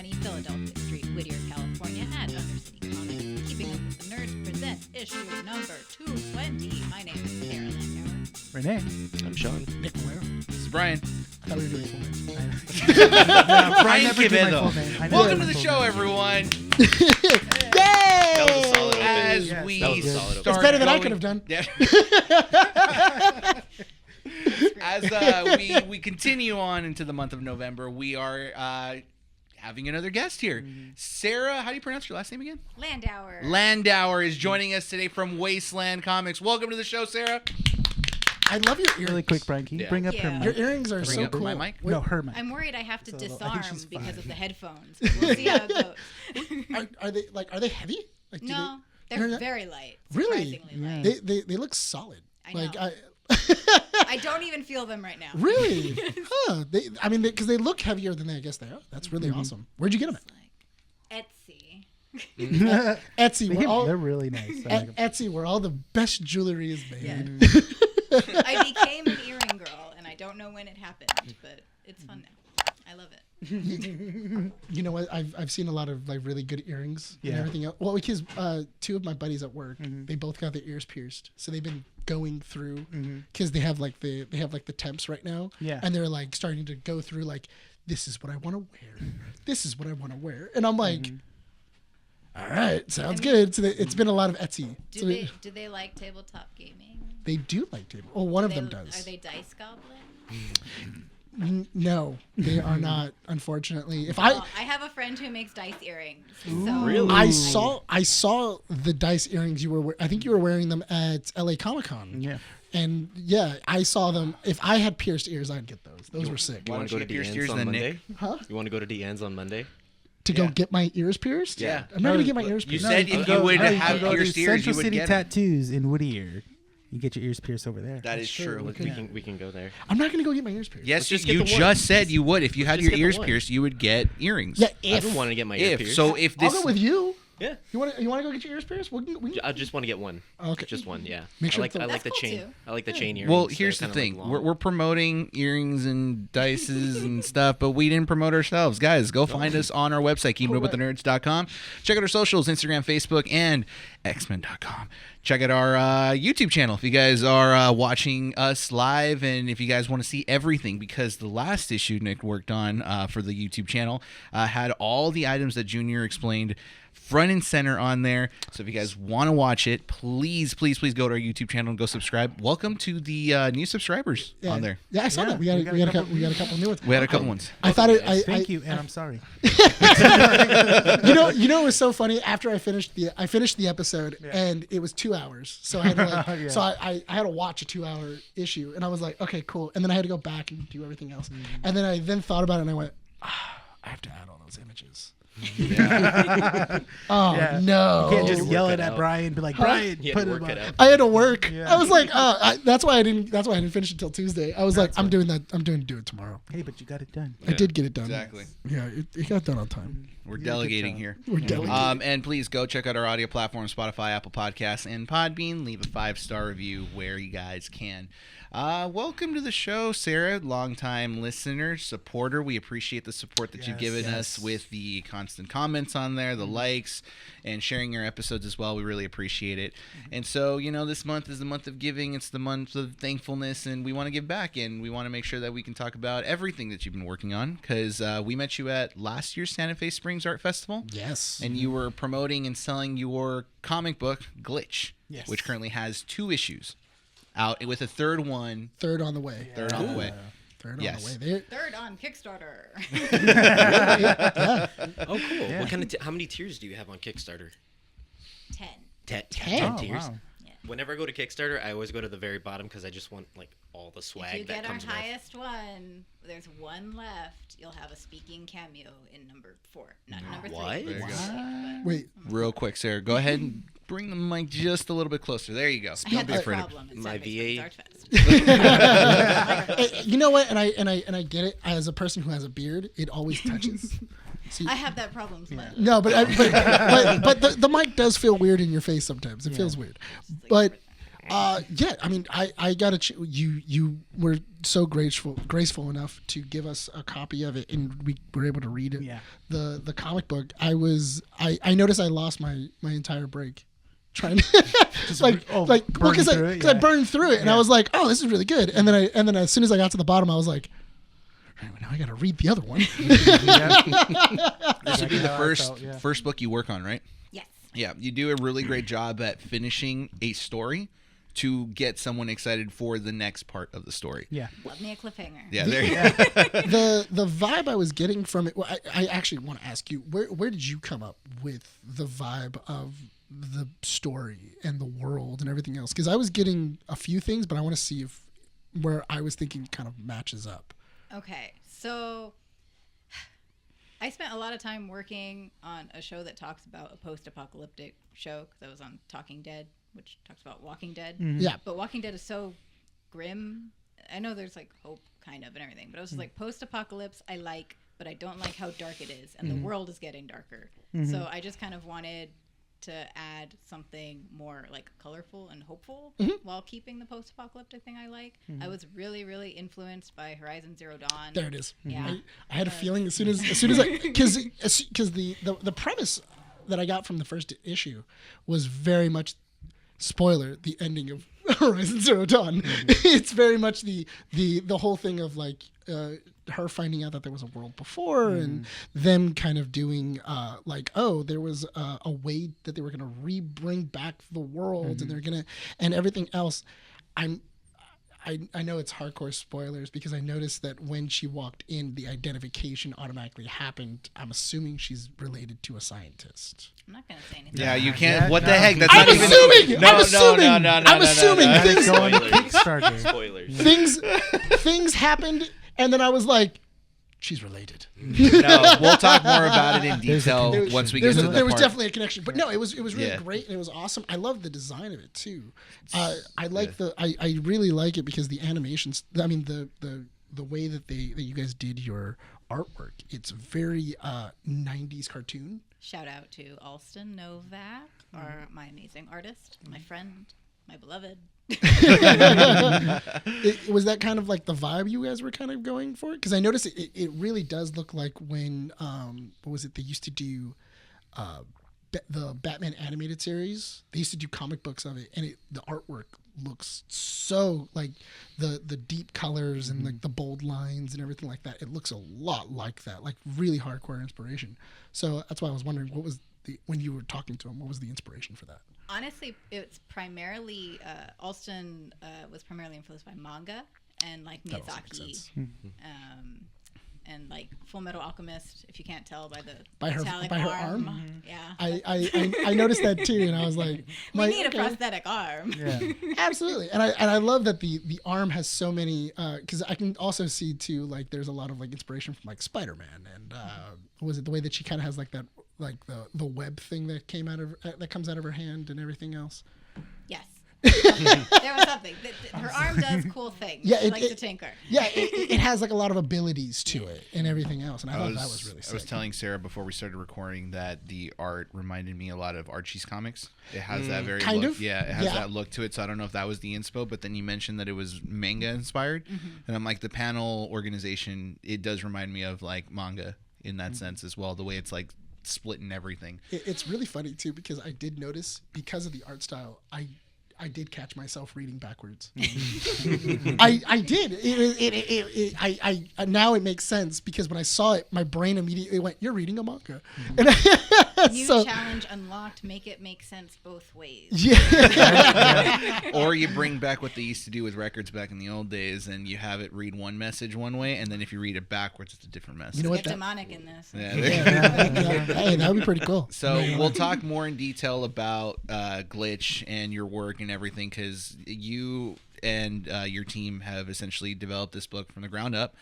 20 Philadelphia Street, Whittier, California, at Undercity Comics. Keeping Up with the Nerds presents issue number 220. My name is Sarah Landuar. Rene. I'm Sean. Nick Ware. This is Bryan. I thought we were doing full names. Bryan Cometh. Welcome to the show, everyone. That was a solid open. As we That was a solid start open. It's better than I going- could have done. Yeah. As we continue on into the month of November, we are having another guest here. Sarah, how do you pronounce your last name again? Landauer. Landauer is joining us today from Wasteland Comics. Welcome to the show, Sarah. I love your earrings. Really quick, Brian. Can you bring up her Yeah. Your mic? earrings are Bring so up cool. my mic? Wait, No, her mic. I'm worried I have to So, I think disarm she's because fine. of the headphones. We'll see how it goes. are they heavy? Like, do No, they're they're not- very light. Really? Surprisingly Yeah. light. they look solid. I know. Like I don't even feel them right now. really? Huh? Because they look heavier than I guess they are. That's really awesome. Where'd you get them Like Etsy. at? Etsy. They're really nice. I like 'em. Etsy, where all the best jewelry is made. Yeah. I became an earring girl, and I don't know when it happened, but it's fun now. I love it. You know what? I've seen a lot of like really good earrings and Yeah. everything else. Well, because two of my buddies at work, they both got their ears pierced, so they've been going through because they have like the temps right now, Yeah. and they're like starting to go through like, this is what I want to wear, this is what I want to wear, and I'm like, all right, sounds good. So it's been a lot of Etsy. So Do they like tabletop gaming? they do like table. Well, one of them does. Are they dice goblin? No, they are not. Unfortunately, if Well, I have a friend who makes dice earrings. So Really? I saw the dice earrings you were. I think you were wearing them at LA Comic Con. Yeah. And yeah, I saw them. If I had pierced ears, I'd get those. Those were sick. You Why want don't to go you to get pierced ears Deanne's on and then Monday? Huh? You want to go to Deanne's on Monday? To go Yeah. get my ears pierced? Yeah. I'm not gonna get my ears You pierced. said if you would have go to pierced ears, you Central would City get 'em. Tattoos in Whittier. You get your ears pierced over there. That is true. true. We can go there. I'm not gonna go get my ears pierced. Yes, Let's just you get the one. just said you would. If you had just your get the ears one. pierced, you would get earrings. Yeah. I've been wanting to get my ear pierced. So if I'll this go with you. Yeah. You want to go get your ears pierced? We can I just want to get one. Okay. Just one, yeah. Make sure I it's like a- the That's cool, chain. too. I like the chain earrings. Well, They're here's the kinda, thing: like, long. we're promoting earrings and dices and stuff, but we didn't promote ourselves. Guys, go find us on our website, keepingupwiththenerds.com. Check out our socials: Instagram, Facebook, and xmen.com. Check out our YouTube channel if you guys are watching us live, and if you guys want to see everything, because the last issue Nick worked on for the YouTube channel had all the items that Junior explained front and center on there. So if you guys want to watch it, please go to our YouTube channel and go subscribe. Welcome to the new subscribers on there. Yeah, I saw that. We got a couple new ones. We had a couple ones. I thought it. Thank you, and I'm sorry. You know, it was so funny. After I finished the episode, and it was 2 hours, so I had to Yeah. so I had to watch a 2-hour issue, and I was like, okay, cool. And then I had to go back and do everything else, and then I thought about it, and I went, I have to add all those images. Oh Yeah. no! You can't just work yell it it at out. Brian and be like, Brian, You had put to it work on. it out. I had to work. Yeah. I was like, that's why I didn't finish it till Tuesday. I was like, I'm doing that. I'm doing to do it tomorrow. Hey, but you got it done. I did get it done. Exactly. Yeah, it got done on time. We're You did a good delegating job. here. We're delegating. And please go check out our audio platforms, Spotify, Apple Podcasts, and Podbean. Leave a 5-star review where you guys can. Welcome to the show, Sarah, longtime listener, supporter. We appreciate the support that you've given us with the constant comments on there, the likes, and sharing your episodes as well. We really appreciate it. And so, this month is the month of giving. It's the month of thankfulness, and we want to give back, and we want to make sure that we can talk about everything that you've been working on, because we met you at last year's Santa Fe Springs Art Festival. Yes. And you were promoting and selling your comic book, Glitch, Yes. which currently has 2 issues out, with a third one. Third on the way. Third on the way. Third Yes. on the way. Third on Kickstarter. Yeah. Oh, cool. Yeah. What kind of how many tiers do you have on Kickstarter? 10. 10 Oh, tiers. wow. Whenever I go to Kickstarter, I always go to the very bottom because I just want like all the If swag you that get our comes with. highest one, there's one left. You'll have a speaking cameo in number 4, not number 3. What? There you go. Wait. Real quick, Sarah, go ahead and bring the mic just a little bit closer. There you go. I had Don't be this afraid of problem at My Santa Fe VA. Springs Art Fest. Hey, you know what? And I get it. As a person who has a beard, it always touches. See, I have that problem. So no, but the mic does feel weird in your face sometimes. It feels weird. But Yeah, I mean, I got you were so graceful enough to give us a copy of it, and we were able to read it. Yeah. The comic book. I noticed I lost my entire break trying to because I burned through it, and I was like, oh, this is really good, and then as soon as I got to the bottom, I was like, right, well, now I got to read the other one. This would be the first book you work on, right? Yes. Yeah, you do a really great job at finishing a story to get someone excited for the next part of the story. Yeah. Love me a cliffhanger. Yeah, there you go. The vibe I was getting from it, well, I actually want to ask you, where did you come up with the vibe of the story and the world and everything else? Because I was getting a few things, but I want to see if where I was thinking kind of matches up. Okay, so I spent a lot of time working on a show that talks about a post-apocalyptic show, because I was on Talking Dead, which talks about Walking Dead. Mm-hmm. Yeah. But Walking Dead is so grim. I know there's like hope kind of and everything, but I was just like, post-apocalypse I like, but I don't like how dark it is, and the world is getting darker. So I just kind of wanted to add something more like colorful and hopeful while keeping the post-apocalyptic thing I like. I was really, really influenced by Horizon Zero Dawn. There it is. Yeah. I had a feeling as soon as I because the premise that I got from the first issue was very much, spoiler, the ending of Horizon Zero Dawn. It's very much the whole thing of like her finding out that there was a world before, and them kind of doing like, oh, there was a way that they were going to bring back the world, and they're gonna, and everything else. I know it's hardcore spoilers because I noticed that when she walked in, the identification automatically happened. I'm assuming she's related to a scientist. I'm not going to say anything. Yeah, you can't. What the heck? That's I'm not even. assuming. I'm assuming. No. I'm assuming things. Go on Kickstarter. Spoilers. Things happened, and then I was like, she's related. No, we'll talk more about it in detail once we get to the There was part. definitely a connection, but no, it was really great, and it was awesome. I love the design of it too. I like I really like it because the animations. I mean the way that you guys did your artwork. It's very 90s cartoon. Shout out to Alston Novak, my amazing artist, my friend, my beloved. Was that kind of like the vibe you guys were kind of going for? Because I noticed it really does look like when what was it they used to do the Batman animated series. They used to do comic books of it, and the artwork looks so like the deep colors and like the bold lines and everything like that. It looks a lot like that, like really hardcore inspiration. So that's why I was wondering what was when you were talking to him, what was the inspiration for that? Honestly, it's primarily Alston was primarily influenced by manga and like Miyazaki, and like Full Metal Alchemist. If you can't tell by the metallic arm. Yeah. I noticed that too, and I was like, we need a prosthetic arm. Yeah. Absolutely, and I love that the arm has so many. Because I can also see too, like there's a lot of like inspiration from like Spider-Man, and was it the way that she kind of has like that. Like the web thing that came out of that comes out of her hand and everything else. Yes, there was something. Her arm does cool things. Yeah, she likes to tinker. Yeah, it has like a lot of abilities to it and everything else, and I thought that was really sick. I was telling Sarah before we started recording that the art reminded me a lot of Archie's comics. It has that very kind look. of. Yeah, it has that look to it. So I don't know if that was the inspo, but then you mentioned that it was manga inspired, and I'm like the panel organization. It does remind me of like manga in that sense as well. The way it's like split and everything. It's really funny too because I did notice because of the art style I did catch myself reading backwards. I did. I now it makes sense because when I saw it, my brain immediately went, "You're reading a manga." New So, challenge unlocked. Make it make sense both ways. yeah. Or you bring back what they used to do with records back in the old days, and you have it read one message one way, and then if you read it backwards, it's a different message. You know what? Get demonic in this. Yeah. Hey, that would be pretty cool. So we'll talk more in detail about Glitch and your work and everything, because you and your team have essentially developed this book from the ground up.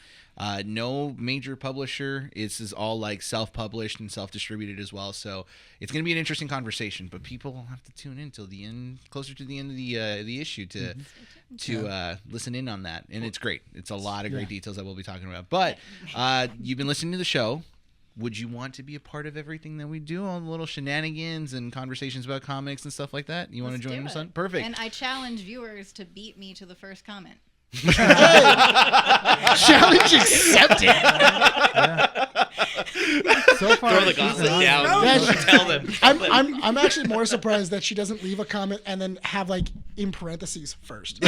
No major publisher. This is all like self-published and self-distributed as well. So it's going to be an interesting conversation, but people will have to tune in till the end, closer to the end of the issue to listen in on that. And it's great. It's a lot of great details that we'll be talking about. But you've been listening to the show. would you want to be a part of everything that we do, all the little shenanigans and conversations about comics and stuff like that? You want to join us on? Perfect. And I challenge viewers to beat me to the first comment. Challenge accepted. So far, Throw the she's gauntlet on- down. Yeah, Tell them. I'm actually more surprised that she doesn't leave a comment and then have like in parentheses first.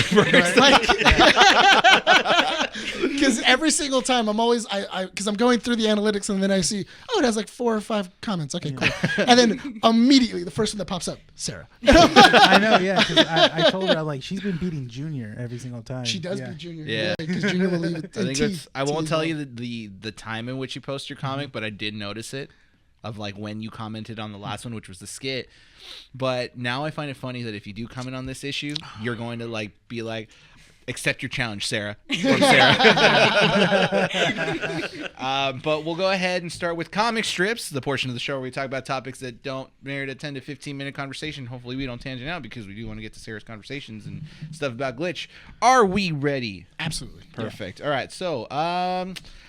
Because every single time I'm always because I'm going through the analytics and then I see it has like 4 or 5 comments. Okay, cool. And then immediately the first one that pops up, Sarah. I know, yeah. Because I told her, I'm like, she's been beating Junior every single time. She does beat Junior. Yeah. Because Junior will leave it. I think I won't tell you the time in which you post your comic, but I did notice it of like when you commented on the last one, which was the skit. But now I find it funny that if you do comment on this issue, you're going to like be like, accept your challenge, Sarah. From Sarah. But we'll go ahead and start with comic strips, the portion of the show where we talk about topics that don't merit a 10 to 15 minute conversation. Hopefully we don't tangent out because we do want to get to Sarah's conversations and stuff about Glitch. Are we ready? Absolutely. Perfect. Yeah. All right. So,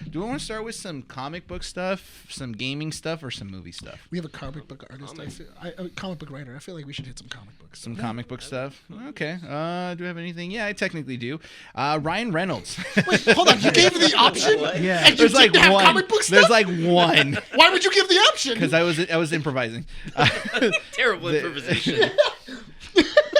do we want to start with some comic book stuff, some gaming stuff, or some movie stuff? We have a comic book artist. A comic book writer. I feel like we should hit some comic books. Some comic book stuff. Okay. Do we have anything? Yeah, I technically do. Ryan Reynolds. Wait, hold on. You gave the option? Yeah. And you There's like didn't have one. comic book stuff? There's like one. Why would you give the option? Because I was improvising. Terrible improvisation.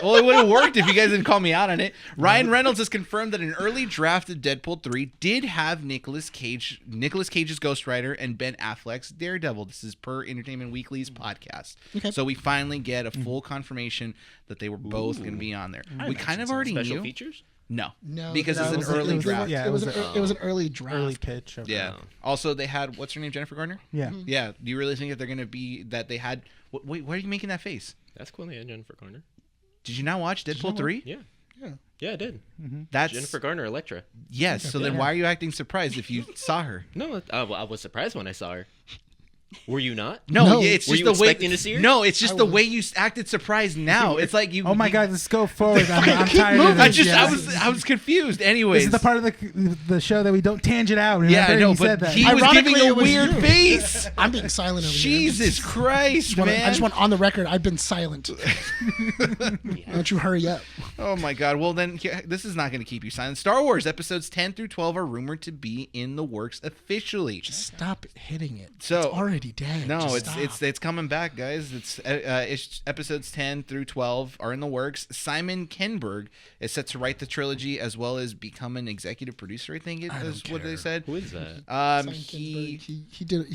Well, it would have worked if you guys didn't call me out on it. Ryan Reynolds has confirmed that an early draft of Deadpool 3 did have Nicolas Cage's Ghost Rider and Ben Affleck's Daredevil. This is per Entertainment Weekly's podcast. Okay. So we finally get a full confirmation that they were both going to be on there. We kind of already Special knew. features? No, No, because no, it's it an was early it draft. Yeah, It was an early draft. Early pitch. Of Yeah. Also, they had what's her name, Jennifer Garner. Yeah. Yeah. Do you really think that they're going to be that they had? Wait, why are you making that face? That's cool. Yeah, Jennifer Garner. Did you not watch Deadpool 3? Yeah. Yeah. Yeah, I did. That's Jennifer Garner, Elektra. Yes. So then, why are you acting surprised if you saw her? No, I was surprised when I saw her. Were you not? No, it's Were just you the way. expecting to see her? No, it's just I the was. way you acted surprised. Now it's like you. Oh my God, let's go forward. I'm Keep tired of moving. this. I was confused. Anyways, This is the part of the show that we don't tangent out. Remember? Yeah, I know, He said but that. he was Ironically, giving a it was weird you. face. I'm being silent over here. Jesus Christ, I man! just want on the record. I've been silent. Why don't you hurry up? Oh my God. Well, then this is not going to keep you silent. Star Wars episodes 10 through 12 are rumored to be in the works officially. Stop hitting it. So- it's already dead. No, Just it's coming back, guys. It's episodes 10 through 12 are in the works. Simon Kinberg is set to write the trilogy as well as become an executive producer. I think I is don't what care. they said. Who is that? Simon Kinberg, he did.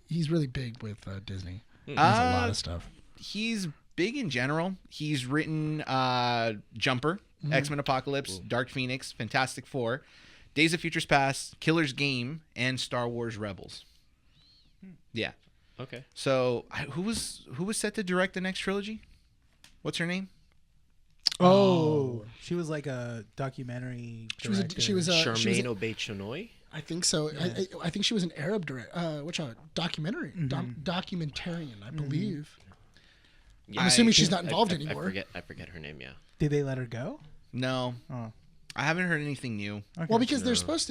He's really big with Disney. He does a lot of stuff. He's big in general. He's written Jumper, X-Men Apocalypse, Dark Phoenix, Fantastic Four, Days of Futures Past, Killer's Game, and Star Wars Rebels. Yeah. Okay. So who was set to direct the next trilogy? What's her name? Oh, she was like a documentary. She was. Director. She was. Charmaine Obey-Chenoy? I think so. I think she was an Arab director. Which documentary? Documentarian, I believe. Yeah, I'm assuming she's not involved I anymore. I forget her name, yeah. Did they let her go? No, Oh, I haven't heard anything new. okay. Well, because they're supposed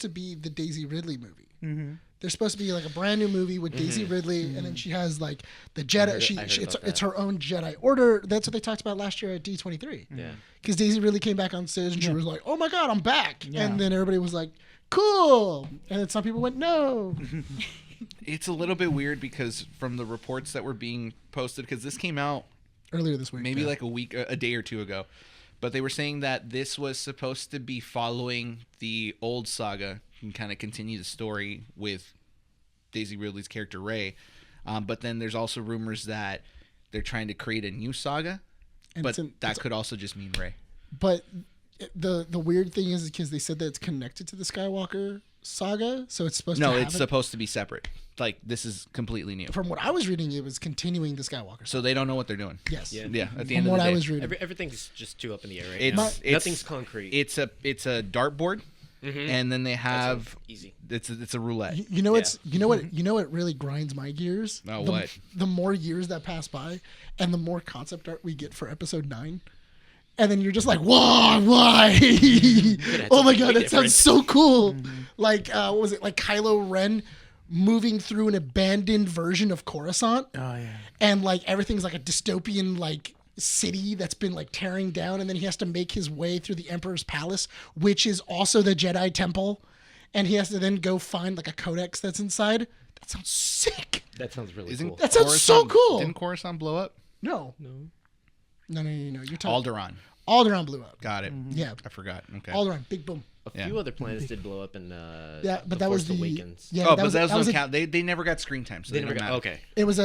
to be the Daisy Ridley movie. Mm-hmm. They're supposed to be like a brand new movie with Daisy Ridley, and then she has like the Jedi. I heard about It's that. her own Jedi Order. That's what they talked about last year at D23. Yeah. Because Daisy Ridley came back on stage and she was like, "Oh my God, I'm back!" Yeah. And then everybody was like, "Cool!" And then some people went, "No." It's a little bit weird because from the reports that were being posted, because this came out Earlier this week, maybe like a day or two ago, but they were saying that this was supposed to be following the old saga and kind of continue the story with Daisy Ridley's character Rey. But then there's also rumors that they're trying to create a new saga, And but it's that could also just mean Rey. But the weird thing is because they said that it's connected to the Skywalker saga, so it's supposed to. No, have it's supposed to be separate. Like this is completely new. From what I was reading, it was continuing the Skywalker. So they don't know what they're doing. Yes. Yeah. Yeah, at the From end of what the day. I was reading. Everything's just too up in the air right It's- now. it's- Nothing's concrete. It's a dartboard, and then they have easy. it's a roulette. You know what's you know what really grinds my gears? Oh, the, what? The more years that pass by, and the more concept art we get for episode 9, and then you're just like, why? Oh my God, something that way sounds so cool. Like what was it? Like Kylo Ren moving through an abandoned version of Coruscant. Oh yeah. And like everything's like a dystopian like city that's been like tearing down, and then he has to make his way through the Emperor's palace, which is also the Jedi temple, and he has to then go find like a codex that's inside. That sounds sick. That sounds really Isn't cool. That sounds so cool. Didn't Coruscant blow up? No. You're talking Alderaan. Alderaan blew up. Got it. Yeah. I forgot. Okay. Alderaan, big boom. A few other planets did blow up in Yeah, but The that was Force the Awakens. yeah. Oh, that but those that don't a- count. They never got screen time, so They they never don't got, matter. okay. It was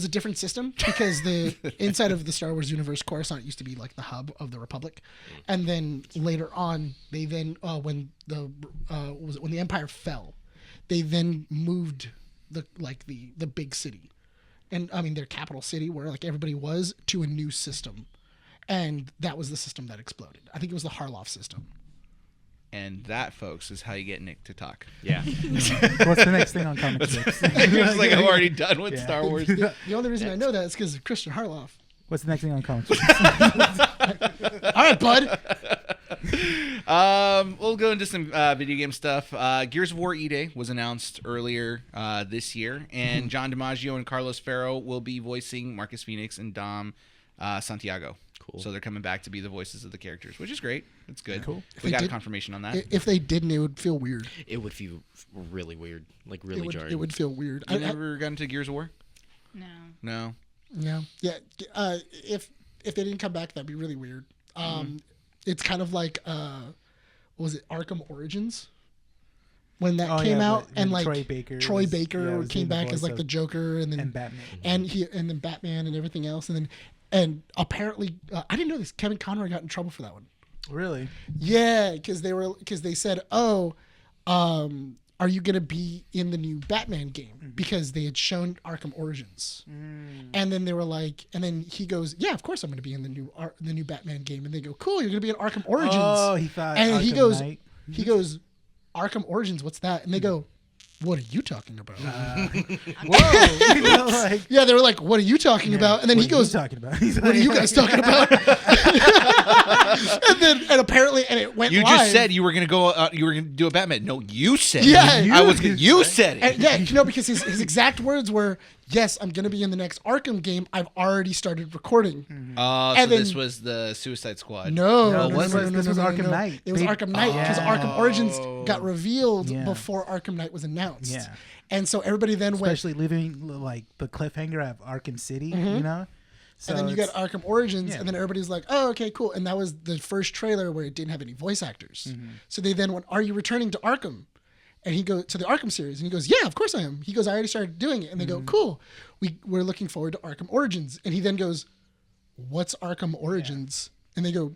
a different system because the inside of the Star Wars universe, Coruscant used to be like the hub of the Republic, and then later on, they then when the Empire fell, they then moved the big city, and I mean their capital city where like everybody was, to a new system, and that was the system that exploded. I think it was the Harloff system. And that, folks, is how you get Nick to talk. Yeah. What's the next thing on comic strips? It's like I'm already done with Yeah. Star Wars. The only reason I know that is because of Christian Harloff. What's the next thing on comic strips? All right, bud. We'll go into some video game stuff. Gears of War E-Day was announced earlier this year, and John DiMaggio and Carlos Ferro will be voicing Marcus Phoenix and Dom Santiago. Cool. So they're coming back to be the voices of the characters, which is great. It's good. Cool. We got a did- confirmation on that. If they didn't, it would feel weird. It would feel really weird, like really jarring. It would feel weird. You never got into Gears of War? No. No. Yeah. If they didn't come back, that'd be really weird. It's kind of like what was it, Arkham Origins? When that came out, but and like Troy Baker Baker came doing the back as voice like of- the Joker, and then and Batman. and then Batman and everything else, and apparently I didn't know this. Kevin Conroy got in trouble for that one. Really? Yeah, because they said, "Oh, are you gonna be in the new Batman game?" Because they had shown Arkham Origins, and then they were like, and then he goes, "Yeah, of course I'm gonna be in the new Batman game." And they go, "Cool, you're gonna be in Arkham Origins." Oh, he thought. and he Arkham goes, Knight. "Arkham Origins, what's that?" And they go, "What are you talking about?" Whoa! You know, like, Yeah, they were like, "What are you talking about?" And then what he are you goes, talking about? He's "What are like- you guys talking about?" and apparently it went You live. just said you were gonna go. You were gonna do a Batman. No, you said. Yeah. it. I was. You said it. And yeah, because his exact words were, "Yes, I'm going to be in the next Arkham game. I've already started recording." So and then- this was the Suicide Squad. No, this was Arkham Knight. It was They- Arkham Knight because Arkham Origins got revealed Yeah. before Arkham Knight was announced. Yeah. And so everybody then especially leaving like the cliffhanger of Arkham City. You know. So and then you got it's- Arkham Origins, yeah. and then everybody's like, "Oh, okay, cool." And that was the first trailer where it didn't have any voice actors. So they then went, "Are you returning to Arkham?" And he goes to the Arkham series, and he goes, "Yeah, of course I am." He goes, "I already started doing it." And they go, "Cool, we're looking forward to Arkham Origins." And he then goes, "What's Arkham Origins?" And they go,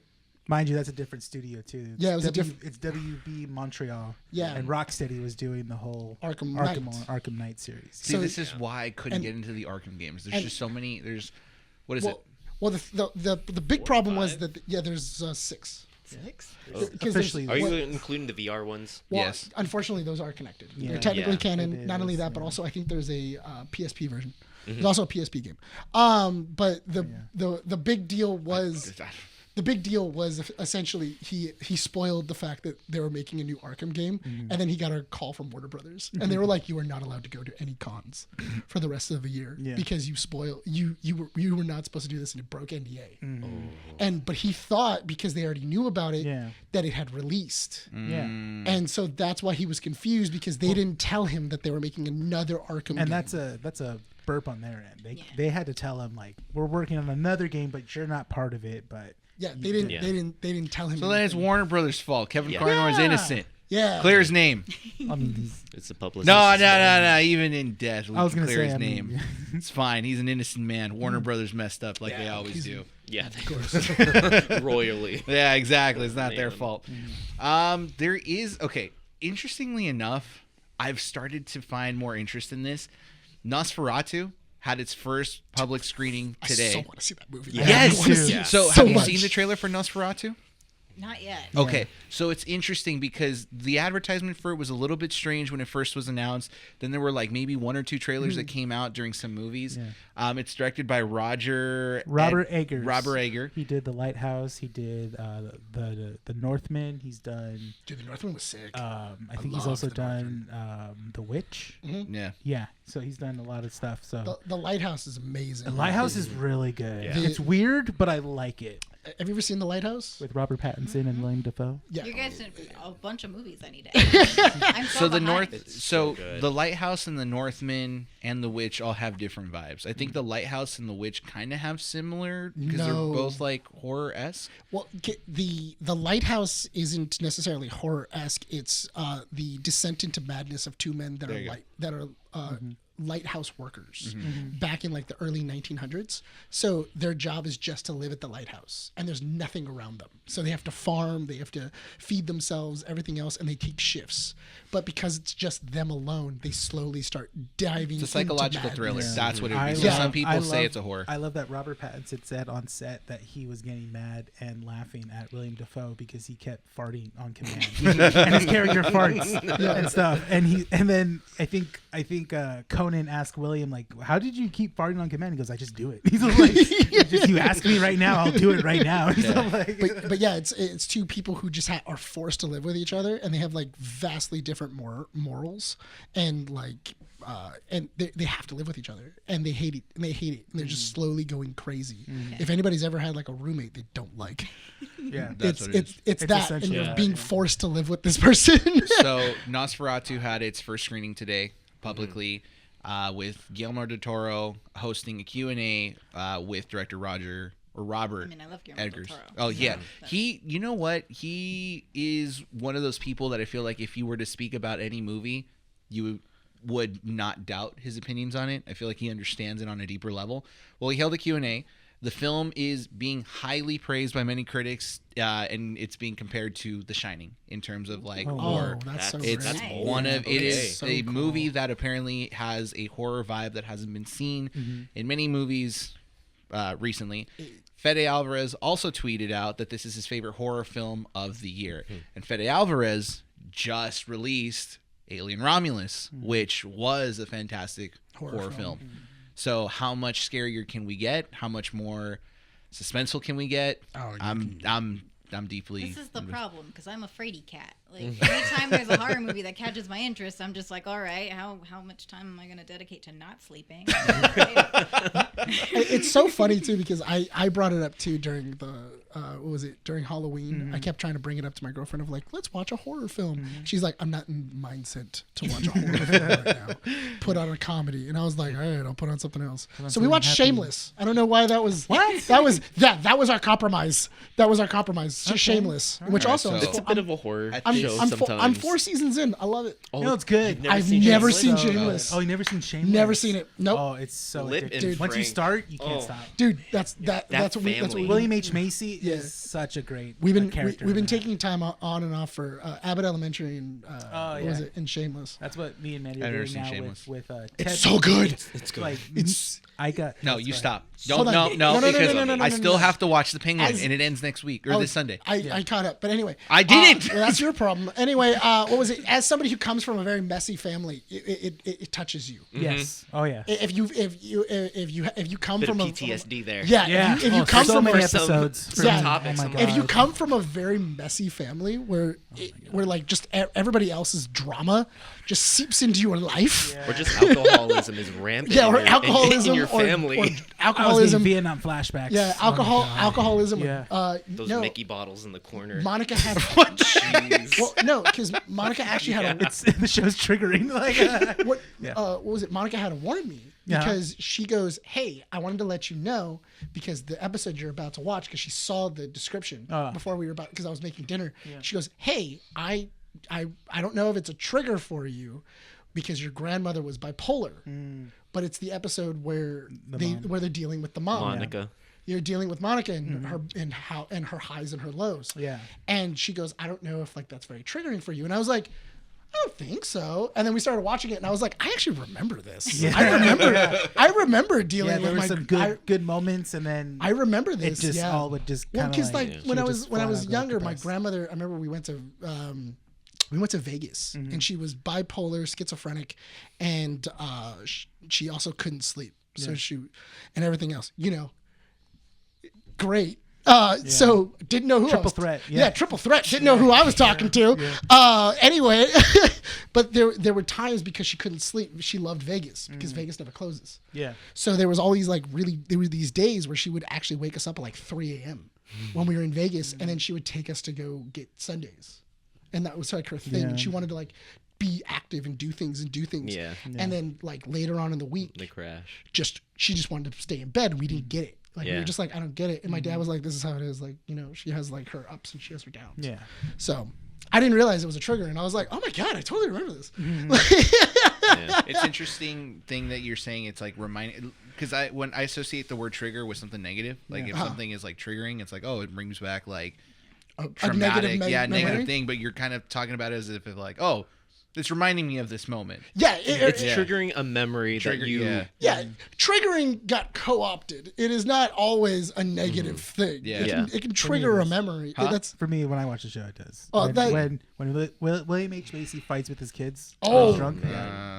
Mind you, that's a different studio too. Yeah, it was It's WB Montreal. Yeah. and Rocksteady was doing the whole Arkham Knight series. See, So- this is why I couldn't and- get into the Arkham games. There's and- just so many. There's what is it? Well, the big problem was that there's 6. 6? Officially, Are you including the VR ones? Well, Yes. Unfortunately, those are connected. Yeah. They're technically Yeah. canon. It Not only is, that, but yeah. also I think there's a PSP version. There's also a PSP game. But the big deal was essentially he spoiled the fact that they were making a new Arkham game, and then he got a call from Warner Brothers, and they were like, "You are not allowed to go to any cons for the rest of the year because you were not supposed to do this, and it broke NDA." But he thought because they already knew about it that it had released. Yeah, And so that's why he was confused because they didn't tell him that they were making another Arkham and game. that's a burp on their end. They had to tell him like, we're working on another game, but you're not part of it. But yeah, they didn't tell him. So then it's anything. Warner Brothers' fault. Kevin Yeah. Conroy's Yeah. innocent. Yeah. Clear his name. I mean, It's a publicist. No. Even in death, we I was can gonna clear say, his I mean, name. It's fine. He's an innocent man. Warner Brothers messed up like they always do. Yeah, of course. Royally. Yeah, exactly. It's not their Man. fault. There is interestingly enough, I've started to find more interest in this. Nosferatu had its first public screening today. I so want to see that movie. Yeah. Yes. I wanna see it So, so have you much. seen the trailer for Nosferatu? Not yet. Okay, so it's interesting because the advertisement for it was a little bit strange when it first was announced. Then there were like maybe 1 or 2 trailers that came out during some movies. Yeah. It's directed by Robert Eggers. Robert Egger. He did The Lighthouse. He did the Northman. He's done. Dude, the Northman was sick. I think he's also done The Witch. Yeah. Yeah, so he's done a lot of stuff. So The Lighthouse is amazing. The Lighthouse is really good. Yeah. It's weird, but I like it. Have you ever seen The Lighthouse? With Robert Pattinson and William Dafoe. Yeah. You guys did a bunch of movies I need to add. I'm So the behind. good. the Lighthouse and the Northman and the Witch all have different vibes. I think the Lighthouse and the Witch kind of have similar because they're No. both like horror-esque. Well, the Lighthouse isn't necessarily horror-esque. It's the descent into madness of 2 men that are lighthouse workers back in like the early 1900s. So their job is just to live at the lighthouse, and there's nothing around them. So they have to farm, they have to feed themselves, everything else, and they take shifts. But because it's just them alone, they slowly start diving. It's a psychological into thriller. madness. That's what it I is. love- So some people I say love- it's a horror. I love that Robert Pattinson said on set that he was getting mad and laughing at William Dafoe because he kept farting on command, and his character farts and stuff. And then I think Conan asked William like, "How did you keep farting on command?" He goes, "I just do it." He's like, "Just you ask me right now, I'll do it right now." So like, But yeah, it's 2 people who just are forced to live with each other, and they have like vastly different morals, and like and they have to live with each other, and they hate it, and they're just slowly going crazy. If anybody's ever had like a roommate they don't like, yeah, That's what it is. it's It's that, and essentially you're that, being yeah. forced to live with this person. So Nosferatu had its first screening today publicly with Guillermo del Toro hosting a Q&A with director Robert I mean, I love Guillermo del Eggers. Toro. Oh yeah, But- you know what? He is one of those people that I feel like if you were to speak about any movie, you would not doubt his opinions on it. I feel like he understands it on a deeper level. Well, he held a Q&A. The film is being highly praised by many critics, and it's being compared to The Shining in terms of like horror. That's so It's great. Nice. one of it is Okay. So a cool. movie that apparently has a horror vibe that hasn't been seen in many movies recently. Fede Alvarez also tweeted out that this is his favorite horror film of the year, and Fede Alvarez just released Alien Romulus, which was a fantastic horror film. So how much scarier can we get? How much more suspenseful can we get? I'm deeply. This is the problem because I'm a fraidy cat. Like anytime there's a horror movie that catches my interest, I'm just like, all right, how much time am I going to dedicate to not sleeping? It's so funny too because I brought it up too during the during Halloween. I kept trying to bring it up to my girlfriend of like, let's watch a horror film. She's like, I'm not in mindset to watch a horror film right now. Put on a comedy, and I was like, all right, I'll put on something else. So we watched Shameless. I don't know why that was. What? That was our compromise. That was our compromise. Just Shameless, which right, also so- It's a bit of a horror I'm- show I'm sometimes. 4 seasons in. I love it. Oh, No, it's good. you've never I've seen never Shameless? seen So good. Shameless. Oh, you never seen Shameless? Never seen it. Nope. Oh, it's so Lip addictive. and Once you Frank. start, you can't Oh. stop. Dude, that's what we. That's what we. William H. Macy Yeah. is such a great We've been character. we've been in that. taking time on and off for Abbott Elementary and what was yeah. it, and Shameless. That's what me and Mandy I've are never doing seen now Shameless. with Ted. It's so good. It's good. Like It's I got No, sorry. you stop. Hold Don't on. no No, because no, I still no. have to watch The Penguin, As- and it ends next week or Oh, this Sunday. I caught up, but anyway, I didn't. Well, that's your problem. Anyway, what was it? As somebody who comes from a very messy family, it touches you. Yes. Oh yeah. If you come Bit of from a PTSD there. yeah, Yeah. if you Oh, come so from many a episodes. some Yeah. topics. Oh my if you God. come from a very messy family where like just everybody else's drama just seeps into your life. Or just alcoholism is rampant. Yeah, or in your, alcoholism in your or family. or I was getting alcoholism. Vietnam flashbacks. Yeah, Oh my God. alcoholism. Yeah. Those no, Mickey bottles in the corner. Monica had. Jeez. Well, no, because Monica actually had a. It's the show's triggering. Like What, Yeah. what was it? Monica had to warn me Yeah. because she goes, "Hey, I wanted to let you know because the episode you're about to watch, because she saw the description before we were about, because I was making dinner. She goes, "Hey, I don't know if it's a trigger for you, because your grandmother was bipolar, but it's the episode where they're dealing with the mom. Monica. You're dealing with Monica and her her highs and her lows. Yeah. And she goes, I don't know if like that's very triggering for you. And I was like, don't think so. And then we started watching it, and I was like, I actually remember this. Yeah. I remember dealing Yeah, there with were some good moments, and then I remember this. it just yeah. all would just Well, kind of because like, when I she would was just when I fall was out, go younger, my depressed. grandmother. I remember we went to Vegas, and she was bipolar, schizophrenic, and she also couldn't sleep. So and everything else, great. So didn't know who Triple I was. threat, Yeah, triple threat. Didn't know who I was talking to. Anyway, but there were times because she couldn't sleep. She loved Vegas because Vegas never closes. Yeah. So there was all these there were these days where she would actually wake us up at like 3 a.m. when we were in Vegas, and then she would take us to go get sundaes, and that was like her thing. Yeah. And she wanted to like be active and do things. Yeah. And then like later on in the week, They crash. she just wanted to stay in bed. And we didn't get it. Like we Yeah. were just like, I don't get it. And my dad was like, this is how it is. Like, she has like her ups and she has her downs. Yeah. So I didn't realize it was a trigger. And I was like, oh my God, I totally remember this. Yeah. It's interesting thing that you're saying. It's like reminding, because when I associate the word trigger with something negative, like if something is like triggering, it's like, oh, it brings back like A traumatic, negative negative memory? thing. But you're kind of talking about it as if it's like, oh, it's reminding me of this moment. Yeah. It's triggering a memory that you. Yeah, triggering got co-opted. It is not always a negative thing. Yeah. It can trigger a memory. Huh? That's For me, when I watch the show, it does. Oh, when William H. Macy fights with his kids, Oh. drunk.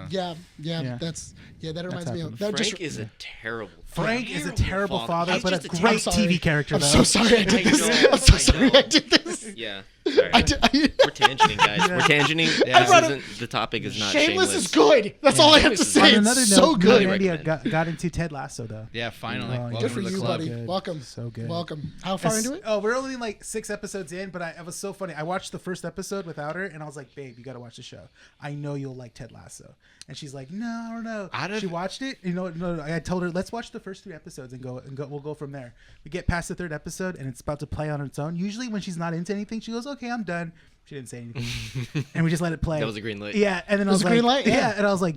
yeah. Yeah. That reminds me of happened. that. Frank is a terrible. Frank is a terrible father, He's but a just great I'm sorry. TV character. I'm though. so sorry I did I this. know, I'm so I sorry know. I did this. Yeah. Sorry. I did. We're tangenting, guys. We're tangenting. I This brought isn't the topic. Is not Shameless shameless. is good. That's all I have to Shameless is say. On good. It's another so note, good. me and Highly Andy got into Ted Lasso though. Yeah, finally. Oh, Welcome Good for to the you, club. buddy. Good. Welcome. So good. Welcome. How far into it? Oh, we're only like 6 episodes in, but it was so funny. I watched the first episode without her, and I was like, "Babe, you got to watch the show. I know you'll like Ted Lasso." And she's like, "No, I don't know." She watched it. No. I told her, "Let's watch the first 3 episodes and go. We'll go from there." We get past the 3rd episode, and it's about to play on its own. Usually, when she's not into anything, she goes, "Okay, I'm done." She didn't say anything, and we just let it play. That was a green light. Yeah, and then I was was a like, green light? Yeah. and I was like,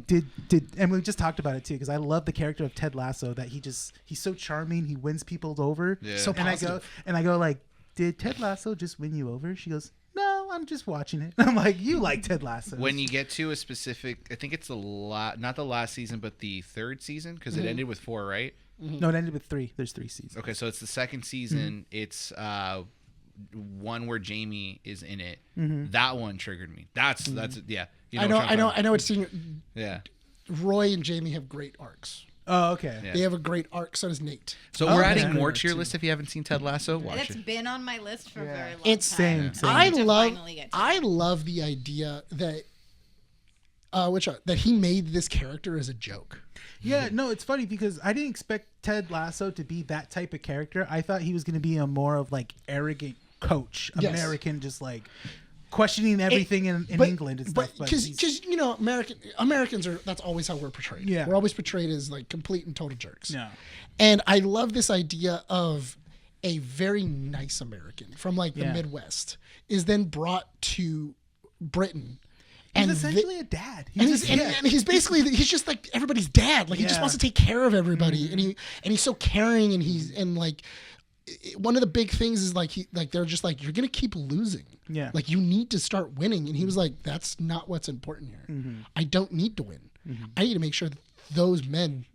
and we just talked about it too, because I love the character of Ted Lasso. That he's so charming. He wins people over. Yeah. So And positive. I go like, did Ted Lasso just win you over? She goes, no, I'm just watching it. And I'm like, you like Ted Lasso. When you get to a specific, I think it's not the last season, but the 3rd season, because it ended with 4, right? No, it ended with 3. There's 3 seasons. Okay, so it's the 2nd season. It's one where Jamie is in it. That one triggered me. That's yeah. You I what I'm talking I know. It's seen. Yeah. Roy and Jamie have great arcs. Oh, okay. Yeah. They have a great arc. So does Nate. So Oh, we're okay. adding more Good to your too. list if you haven't seen Ted Lasso. Watch It's it. been on my list for a very long It's time. Same. I need to love. finally get to I it. love the idea that. That he made this character as a joke. Yeah, no, it's funny because I didn't expect Ted Lasso to be that type of character. I thought he was going to be a more of like arrogant coach, Yes. American, just like questioning everything in England and stuff. But because he's- Americans are, that's always how we're portrayed. Yeah. We're always portrayed as like complete and total jerks. Yeah. And I love this idea of a very nice American from like the Yeah. Midwest is then brought to Britain. he's and essentially a dad. and he's basically he's just like everybody's dad. Like he just Yeah. wants to take care of everybody, and he's so caring, and like one of the big things is like they're just like, you're gonna keep losing. Yeah. Like you need to start winning, and he was like, that's not what's important here. I don't need to win. I need to make sure that those men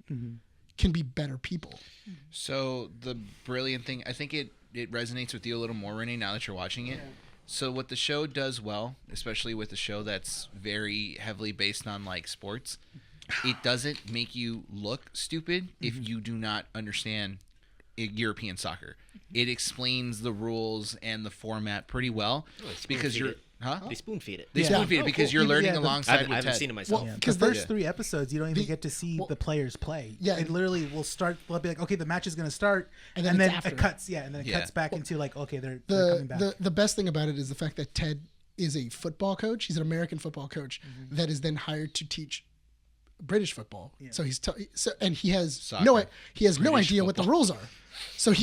can be better people. So the brilliant thing, I think it resonates with you a little more, Rene, now that you're watching it. So what the show does well, especially with the show that's very heavily based on like sports, it doesn't make you look stupid if you do not understand European soccer. It explains the rules and the format pretty well because you're They spoon feed it. they Yeah. spoon feed it because Oh, you're cool. learning Yeah, alongside I with haven't Ted. seen it myself. Well, The because first 3 episodes, you don't even the- get to see well, the players play. Yeah. It literally will start. They'll be like, okay, the match is going to start, And and then then it's after. it cuts. Yeah, and then it Yeah. cuts back into like, okay, they're coming back. the best thing about it is the fact that Ted is a football coach. He's an American football coach that is then hired to teach British football. So he's and he has Soccer. no British idea what the football. rules are. So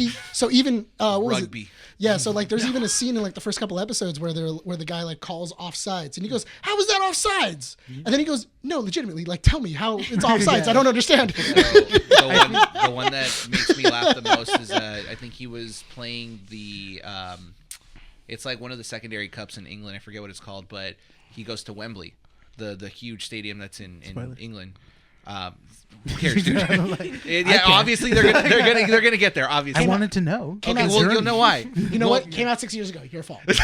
even what was it? Rugby. Yeah, so like there's even a scene in like the first couple episodes where the guy like calls offsides and he goes, "How is that offsides?" And then he goes, "No, legitimately, like tell me how it's offsides. I don't understand." So the one that makes me laugh the most is I think he was playing the it's like one of the secondary cups in England. I forget what it's called, but he goes to Wembley the huge stadium that's in Spoiler. England. Who cares, dude? Obviously they're gonna get there. Obviously, I wanted to know. Okay, well, you'll know why. You know what? Came out 6 years ago. Your fault. Wait,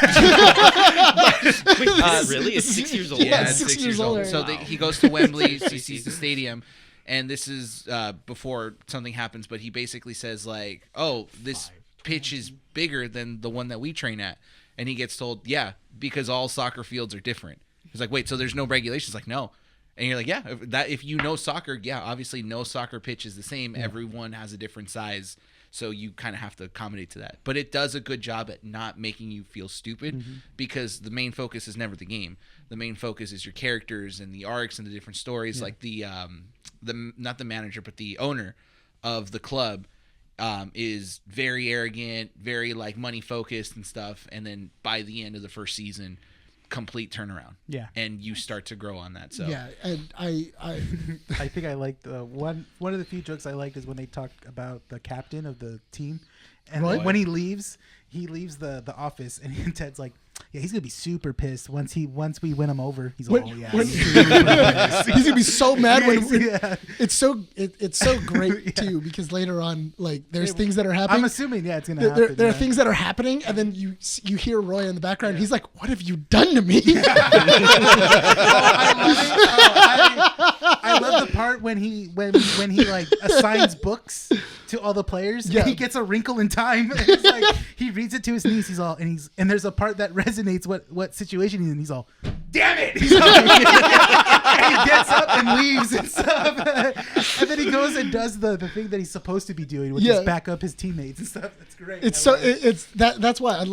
really? It's 6 years old? Yeah, Yeah, it's 6 6 years years old. older. So he goes to Wembley, he sees the stadium, and this is before something happens. But he basically says like, "Oh, this pitch is bigger than the one that we train at," and he gets told, "Yeah, because all soccer fields are different." He's like, "Wait, so there's no regulations?" Like, no. And you're like, yeah, if you know soccer, yeah, obviously no soccer pitch is the same. Yeah. Everyone has a different size, so you kind of have to accommodate to that. But it does a good job at not making you feel stupid because the main focus is never the game. The main focus is your characters and the arcs and the different stories. Like the not the manager, but the owner of the club is very arrogant, very like money focused and stuff. And then by the end of the first season, complete turnaround. Yeah. And you start to grow on that. So yeah, and I think I liked one of the few jokes I liked is when they talk about the captain of the team, and when he leaves the office, and Ted's like, yeah, he's gonna be super pissed once we win him over. He's like, he's gonna be so mad it's so great too, because later on, like, there's things that are happening. I'm assuming it's gonna happen. There are things that are happening, and then you hear Roy in the background. He's like, "What have you done to me?" I love the part when he like assigns books to all the players. Yeah. And he gets a wrinkle in time. And it's like he reads it to his niece. And there's a part that resonates what situation he's in. He's all, damn it! He's all, and he gets up and leaves and stuff. And then he goes and does the thing that he's supposed to be doing, which is back up his teammates and stuff. That's great. That's why I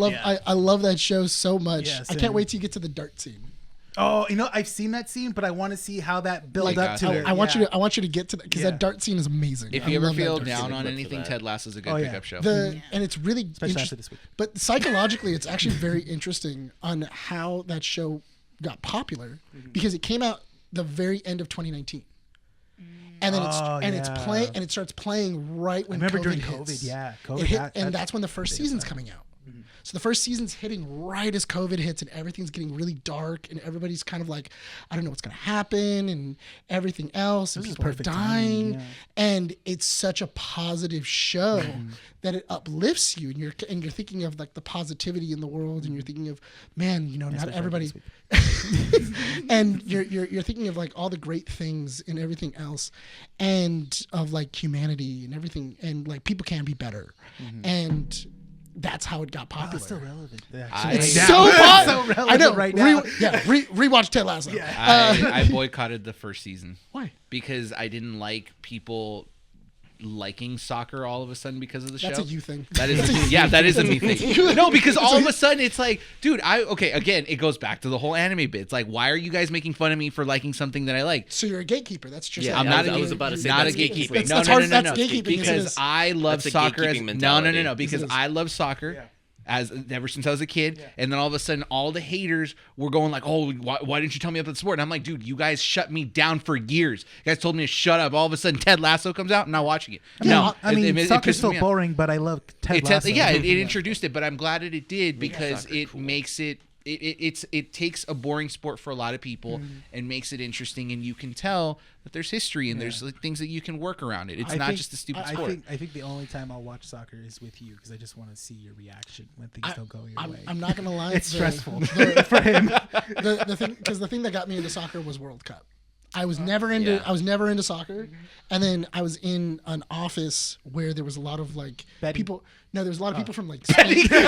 love that show so much. Yeah, I can't wait till you get to the dart scene. Oh, I've seen that scene, but I want to see how that builds up to it. I want you to get to that, because that dart scene is amazing. If you ever feel down on anything, Ted Lasso's a good pickup show. And it's really especially after this week. But psychologically, it's actually very interesting on how that show got popular, because it came out the very end of 2019. And then it starts playing right when COVID hits. COVID hit, and that's when the first season's coming out. So the first season's hitting right as COVID hits, and everything's getting really dark, and everybody's kind of like, I don't know what's going to happen, and everything else, and people are dying. Timing, and it's such a positive show that it uplifts you, and you're thinking of like the positivity in the world, and you're thinking of, man, not everybody, and you're thinking of like all the great things and everything else, and of like humanity and everything, and like people can be better, and that's how it got popular. It's still relevant. It's so relevant. I know right now. Rewatch Ted Lasso. Yeah. I boycotted the first season. Why? Because I didn't like people liking soccer all of a sudden because of the show. That's a you thing. That is a me thing. No, because all of a sudden it's like, dude, again, it goes back to the whole anime bit. It's like, why are you guys making fun of me for liking something that I like? So you're a gatekeeper. That's just I'm not I was about to say not a gatekeeper. No. That's gatekeeping. Because I love soccer. No. Because I love soccer. Yeah. Ever since I was a kid, and then all of a sudden all the haters were going like, oh, why didn't you tell me about the sport? And I'm like, dude, you guys shut me down for years. You guys told me to shut up. All of a sudden Ted Lasso comes out, I'm not watching it. Soccer's still boring, but I love Ted Lasso. It introduced it, but I'm glad that it did, because it makes it takes a boring sport for a lot of people and makes it interesting, and you can tell that there's history and there's like things that you can work around it. It's not just a stupid sport. I think the only time I'll watch soccer is with you, because I just want to see your reaction when things don't go your way. I'm not gonna lie, it's stressful for him. The thing that got me into soccer was World Cup. I was never into soccer, and then I was in an office where there was a lot of like people. No, there was a lot of people from like Spain. Okay,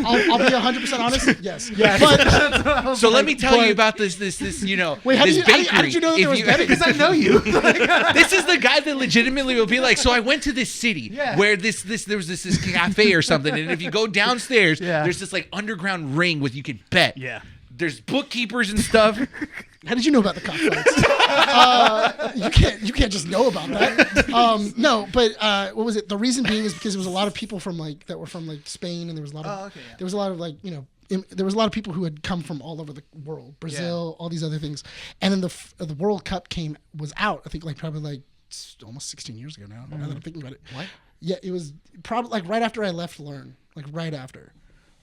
I'll be 100% honest. Yes. But, so let me tell you about this. Wait, how did you know that there was betting? Because I know you. This is the guy that legitimately will be like, so I went to this city where there was this cafe or something, and if you go downstairs, there's this like underground ring with you can bet. Yeah. There's bookkeepers and stuff. How did you know about the cockfights? You can't just know about that. No, but what was it? The reason being is because there was a lot of people from like that were from like Spain, and there was a lot of there was a lot of like there was a lot of people who had come from all over the world, Brazil, all these other things, and then the World Cup was out. I think like probably like almost 16 years ago now. Now that I'm thinking about it. What? Yeah, it was probably like right after I left Learn, like right after,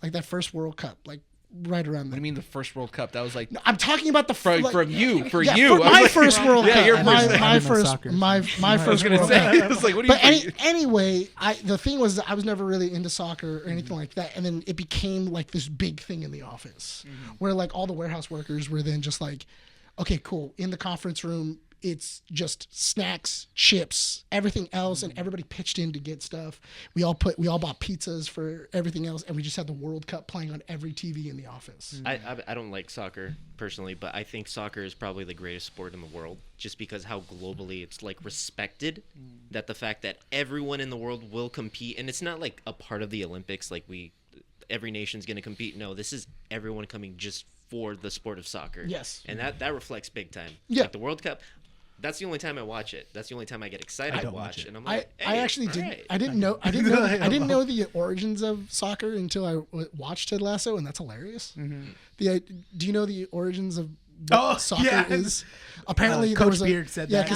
like that first World Cup, like. right around What do there. you mean the first World Cup? That was like I'm talking about the from you. For yeah, you. for I was my like- first World Yeah, Cup. your my, first- my I don't know first soccer. my I first I was gonna World say. Cup. I was like, what do you But think? anyway, the thing was I was never really into soccer or anything like that, and then it became like this big thing in the office, where like all the warehouse workers were then just like, okay, cool. In the conference room, it's just snacks, chips, everything else, and everybody pitched in to get stuff. We all bought pizzas for everything else, and we just had the World Cup playing on every TV in the office. I don't like soccer personally, but I think soccer is probably the greatest sport in the world, just because how globally it's like respected. That the fact that everyone in the world will compete, and it's not like a part of the Olympics, like every nation's going to compete. No, this is everyone coming just for the sport of soccer. Yes. And that reflects big time. Yeah. Like the World Cup, that's the only time I watch it. That's the only time I get excited to don't watch watch it. And I'm I like, hey, actually all didn't. right. I didn't know. I didn't know. I didn't know the origins of soccer until I watched Ted Lasso, and that's hilarious. Do you know the origins of what soccer yeah. is? Apparently, there Coach was Beard said that.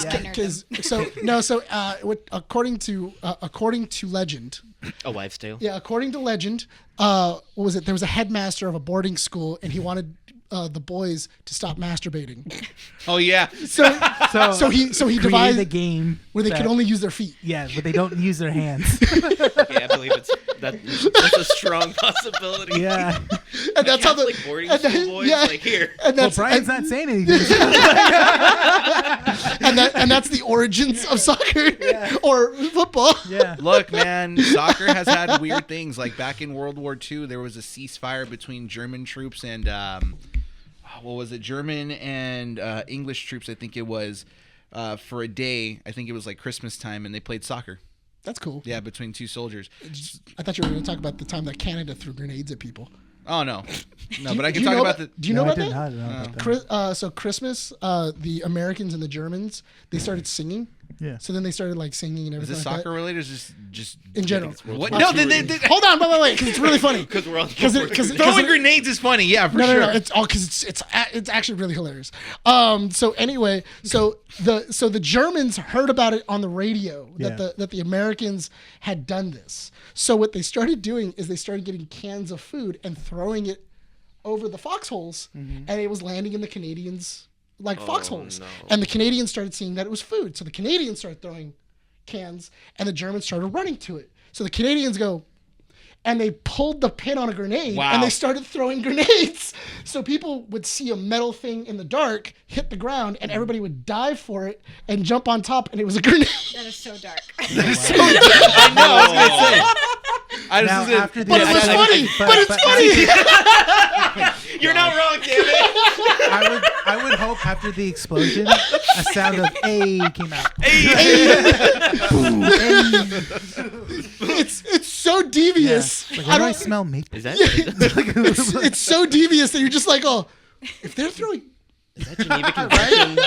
according to legend, A Wives' Tale. yeah, according to legend, what was it? There was a headmaster of a boarding school, and he wanted the boys to stop masturbating. Oh yeah. So he created devised a game where they that- could only use their feet. Yeah, but they don't use their hands. Okay, I believe that's a strong possibility. Yeah. And that's how the Catholic boarding school boys, like, here. And Well, that's Brian's not saying anything. and that's the origins of soccer or football. Yeah. Look, man, soccer has had weird things. Like back in World War II, there was a ceasefire between German troops and what was it? German and English troops, I think it was, for a day. I think it was like Christmas time, and they played soccer. That's cool. Yeah, between two soldiers. I thought you were going to talk about the time that Canada threw grenades at people. Oh no, no, but I Do can you talk know about the. Do you know No, I about did that? not know about that. So Christmas, the Americans and the Germans, they started singing. Yeah. So then they started like singing and Is everything this like soccer related? Or is just In general. It's World What? War No, II. Hold on, wait, because it's really funny. Because we're on Because throwing grenades is funny. Yeah, for no, sure. no, it's all because it's actually really hilarious. So anyway, so the Germans heard about it on the radio that the Americans had done this. So what they started doing is they started getting cans of food and throwing it over the foxholes, and it was landing in the Canadians like foxholes. no. And the Canadians started seeing that it was food, so the Canadians started throwing cans, and the Germans started running to it. So the Canadians go, and they pulled the pin on a grenade, Wow. and they started throwing grenades. So people would see a metal thing in the dark hit the ground, and everybody would dive for it and jump on top, and it was a grenade. That is so dark. I know. I was gonna say. I Now, just said, after the But it was funny. But it's funny. You're not wrong, damn it. I would hope after the explosion, a sound of "A" came out. Boom, It's so devious. Like, I why do I don't. smell maple? Is that It's so devious that you're just like, oh, if they're throwing. Geneva Convention?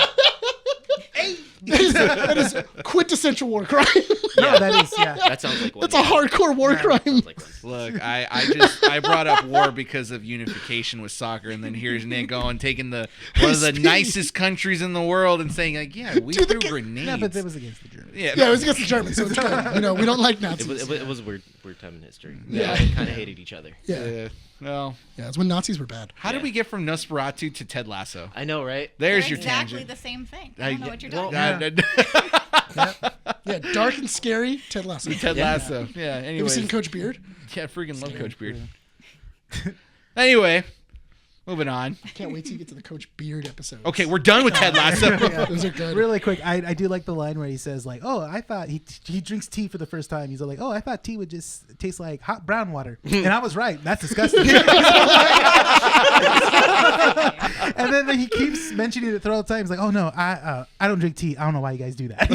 That is quintessential war crime. No, that is That sounds like one. That's a hardcore war crime. Sounds like one. look, I brought up war because of unification with soccer, and then here's Nick going taking one of the nicest countries in the world and saying like, yeah, we threw grenades. Yeah, but it was against the Germans. Yeah, Yeah, it was against the Germans, so it's good. You know, we don't like It Nazis. was a weird time in history. Yeah. They kind of hated each other. Yeah, well, yeah, it's when Nazis were bad. how did we get from Nosferatu to Ted Lasso? I know, right? There's They're your exactly tangent. the same thing. I don't know what you're well, talking about. Yeah, dark and scary. Ted Lasso. Ted Lasso. Yeah. Have you Anyway, seen Coach Beard? yeah, freaking love Coach Beard. Anyway, moving on. Can't wait till you get to the Coach Beard episode. Okay, we're done with Ted Lasso. Those are good. Really quick, I do like the line where he says like, "Oh, I thought he drinks tea for the first time." He's like, "Oh, I thought tea would just taste like hot brown water," and I was right. That's disgusting. And then he keeps mentioning it throughout the time. He's like, "Oh no, I don't drink tea. I don't know why you guys do that."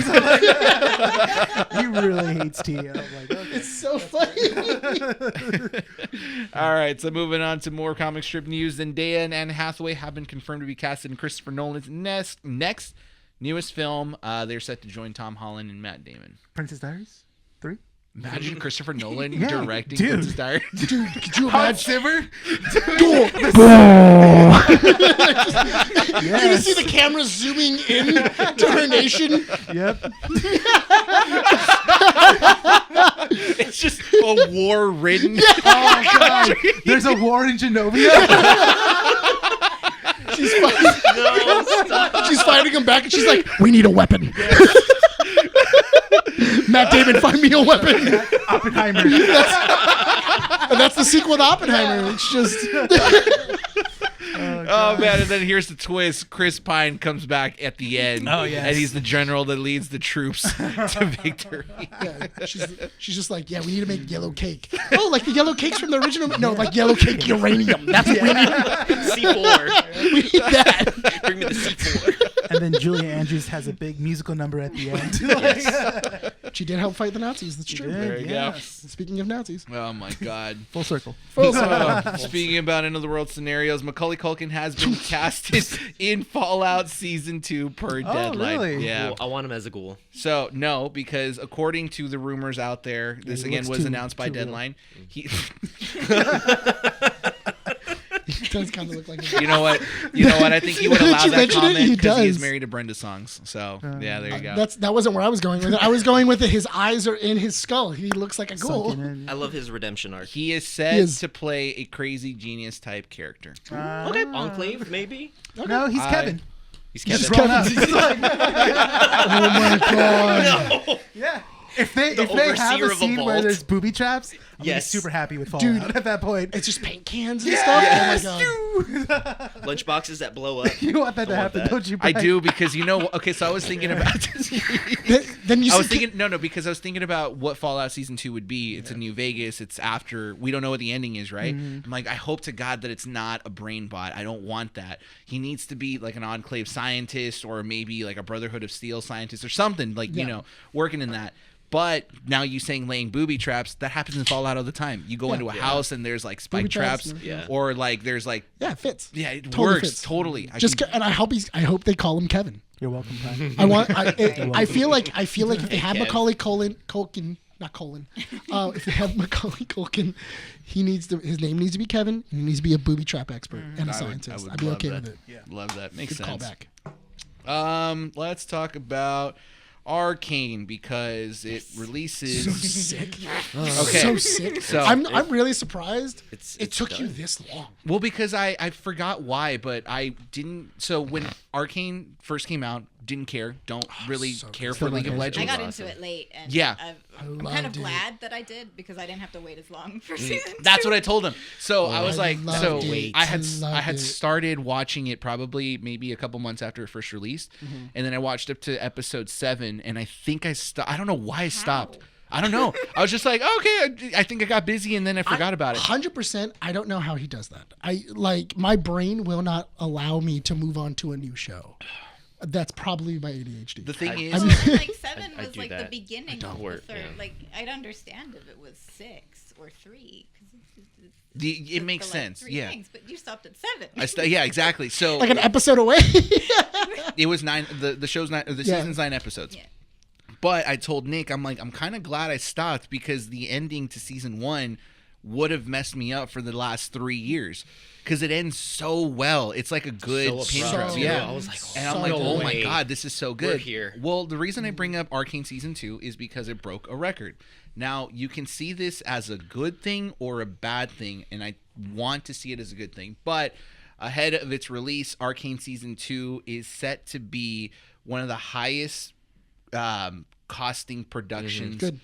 He really hates tea. And I'm like, okay. It's so funny. All right, so moving on to more comic strip news. Zendaya and Anne Hathaway have been confirmed to be casted in Christopher Nolan's next newest film. They're set to join Tom Holland and Matt Damon. Princess Diaries 3. Imagine Christopher Nolan Yeah, directing dude. Princess Diaries. Dude, could you Hot imagine? Simmer. You just see the camera zooming in to her nation. Yep. It's just a war-ridden. Oh god, there's a war in Genovia. She's fighting, she's fighting him back, and she's like, "We need a weapon." Matt Damon, find me a weapon. Oppenheimer. That's the sequel to Oppenheimer. It's just. Oh man! And then here's the twist: Chris Pine comes back at the end. Oh, yes. And he's the general that leads the troops to victory. Yeah, she's just like, yeah, we need to make yellow cake. Oh, like the yellow cakes from the original? No, like yellow cake uranium. That's what we need. C4. We need that. Bring me the C4. And then Julia Andrews has a big musical number at the end. She did help fight the Nazis. That's true. There you go. Speaking of Nazis. Oh my God! Full circle. Speaking about end of the world scenarios, Macaulay Culkin has been casted in Fallout Season 2 per deadline. Really? Yeah. Cool. I want him as a ghoul. So no, because according to the rumors out there, this he again looks was too- announced by too real. Deadline. He, He does kind of look like him. you know what? I think he would Now that allow you that mention it, comment he because he is does. married to Brenda Songs. So yeah, there you go. That wasn't where I was going with it. I was going with it. His eyes are in his skull. He looks like a ghoul. Sunken in. I love his redemption arc. He is set He is- to play a crazy genius type character. Okay, Enclave, maybe? No, he's Kevin. He's He's Kevin. grown up. Oh my god. No! Yeah. If they The have a overseer of a scene where vault. there's booby traps, I'm Yes. super happy with Fallout Dude. at that point. It's just paint cans and stuff. Yes. Oh my god. Lunchboxes that blow up. You want that to I want happen, that. don't you, I Bryan? do because okay, so I was thinking about Then you I was see- thinking because I was thinking about what Fallout Season 2 would be. It's in New Vegas. It's after we don't know what the ending is, right? I'm like, I hope to God that it's not a brain bot. I don't want that. He needs to be like an Enclave scientist or maybe like a Brotherhood of Steel scientist or something like working in that. But now you saying laying booby traps, that happens in Fallout all the time. You go into a house and there's like spike Booby traps, traps, yeah. or like there's like yeah, it fits. yeah, it Totally works fits. totally. And I hope they call him Kevin. You're welcome, Bryan. I feel like if they have Kev. Macaulay Culkin, not Colin. If they have Macaulay Culkin, his name needs to be Kevin. And he needs to be a booby trap expert and a scientist. I'd be love okay that. with it. Yeah. Love that. Makes Good sense. callback. Let's talk about Arcane because it releases. Sick. Okay. So sick. So- I'm really surprised It's it took you done. this long. Well, because I forgot why, but I didn't. So when Arcane first came out, didn't care. Don't really so care good. for Still League don't of care. I Legends. got awesome. into it late, and Yeah. I'm loved kind of it. glad that I did because I didn't have to wait as long for season That's 2. what I told him. So I was I like, loved so it. I Loved had it. started watching it probably maybe a couple months after it first released, and then I watched up to episode 7, and I think I stopped. I don't know why I stopped. I don't know. I was just like, okay, I think I got busy, and then I forgot about it. 100%. I don't know how he does that. My brain will not allow me to move on to a new show. That's probably my ADHD. The thing is, Well, like 7 I was do like the that. beginning of the Work, third. yeah. Like I'd understand if it was 6 or 3. 'cause it makes the, like, sense. 3 Yeah. things, but you stopped at 7. Yeah, exactly. So like an episode away. it was 9. The show's 9. The season's 9 episodes. Yeah. But I told Nick, I'm like, I'm kind of glad I stopped because the ending to season 1 would have messed me up for the last 3 years because it ends so well. It's like a good So pin abrupt, drop. too. Yeah. I was like, And I'm so like, oh good. my God, this is so good. We're here. Well, the reason I bring up Arcane Season 2 is because it broke a record. Now, you can see this as a good thing or a bad thing, and I want to see it as a good thing. But ahead of its release, Arcane Season 2 is set to be one of the highest costing productions Good.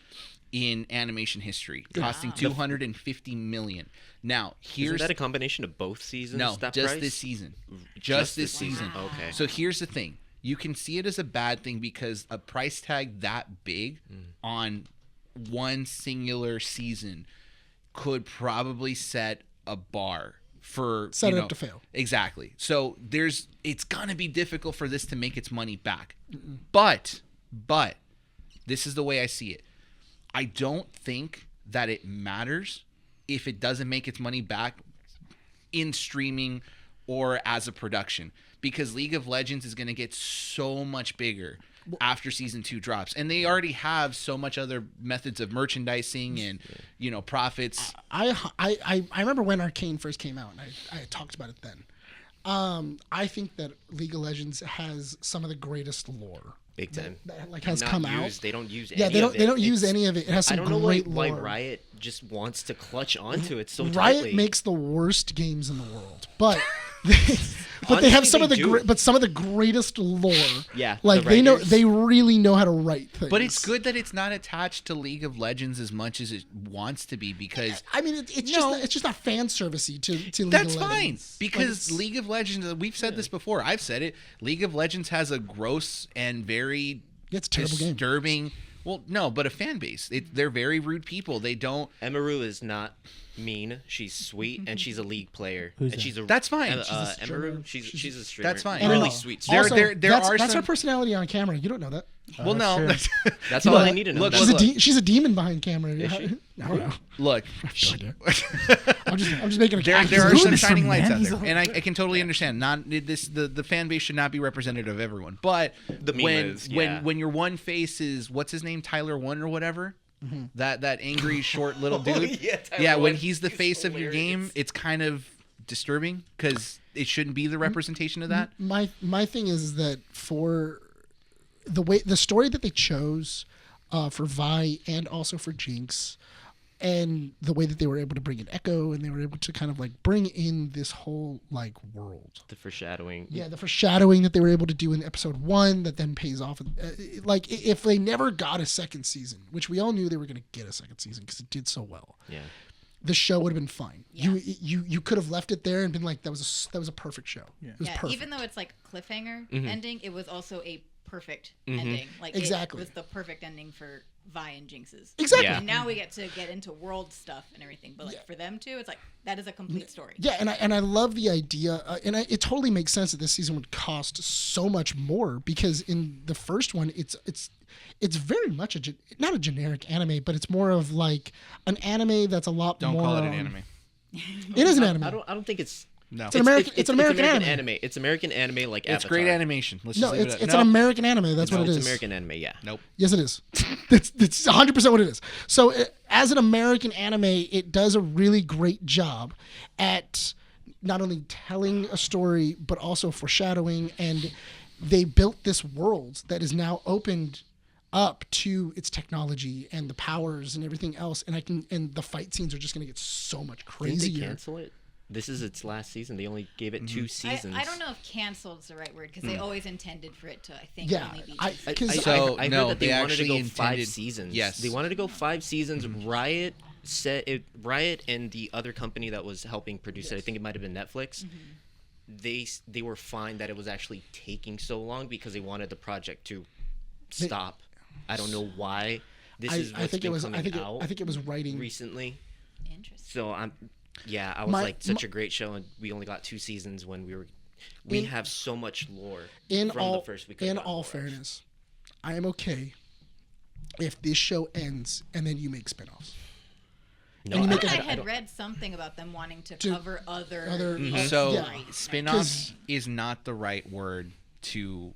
in animation history, costing $250 million. Now, Isn't here's that a combination of both seasons? no, that just price? this season. Just Just this this season. season. Okay. So here's the thing. You can see it as a bad thing because a price tag that big on one singular season could probably set a bar for Set you it know, up to fail. Exactly. So it's gonna be difficult for this to make its money back. But this is the way I see it. I don't think that it matters if it doesn't make its money back in streaming or as a production because League of Legends is going to get so much bigger after season 2 drops, and they already have so much other methods of merchandising and profits. I remember when Arcane first came out, and I talked about it then. I think that League of Legends has some of the greatest lore Big time. that like has Not come used, out. They don't use. Yeah, any they don't. Of it. They don't use any of it. It has I some don't know great why lore. Riot just wants to clutch onto it so Riot tightly. makes the worst games in the world, but they have Honestly, some of they the do. some of the greatest lore. Yeah, like the they know, writers. they really know how to write things. But it's good that it's not attached to League of Legends as much as it wants to be because I mean, it's just not fan servicey to League that's of fine Legends. because Like, League of Legends. We've said this before. I've said it. League of Legends has a gross and very it's a terrible game. disturbing. Well, no, but a fan base. They're very rude people. They don't. Emaru is not mean. She's sweet and she's a League player. Who's and that? she's a That's fine. Emaru. She's a streamer. That's fine. And Really then sweet. There- also, there that's, are that's some- her personality on camera. You don't know that. Well, no. That's true. That's You all know I that- need to know. look, That's- She's a demon behind camera. Is she? I don't know. Look, I'm just making a there are doing some this for shining lights out men. there, and I can totally understand. Not this the fan base should not be representative of everyone, but The meme when is, yeah. when your one face is what's his name, Tyler One or whatever, that angry short little dude, yeah, Tyler when One. he's the He's face of your game, hilarious. it's kind of disturbing because it shouldn't be the representation of that. My thing is that for the story that they chose for Vi and also for Jinx, and the way that they were able to bring in Echo and they were able to kind of like bring in this whole like world. The foreshadowing. Yeah, the foreshadowing that they were able to do in episode 1 that then pays off. Like if they never got a second season, which we all knew they were going to get a second season because it did so well. Yeah. The show would have been fine. Yeah. You could have left it there and been like that was a perfect show. Yeah. It was Yeah, perfect. even though it's like cliffhanger Mm-hmm. ending, it was also a perfect ending. Like Exactly. it was the perfect ending for Vi and Jinx's. Exactly. Yeah. And now we get to get into world stuff and everything, but like for them too, it's like that is a complete story. Yeah, and I love the idea, it totally makes sense that this season would cost so much more because in the first one, it's very much not a generic anime, but it's more of like an anime that's a lot Don't more. call it an anime. It is an anime. I don't think it's. No, It's an American anime. It's American anime like it's Avatar. great animation. Let's No, just leave it's it at it's no. an American anime. That's No, what it it's is. American anime. Yeah. Nope. Yes, it is. That's 100% what it is. So, as an American anime, it does a really great job at not only telling a story but also foreshadowing. And they built this world that is now opened up to its technology and the powers and everything else. And the fight scenes are just going to get so much Didn't crazier. they cancel it? This is its last season. They only gave it 2 seasons. I don't know if canceled is the right word because they always intended for it to, I think, Yeah, only be. I because So, heard no, that they wanted to actually go intended- 5 seasons. yes. They wanted to go 5 seasons. Riot said it. Riot and the other company that was helping produce it, I think it might have been Netflix. They were fine that it was actually taking so long because they wanted the project to stop. I don't know why. This is what's been coming out I think it was writing. recently. Interesting. So I was like such a great show, and we only got 2 seasons when we have so much lore In from all the first week. in all fairness, I am okay if this show ends and then you make spinoffs. No, and you I make thought I a- had read something about them wanting to To- cover other. So Yeah. spin-offs is not the right word to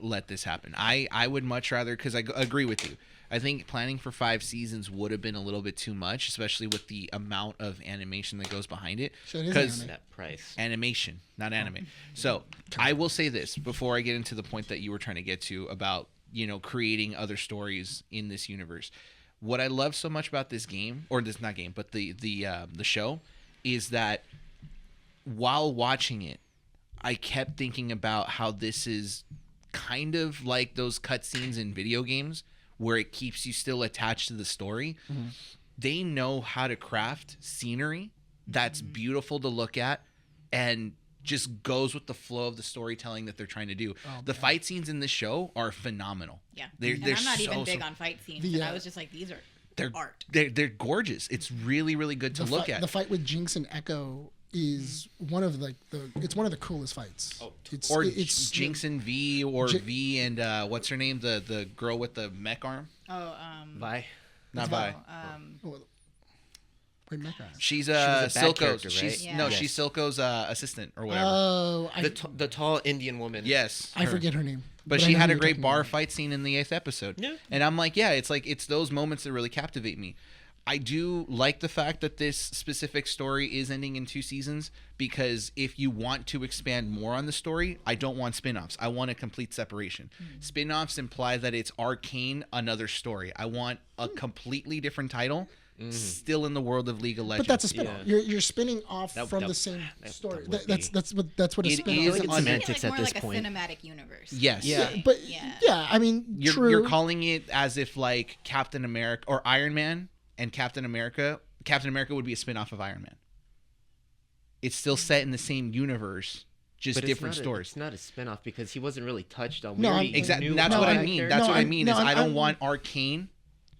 let this happen. I would much rather, because I agree with you. I think planning for 5 seasons would have been a little bit too much, especially with the amount of animation that goes behind it. So it is Because anime. that price. animation, not anime. So I will say this before I get into the point that you were trying to get to about, creating other stories in this universe. What I love so much about this game, or this not game, but the show, is that while watching it, I kept thinking about how this is kind of like those cutscenes in video games where it keeps you still attached to the story. Mm-hmm. They know how to craft scenery that's beautiful to look at and just goes with the flow of the storytelling that they're trying to do. The fight scenes in this show are phenomenal. Yeah, They're I'm not so, even big so- on fight scenes, The, and I was just like, these are they're art. They're gorgeous. It's really, really good to look at. The fight with Jinx and Echo is one of it's one of the coolest fights. It's Jinx and V, or Ji- V and what's her name? The girl with the mech arm? Oh, Bye. Not no, Vi. Wait, Mecha. She's was a bad Silco's. character, right? She's Yeah. no, Yes. she's Silco's assistant or whatever. Oh, The tall Indian woman. Yes, I her. forget her name. But I she know had who a you're great talking bar about. fight scene in the 8th episode. Yeah. And I'm like, yeah, it's those moments that really captivate me. I do like the fact that this specific story is ending in 2 seasons, because if you want to expand more on the story, I don't want spin-offs. I want a complete separation. Spin-offs imply that it's Arcane, another story. I want a completely different title, still in the world of League of Legends. But that's a spin-off. You're spinning off from the same story. That's what a It spin-off is is. like on semantics more at this like point. a cinematic universe. Yes. Yeah. But Yeah. I mean, true. You're calling it as if like Captain America or Iron Man and Captain America would be a spin-off of Iron Man. It's still set in the same universe, just But different stories. It's not a spin-off because he wasn't really touched on. No, We already Exactly. knew That's about what I that mean. character. That's what I I'm- mean. no, Is I I'm- don't want Arcane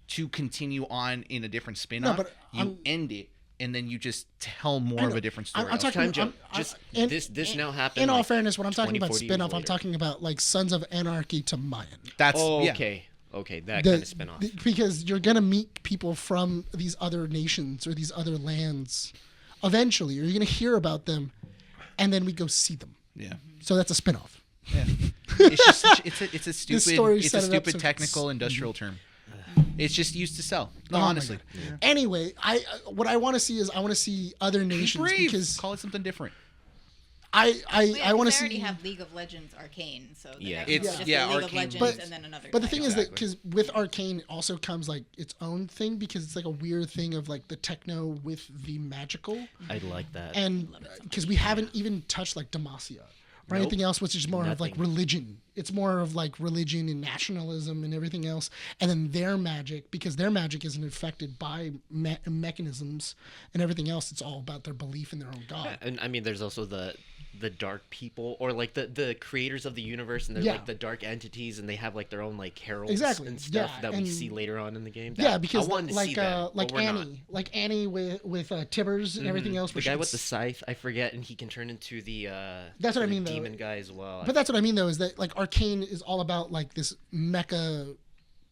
to continue on in a different spin-off. but you I'm- end it, and then you just tell more of a different story. I'm talking. Time jump. I'm- Just in- this now happened. In all like fairness, when I'm talking 20, about 40 years spin-off, I'm later. talking about like Sons of Anarchy to Mayan. That's Oh, yeah. okay, that The- kind of spin-off. Because you're gonna meet people from these other nations or these other lands eventually, or you're gonna hear about them, and then we go see them. Yeah. So that's a spin-off. It's just it's a story stupid set it up so- technical industrial term. It's just used to sell. No, Oh my honestly. God. Anyway, what I want to see is I want to see other Be nations brave. because Call it something different. I want to They already see. have League of Legends Arcane, so the Yeah. next It's- one's just yeah, League of Arcane. Legends But- and then another. But the thing is that Exactly. because with Arcane also comes like its own thing because it's like a weird thing of like the techno with the magical, I'd like that. and because we haven't even touched like Demacia or anything else, which is more of like Nothing. religion. It's more of like religion and nationalism and everything else, and then their magic, because their magic isn't affected by mechanisms and everything else. It's all about their belief in their own god. And I mean, there's also the dark people, or like the creators of the universe, and they're Yeah. like the dark entities, and they have like their own like heralds Exactly, and stuff yeah, that we and- see later on in the game. Yeah, That- because I wanted to see like that, but we're not. Annie with Tibbers and everything else. The where guy she with the was- scythe, I forget, and he can turn into the That's what I the mean, though. demon guy as well. But that's what I mean, though, is that like Arcane is all about like this mecha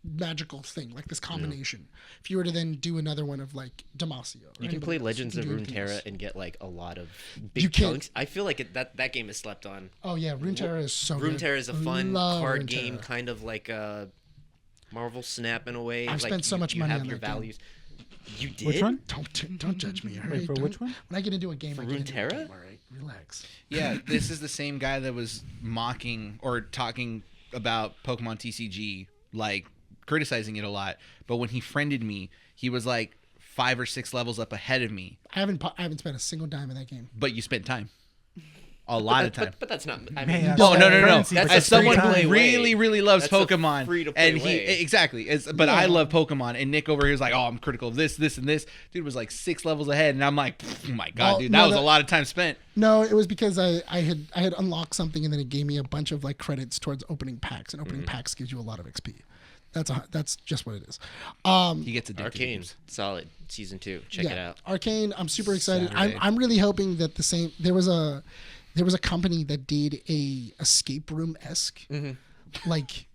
magical thing, like this combination. If you were to then do another one of like Demacia, or you can anybody play else, Legends you of can do anything Runeterra else. and get like a lot of You big can. chunks. I feel like that game is slept on. Oh yeah, Runeterra is so good. Runeterra is a fun Love card Runeterra. game, kind of like a Marvel Snap in a way. I've like spent so much you money have on your that game. values. You did? Which one? Don't judge me. All right? Wait, for which one? When I get into a game, I get into a Runeterra? game. All right, relax. Yeah, this is the same guy that was mocking or talking about Pokemon TCG, like criticizing it a lot. But when he friended me, he was like 5 or 6 levels up ahead of me. I haven't spent a single dime in that game. But you spent time, a lot of time. But that's not. I Man, mean, that's Oh no! currency That's for a As someone free who time. really, really loves That's a Pokemon, free-to-play and he way. exactly, but I love Pokemon, and Nick over here is like, "Oh, I'm critical of this, this, and this." Dude was like 6 levels ahead, and I'm like, "Oh my god, Well, dude, no, that was that- a lot of time spent." No, it was because I had unlocked something, and then it gave me a bunch of like credits towards opening packs, and opening packs gives you a lot of XP. That's just what it is. He gets addicted. to Arcane, games. solid season 2. Check it out. Arcane. I'm super excited. Saturday. I'm really hoping that there was a company that did a escape room esque like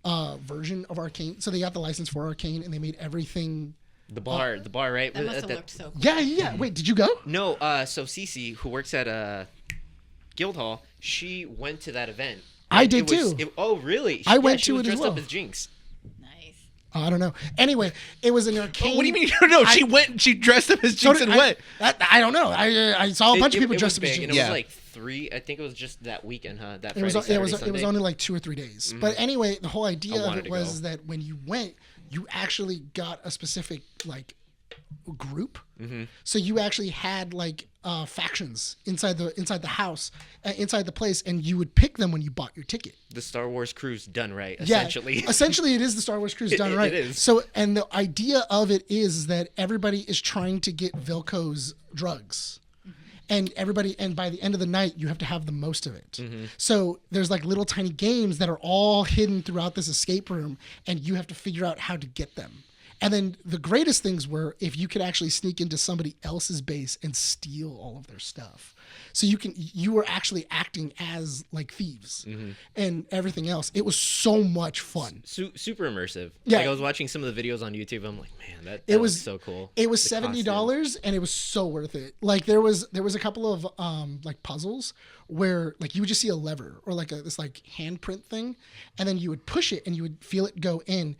version of Arcane. So they got the license for Arcane, and they made everything. The bar, right? That must have looked so cool. Yeah. Wait, did you go? No, so Cece, who works at Guildhall, she went to that event. I And did it was- too. Oh, really? I went she to was it as dressed well. up as Jinx. Nice. I don't know. Anyway, it was an Arcane. What do you mean? No, she went. She dressed up as So Jinx did and what? I don't know. I saw a bunch of people it dressed was up as big, Jinx. and it Yeah. was like 3. I think it was just that weekend, huh? That It was Friday, Saturday, it was Sunday. only like 2 or 3 days. But anyway, the whole idea of wanted it to was go. that when you went, you actually got a specific like group. So you actually had like factions inside the house, inside the place, and you would pick them when you bought your ticket. The Star Wars cruise done right, Yeah, essentially. essentially, it is the Star Wars cruise done It right. is. So, and the idea of it is that everybody is trying to get Vilco's drugs. And by the end of the night, you have to have the most of it. So there's like little tiny games that are all hidden throughout this escape room, and you have to figure out how to get them. And then the greatest things were if you could actually sneak into somebody else's base and steal all of their stuff. So you were actually acting as like thieves and everything else. It was so much fun. Super immersive. Yeah. Like I was watching some of the videos on YouTube. I'm like, man, that It was was so cool. It was The $70 costumes. and it was so worth it. Like there was a couple of like puzzles where like you would just see a lever or like this like handprint thing, and then you would push it and you would feel it go in,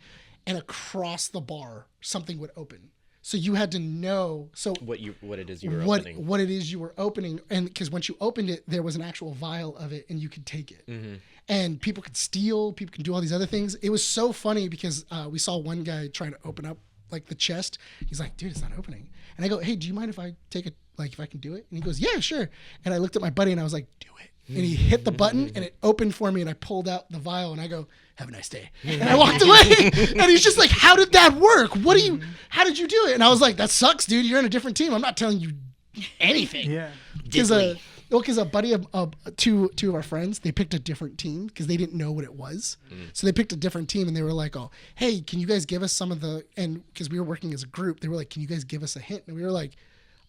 and across the bar something would open. So you had to know what it is you were what opening. what it is you were opening, and because once you opened it, there was an actual vial of it, and you could take it. Mm-hmm. And people could steal, people can do all these other things. It was so funny because we saw one guy trying to open up like the chest. He's like, dude, it's not opening. And I go, hey, do you mind if I take it? Like if I can do it? And he goes, yeah, sure. And I looked at my buddy and I was like, do it. And he hit the button and it opened for me and I pulled out the vial and I go, have a nice day. And I walked away. And he's just like, how did that work? How did you do it? And I was like, that sucks, dude. You're in a different team. I'm not telling you anything. Yeah. Because a buddy of two of our friends, they picked a different team because they didn't know what it was. So they picked a different team and they were like, oh, hey, can you guys give us some of the, and because we were working as a group, they were like, can you guys give us a hint? And we were like,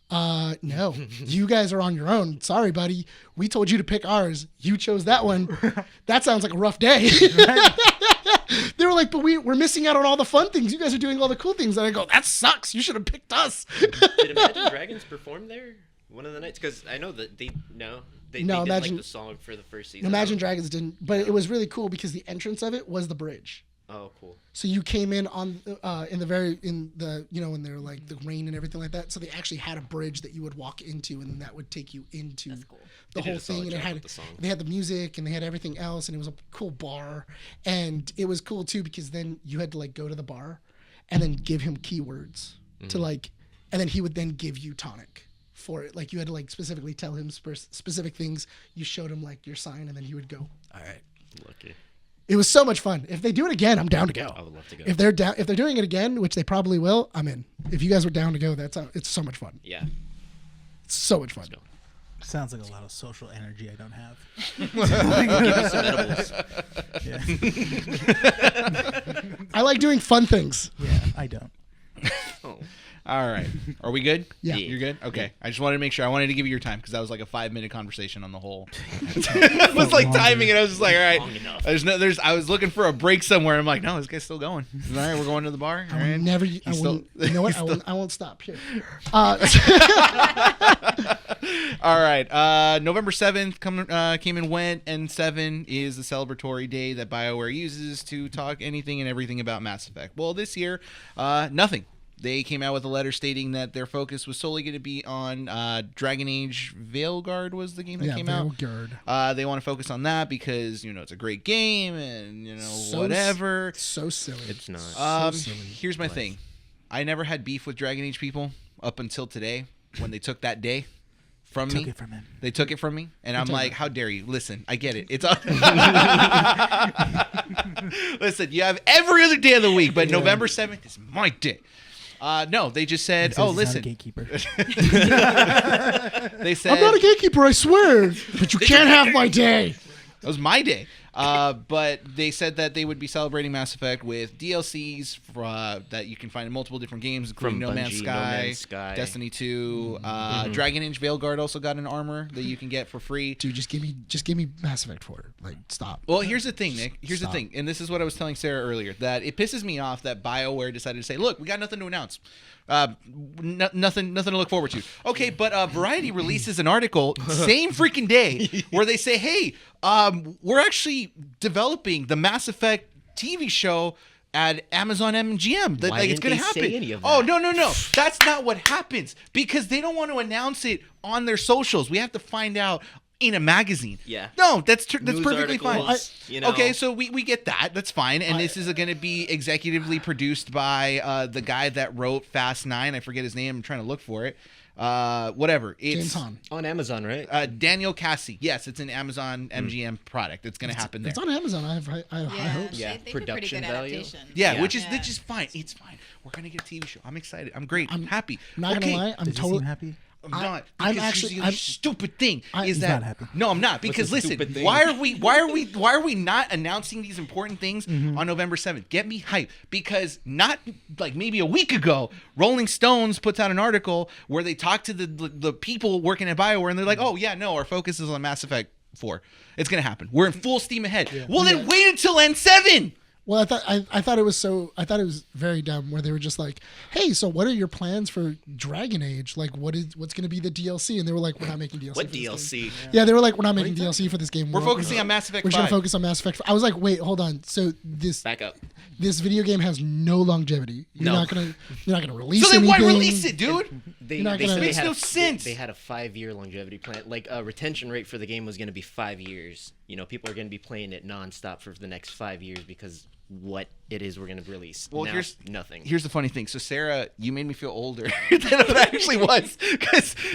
no, you guys are on your own. Sorry, buddy. We told you to pick ours. You chose that one. That sounds like a rough day. They were like, but we're missing out on all the fun things. You guys are doing all the cool things. And I go, that sucks. You should have picked us. Did Imagine Dragons perform there one of the nights? Because I know that they didn't like the song for the first season. Imagine Dragons didn't, but it was really cool because the entrance of it was the bridge. Oh, cool. So you came in on when they're like the rain and everything like that. So they actually had a bridge that you would walk into, and then that would take you into the whole thing. And they had the music and they had everything else, and it was a cool bar. And it was cool too because then you had to like go to the bar, and then give him keywords to like, and then he would then give you tonic for it. Like you had to like specifically tell him specific things. You showed him like your sign, and then he would go, all right. Lucky. It was so much fun. If they do it again, I'm down to go. I would love to go. If they're doing it again, which they probably will, I'm in. If you guys were down to go, it's so much fun. Yeah. It's so much fun. Sounds like a lot of social energy I don't have. Give me some edibles. I like doing fun things. Yeah, I don't. Oh. All right. Are we good? Yeah. You're good? Okay. I just wanted to make sure. I wanted to give you your time because that was like a 5-minute conversation on the whole. I was like timing it. I was just like, all right. Long enough. I was looking for a break somewhere. I'm like, no, this guy's still going. All right, we're going to the bar. All right. I won't stop here. All right. November 7th came and went, and 7 is the celebratory day that BioWare uses to talk anything and everything about Mass Effect. Well, this year, nothing. They came out with a letter stating that their focus was solely going to be on Dragon Age Veilguard was the game that came Veilguard. out. They want to focus on that because, it's a great game and, whatever. So silly. It's not. So silly. Here's my thing. I never had beef with Dragon Age people up until today when they took that day from me. Took it from him. They took it from me, and I'm like, how dare you? Listen, I get it. It's Listen, you have every other day of the week, but November 7th is my day. No, they just said, He says he's listen. not a gatekeeper. They said, I'm not a gatekeeper, I swear, but you can't have my day. That was my day. But they said that they would be celebrating Mass Effect with DLCs that you can find in multiple different games, including From No Man's Bungie, Sky, No Man's Sky. Destiny 2, Dragon Age Veilguard also got an armor that you can get for free. Dude, just give me Mass Effect 4. Like, stop. Well, here's the thing, Nick. Here's the thing, and this is what I was telling Sarah earlier, that it pisses me off that BioWare decided to say, look, we got nothing to announce. Nothing to look forward to. Okay, but Variety releases an article same freaking day where they say, hey, we're actually developing the Mass Effect TV show at Amazon MGM. That, Why like, it's didn't gonna they happen. say any of that? Oh, no. That's not what happens because they don't want to announce it on their socials. We have to find out in a magazine. Yeah. No, that's News perfectly fine. articles, Okay, so we get that. That's fine. And this is going to be executively produced by the guy that wrote Fast 9. I forget his name. I'm trying to look for it. Whatever. It's James Hahn. On Amazon, right? Daniel Cassie. Yes, it's an Amazon MGM product. It's going to happen there. It's on Amazon. I have high hopes. Yeah, they think production they're pretty value. good adaptation. Yeah, which is fine. It's fine. We're going to get a TV show. I'm excited. I'm great. I'm happy. Not gonna lie, I'm Does he totally seem happy? I'm not. I'm Because actually- here's the other stupid thing is He's that not happy. no, I'm not because the listen, stupid thing? why are we not announcing these important things on November 7th? Get me hyped because not like maybe a week ago, Rolling Stones puts out an article where they talk to the people working at BioWare and they're like, oh yeah, no, our focus is on Mass Effect 4. It's gonna happen. We're in full steam ahead. Well, then wait until N7. Well, I thought it was very dumb where they were just like, "Hey, so what are your plans for Dragon Age? Like, what's going to be the DLC?" And they were like, "We're not making DLC." What for this DLC? game." Yeah, they were like, "We're not making DLC for this game. We're focusing on Mass Effect We're just gonna 5. focus on Mass Effect." I was like, "Wait, hold on. So Back up. this video game has no longevity. You're No. not gonna release So then anything. why release it, dude? They, You're not they gonna- said they Makes had no a, sense. They had a 5-year longevity plan. Like a retention rate for the game was going to be 5 years. You know, people are going to be playing it nonstop for the next 5 years because what it is we're going to release. Well, now, here's nothing. Here's the funny thing. So Sarah, you made me feel older than I actually was.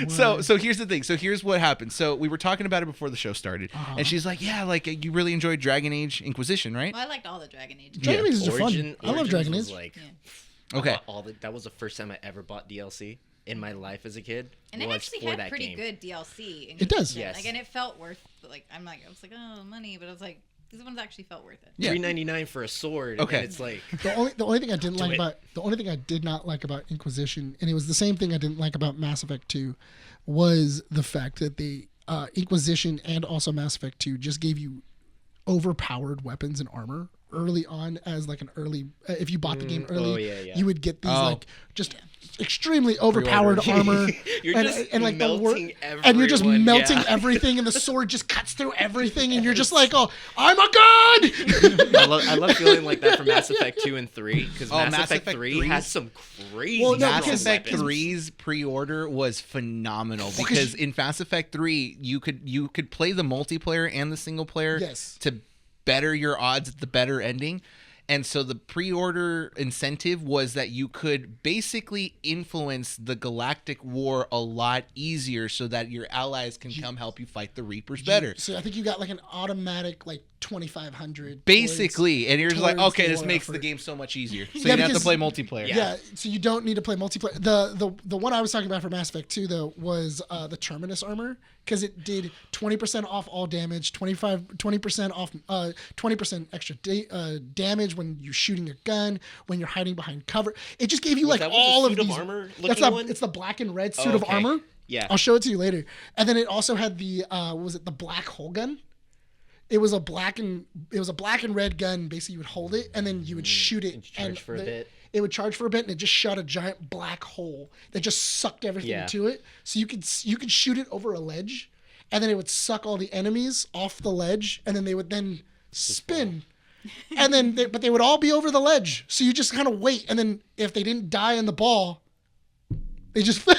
So here's the thing. So here's what happened. So we were talking about it before the show started, and she's like, "Yeah, like you really enjoyed Dragon Age Inquisition, right?" Well, I liked all the Dragon Age. Dragon Age is fun. Origin- I love Origins Dragon was Age. Like, Yeah. Okay. that was the first time I ever bought DLC in my life as a kid. And it was actually for had that pretty game. good DLC. It does. Yes. Like, and it felt worth. Like, I was like, oh, money, but I was like, these ones actually felt worth it. Yeah. $3.99 for a sword. Okay. And it's like The only thing I didn't Do like it. about the only thing I did not like about Inquisition, and it was the same thing I didn't like about Mass Effect 2, was the fact that the Inquisition and also Mass Effect 2 just gave you overpowered weapons and armor early on as like an early if you bought the game early, yeah. you would get these Oh. like just extremely overpowered armor. You're just like melting and you're just everyone, melting yeah. everything, and the sword just cuts through everything, and you're just like, "Oh, I'm a god!" I love feeling like that for Mass Effect 2 and 3 because Oh, Mass Effect 3 has some crazy Well, no, Mass because- Effect weapons. 3's pre-order was phenomenal Well, 'cause because in Mass Effect 3 you could play the multiplayer and the single player Yes. to better your odds at the better ending. And so the pre-order incentive was that you could basically influence the galactic war a lot easier so that your allies can come help you fight the Reapers better. So I think you got like an automatic like 2,500. Basically, and you're just like, towards okay, the this war makes the effort. game so much easier. So Yeah, you don't have to because- play multiplayer. Yeah, so you don't need to play multiplayer. The one I was talking about for Mass Effect 2 though was the Terminus armor, because it did 20% off all damage, 20% off 20% extra damage when you're shooting a gun, when you're hiding behind cover. It just gave you like that was all the of suit of these armor That's looking one? it's the black and red suit Oh, of okay. armor. Yeah. I'll show it to you later. And then it also had the what was it, the black hole gun? It was a black and red gun. Basically, you would hold it and then you would shoot it. And charge for a bit. It would charge for a bit, and it just shot a giant black hole that just sucked everything Yeah. to it. So you could shoot it over a ledge, and then it would suck all the enemies off the ledge, and then they would then spin, and then but they would all be over the ledge. So you just kind of wait, and then if they didn't die in the ball, they just fell.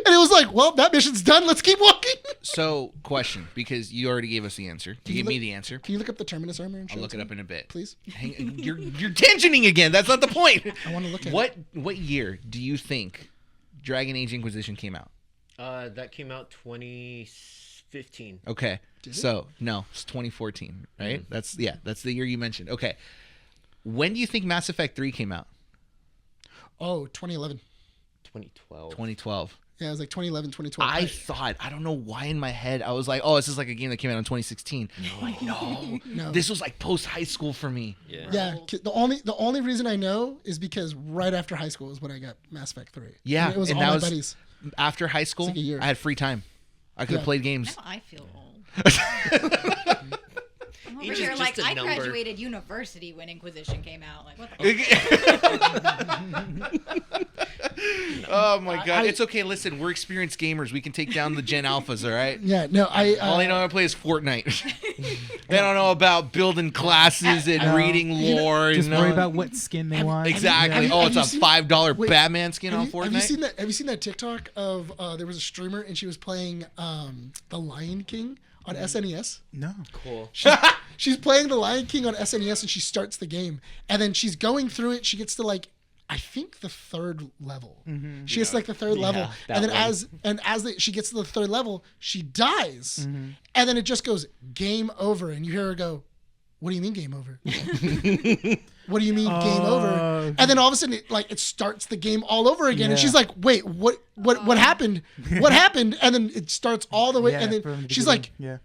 And it was like, well, that mission's done. Let's keep walking. So, question, because you already gave us the answer. You gave me the answer. Can you look up the Terminus armor? And show I'll look to it up me, in a bit. please. You're tensioning again. That's not the point. I want to look at What year do you think Dragon Age Inquisition came out? That came out 2015. Okay. So, no, it's 2014, right? That's the year you mentioned. Okay. When do you think Mass Effect 3 came out? Oh, 2011. 2012. 2012. Yeah, it was like 2011, 2012. I thought, I don't know why in my head, I was like, oh, this is like a game that came out in 2016. No. No. This was like post high school for me. Yeah. Yeah, the only reason I know is because right after high school is when I got Mass Effect 3. Yeah, And it was and all that my was- buddies. After high school, like a year. I had free time. I could have Yeah. played games. Now I feel old. I'm Age over is here just like a I number. graduated university when Inquisition came out. Like what the Oh my god, I- it's okay. Listen, we're experienced gamers. We can take down the Gen Alphas, all right? Yeah, no, All they know how to play is Fortnite. They don't know about building classes and reading lore. Just and worry all- about what skin they want. Exactly. Yeah. Oh, have it's you a seen- $5 wait, Batman skin on have Fortnite. you seen that? Have you seen that TikTok of there was a streamer and she was playing The Lion King on SNES? No. Cool. She's playing The Lion King on SNES and she starts the game and then she's going through it. She gets to like I think the third level. She gets like the third level, that and then one. she gets to the third level, she dies, and then it just goes game over, and you hear her go, "What do you mean game over? What do you mean game over?" And then all of a sudden, it starts the game all over again, and Yeah. she's like, "Wait, what happened? What happened?" And then it starts all the way, Yeah, and from then the she's beginning. like, yeah.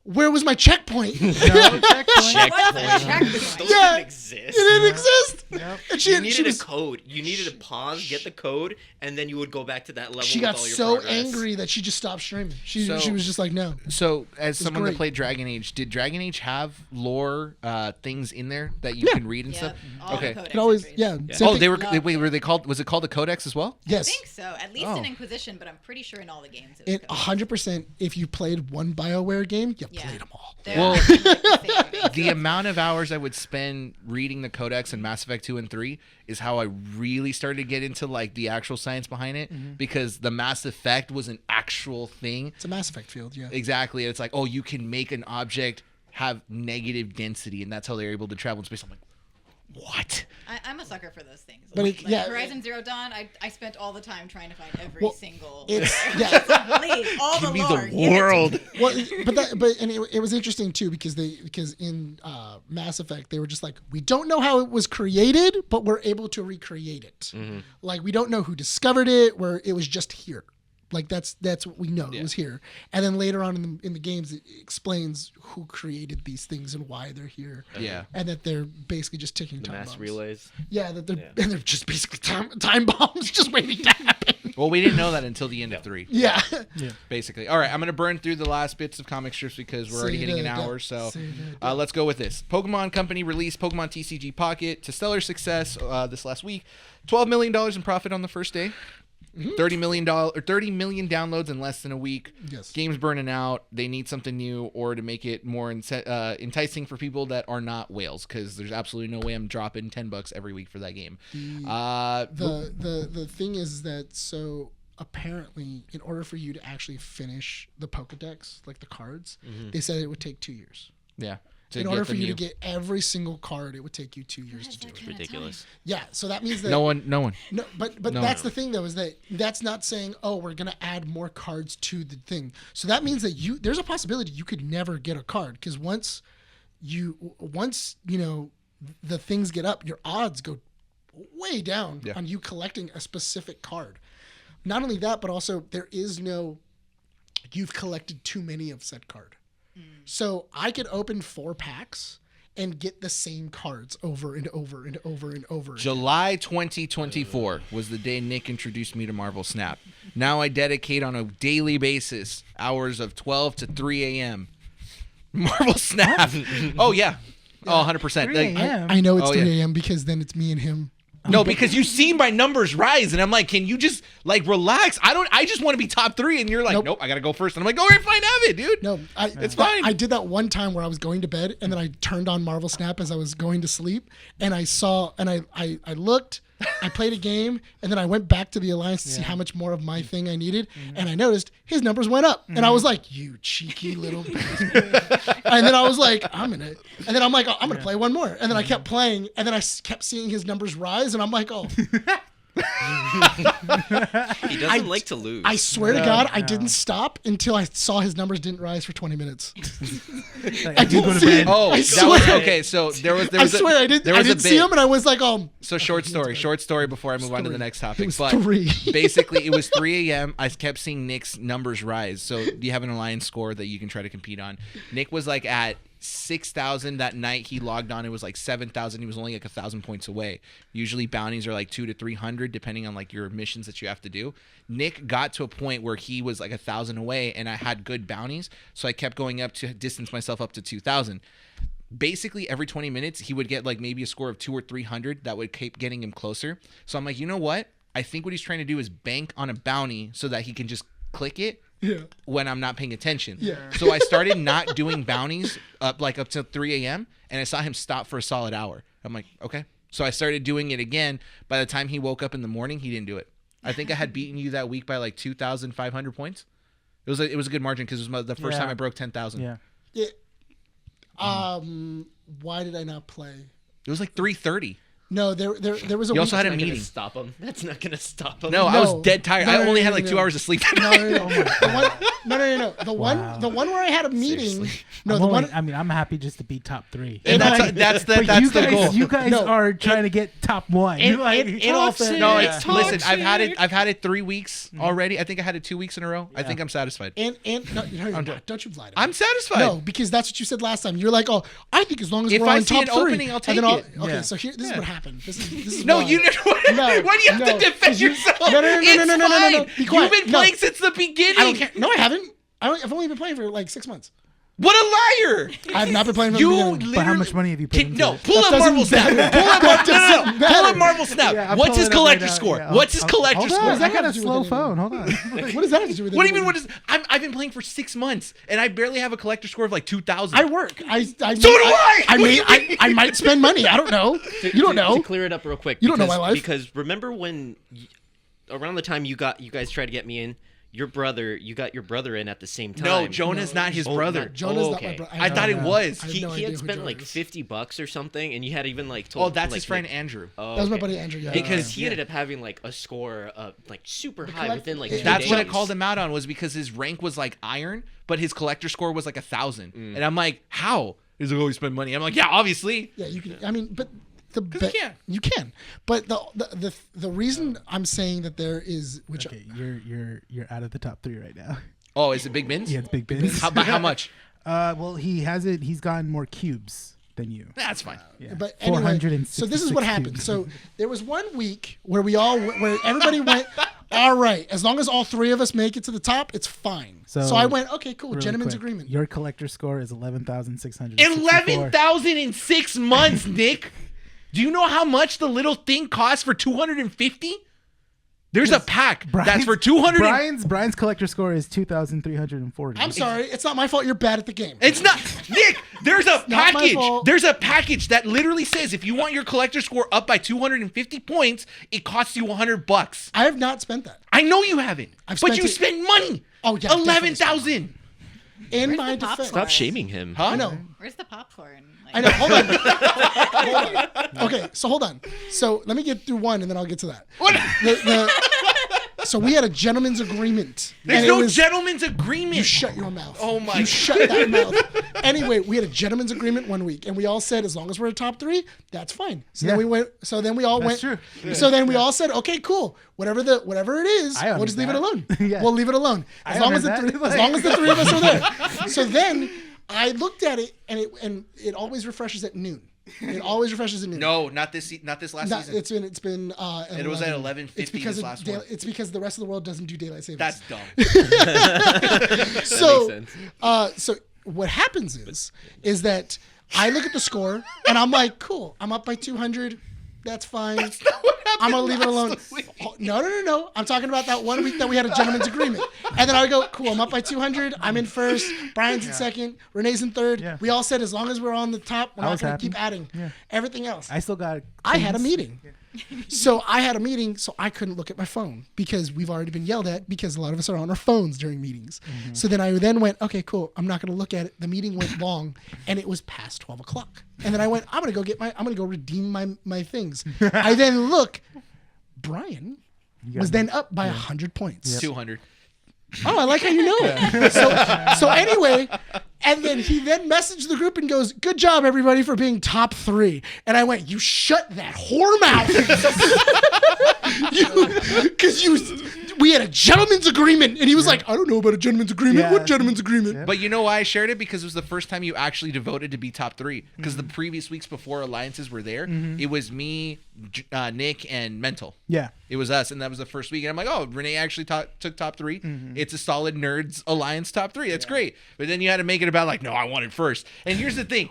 where was my checkpoint? No checkpoint. Checkpoint. Those Yeah. didn't exist. It didn't exist. Yep. And You needed a code. You needed to pause, get the code, and then you would go back to that level. She with got all your so progress. angry that she just stopped streaming. She So- was just like, no. So, as someone that great. played Dragon Age, did Dragon Age have lore things in there that you can read and Yep. stuff? All Okay. the codex It always, entries. yeah. Yeah. same Oh, thing- they were. Love Wait, it. were they called? Was it called the Codex as well? I Yes. think so. At least Oh. in Inquisition, but I'm pretty sure in all the games it was It codex. 100%. If you played one BioWare game, you Yeah. played them all. They're Well, all like the same. The amount of hours I would spend reading the Codex in Mass Effect 2 and 3 is how I really started to get into like the actual science behind it, because the Mass Effect was an actual thing. It's a Mass Effect field, yeah. Exactly. It's like, oh, you can make an object have negative density, and that's how they're able to travel in space. I'm like, what? I'm a sucker for those things. But Like, it- yeah. Horizon Zero Dawn, I spent all the time trying to find every Well, single. it's yeah. Please, all Give the me the lore. give it to world. me. Well, it was interesting too because in Mass Effect they were just like, we don't know how it was created, but we're able to recreate it. Like we don't know who discovered it, where it was just here. Like that's what we know. It was here, and then later on in the games it explains who created these things and why they're here. Yeah. and that they're basically just ticking The time mass bombs. relays. Yeah, that they're just basically time bombs just waiting to happen. Well, we didn't know that until the end of 3. Yeah. Basically. All right, I'm going to burn through the last bits of comic strips because we're already Say hitting an that, hour. yeah. So Say that, let's go with this. Pokemon Company released Pokemon TCG Pocket to stellar success this last week. $12 million in profit on the first day. $30 million downloads in less than a week. Yes. Game's burning out. They need something new or to make it more enticing for people that are not whales, because there's absolutely no way I'm dropping $10 every week for that game. The thing is that so apparently in order for you to actually finish the Pokedex, like the cards, they said it would take 2 years. Yeah. In order for you to get every single card, it would take you 2 years to do it. Ridiculous. Yeah, so that means that No one. No, but No. that's the thing though, is that that's not saying, oh, we're gonna add more cards to the thing. So that means that there's a possibility you could never get a card, because once you know the things get up, your odds go way down on you collecting a specific card. Not only that, but also you've collected too many of said card. So I could open 4 packs and get the same cards over and over and over and over. July 2024 was the day Nick introduced me to Marvel Snap. Now I dedicate on a daily basis hours of 12 to 3 a.m. Marvel Snap. Oh, yeah. Oh, 100%. 3 a.m.? I know it's Oh, 3 yeah. a.m. because then it's me and him. No, because you've seen my numbers rise, and I'm like, can you just like relax? I just want to be top 3, and you're like, nope, I gotta go first. And I'm like, all right, fine, have it, dude. No, It's fine. I did that one time where I was going to bed and then I turned on Marvel Snap as I was going to sleep, and I saw and I looked, I played a game, and then I went back to the Alliance to see how much more of my thing I needed, and I noticed his numbers went up, and I was like, you cheeky little bastard. And then I was like, I'm gonna play one more, and then I kept playing, and then I kept seeing his numbers rise, and I'm like, oh. He doesn't like to lose. I swear to God, I didn't stop until I saw his numbers didn't rise for 20 minutes. Like, I do go to bed. Oh, I that was swear. okay. So there was I swear I didn't. there I was a didn't see bit. him, and I was like, oh. So short story before I move on to the next topic. It was But 3. basically, it was 3 a.m. I kept seeing Nick's numbers rise. So you have an alliance score that you can try to compete on. Nick was like at 6,000 that night. He logged on. It was like 7,000. He was only like 1,000 points away. Usually bounties are like 200 to 300 depending on like your missions that you have to do. Nick got to a point where he was like 1,000 away, and I had good bounties, so I kept going up to distance myself up to 2,000. Basically every 20 minutes he would get like maybe a score of 200 or 300 that would keep getting him closer. So I'm like, you know what? I think what he's trying to do is bank on a bounty so that he can just click it when I'm not paying attention. Yeah. So I started not doing bounties up to 3 a.m. and I saw him stop for a solid hour. I'm like, okay. So I started doing it again. By the time he woke up in the morning, he didn't do it. I think I had beaten you that week by like 2,500 points. It was a good margin because it was the first time I broke 10,000. Yeah. Yeah. Why did I not play? It was like 330. No, there was a You week. also had a That's not gonna meeting. stop him. That's not gonna stop him. No, I was dead tired. No, I no, only no, had no, like no. 2 hours of sleep that No, night. no, no. The one where I had a meeting. Seriously. No, I'm the only- one. I mean, I'm happy just to be top 3. And that's But the you guys, goal. you guys No, are trying to get top 1. in all Toxic. fairness- No, Yeah. it's listen. Toxic. I've had it 3 weeks already. I think I had it 2 weeks in a row. I think I'm satisfied. And no, you're not. Don't you lie to me. I'm satisfied. No, because that's what you said last time. You're like, oh, I think as long as If we're I on see top an 3, opening, I'll and take then it. Okay, Yeah. so this is what happened. This is No, why. you didn't. Why do you have no, to defend 'cause you- yourself? no, no, no, no, It's no, no, no, no, no. fine. Be quiet. You've been No. playing since the beginning. I don't care. No, I haven't. I've only been playing for like 6 months. What a liar! I've not been playing for You the beginning. literally. But how much money have you put into No, it? pull That up Marvel doesn't Snap. matter. Pull up That Marvel doesn't Snap. Pull up matter. Marvel Snap. Yeah, I'm What's pulling his it up collector right now. score? Yeah, What's his hold collector on, score? does that I got have a to do slow with phone. Hold on. What does that have to do with What do you anything? mean? What is? I've been playing for 6 months and I barely have a collector score of like 2,000. I work. So do I. I What do mean, you I might spend money. I don't know. You don't know. To clear it up real quick. You don't know because- my life. Because remember when, around the time you guys tried to get me in, you got your brother in at the same time. No, Jonah's not his Oh, brother. not- Jonah's not my okay. brother. I thought it was. I have He no had idea who spent Jonah like is. $50 or something, and you had even like Oh, told. that's like, his friend Andrew. Oh, That was my okay. buddy Andrew. Yeah. Because he yeah. ended up having like a score like super high collect- within like yeah. 2 That's days. what I called him out on, was because his rank was like iron, but his collector score was like 1,000. And I'm like, how? He's like, oh, you spend money. I'm like, yeah, obviously. Yeah, you can. I mean, but you can. You can. But the reason I'm saying that there is, which Okay, you're out of the top 3 right now. Oh, is it Big Bins? Yeah, it's Big Bins. By how much? Well, he's gotten more cubes than you. That's fine. Yeah. But anyway, 466 so this is what happened. cubes. So there was one week where where everybody went, all right, as long as all 3 of us make it to the top, it's fine. So I went, okay, cool, Really gentleman's quick, agreement. Your collector score is 11,600. 11,000 in 6 months, Nick. Do you know how much the little thing costs for 250? There's a pack that's for 200. Brian's collector score is 2,340. I'm sorry, it's not my fault. You're bad at the game. It's not, Nick. There's a not my package. fault. There's a package that literally says if you want your collector score up by 250 points, it costs you $100. I have not spent that. I know you haven't, I've but spent you it- spend money. Oh, yeah, definitely 11,000. In Where's my the popcorn? defense, Stop shaming him. Huh? I know. Where's the popcorn? Like, I know. Hold on. Hold on. Okay, so hold on. So let me get through one, and then I'll get to that. What? So we had a gentleman's agreement. There's and it no was- gentleman's agreement. You shut your mouth. Oh my You God. shut that mouth. Anyway, we had a gentleman's agreement one week, and we all said as long as we're at top 3, that's fine. So then Yeah. we went. So then we all That's went. true. So then we all said, okay, cool. Whatever it is, I we'll just leave it alone. understand. Yeah. We'll leave it alone as I long as the understand that. as long as the 3 of us are there. So then I looked at it, and it always refreshes at noon. It always refreshes at noon. No, not this last No, season. it's been. It was at 11:50 It's because this last one. It's because the rest of the world doesn't do daylight savings. That's dumb. So, makes sense. so what happens is that I look at the score and I'm like, cool, I'm up by 200. That's fine. I'm gonna leave it alone. Oh, no. I'm talking about that one week that we had a gentleman's agreement. And then I go, cool, I'm up by 200. I'm in first. Brian's in second. Renee's in third. Yeah. We all said as long as we're on the top, we're I not was gonna happy. keep adding Yeah. everything else. I still got. I had a cleans. meeting. So I had a meeting, so I couldn't look at my phone because we've already been yelled at because a lot of us are on our phones during meetings. So then I went, okay, cool. I'm not going to look at it. The meeting went long and it was past 12 o'clock. And then I went, I'm going to go redeem my things. I then look, Brian was then up by 100 points. 200. Oh, I like how you know it. So anyway, and then he then messaged the group and goes, "Good job, everybody, for being top 3." And I went, "You shut that whore mouth." We had a gentleman's agreement. And he was like, "I don't know about a gentleman's agreement. Yeah. What gentleman's agreement?" Yeah. But you know why I shared it? Because it was the first time you actually devoted to be top 3. Because the previous weeks before alliances were there, it was me, Nick, and Mental. Yeah. It was us, and that was the first week. And I'm like, oh, Rene actually took top 3. It's a solid Nerds Alliance top 3. That's great. But then you had to make it about like, no, I want it first. And here's the thing.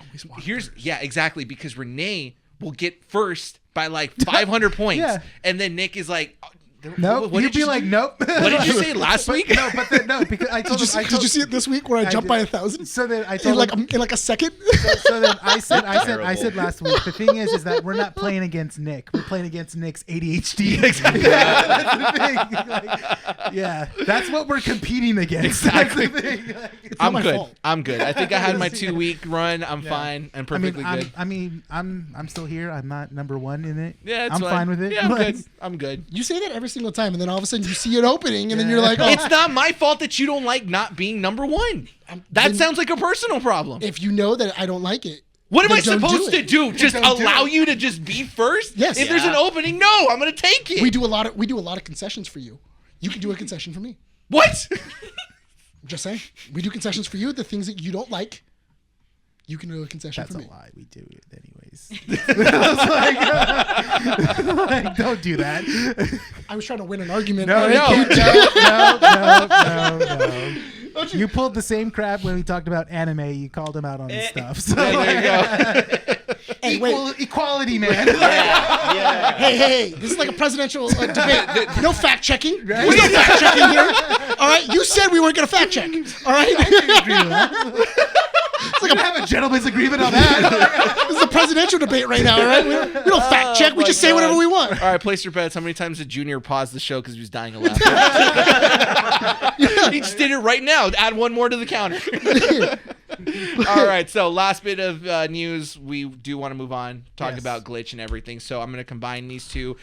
Yeah, exactly. Because Rene will get first by like 500 points. Yeah. And then Nick is like, Nope. what You'd did be like, nope. What did you say last week? No, because I told him. Did you see it this week where I jumped by 1,000? So then I In told him. like a second? So then I said Terrible. last week. The thing is that we're not playing against Nick. We're playing against Nick's ADHD. Exactly. That's the thing. Like, yeah, that's what we're competing against. Exactly. That's the thing. not I'm my good. fault. I'm good. I think I had my 2-week run. I'm fine and perfectly good. I'm still here. I'm not number one in it. Yeah, it's I'm fine with it. Yeah, I'm but- good. I'm good. You say that every single time, and then all of a sudden you see an opening, and then you're like, "Oh, It's not my fault that you don't like not being number one. That then- sounds like a personal problem. if you know that I don't like it, What am I then don't supposed do to it. do? Just Don't do allow it. you to just be first? Yes. If there's an Yeah. opening, no, I'm gonna take it. We do a lot of concessions for you. You can do a concession for me. What? Just saying. We do concessions for you. The things that you don't like, you can do a concession That's for a me. lie. We do it anyways. I was like, don't do that. I was trying to win an argument. No, and I no, can't. no. You pulled the same crap when we talked about anime. You called him out on his stuff. So Yeah, there you go. Hey, wait. Equality, man. Hey, this is like a presidential debate. No fact checking. There's no fact checking here. All right, you said we weren't going to fact check. All right, We can have a gentleman's agreement on that. this is a presidential debate right now. All right, we don't fact check. We my just say whatever God. we want. All right, place your bets. How many times did Junior pause the show because he was dying of laughter? He just did it right now. Add one more to the counter. All right, so last bit of news. We do want to move on, talk Yes. about Glitch and everything. So I'm going to combine these two.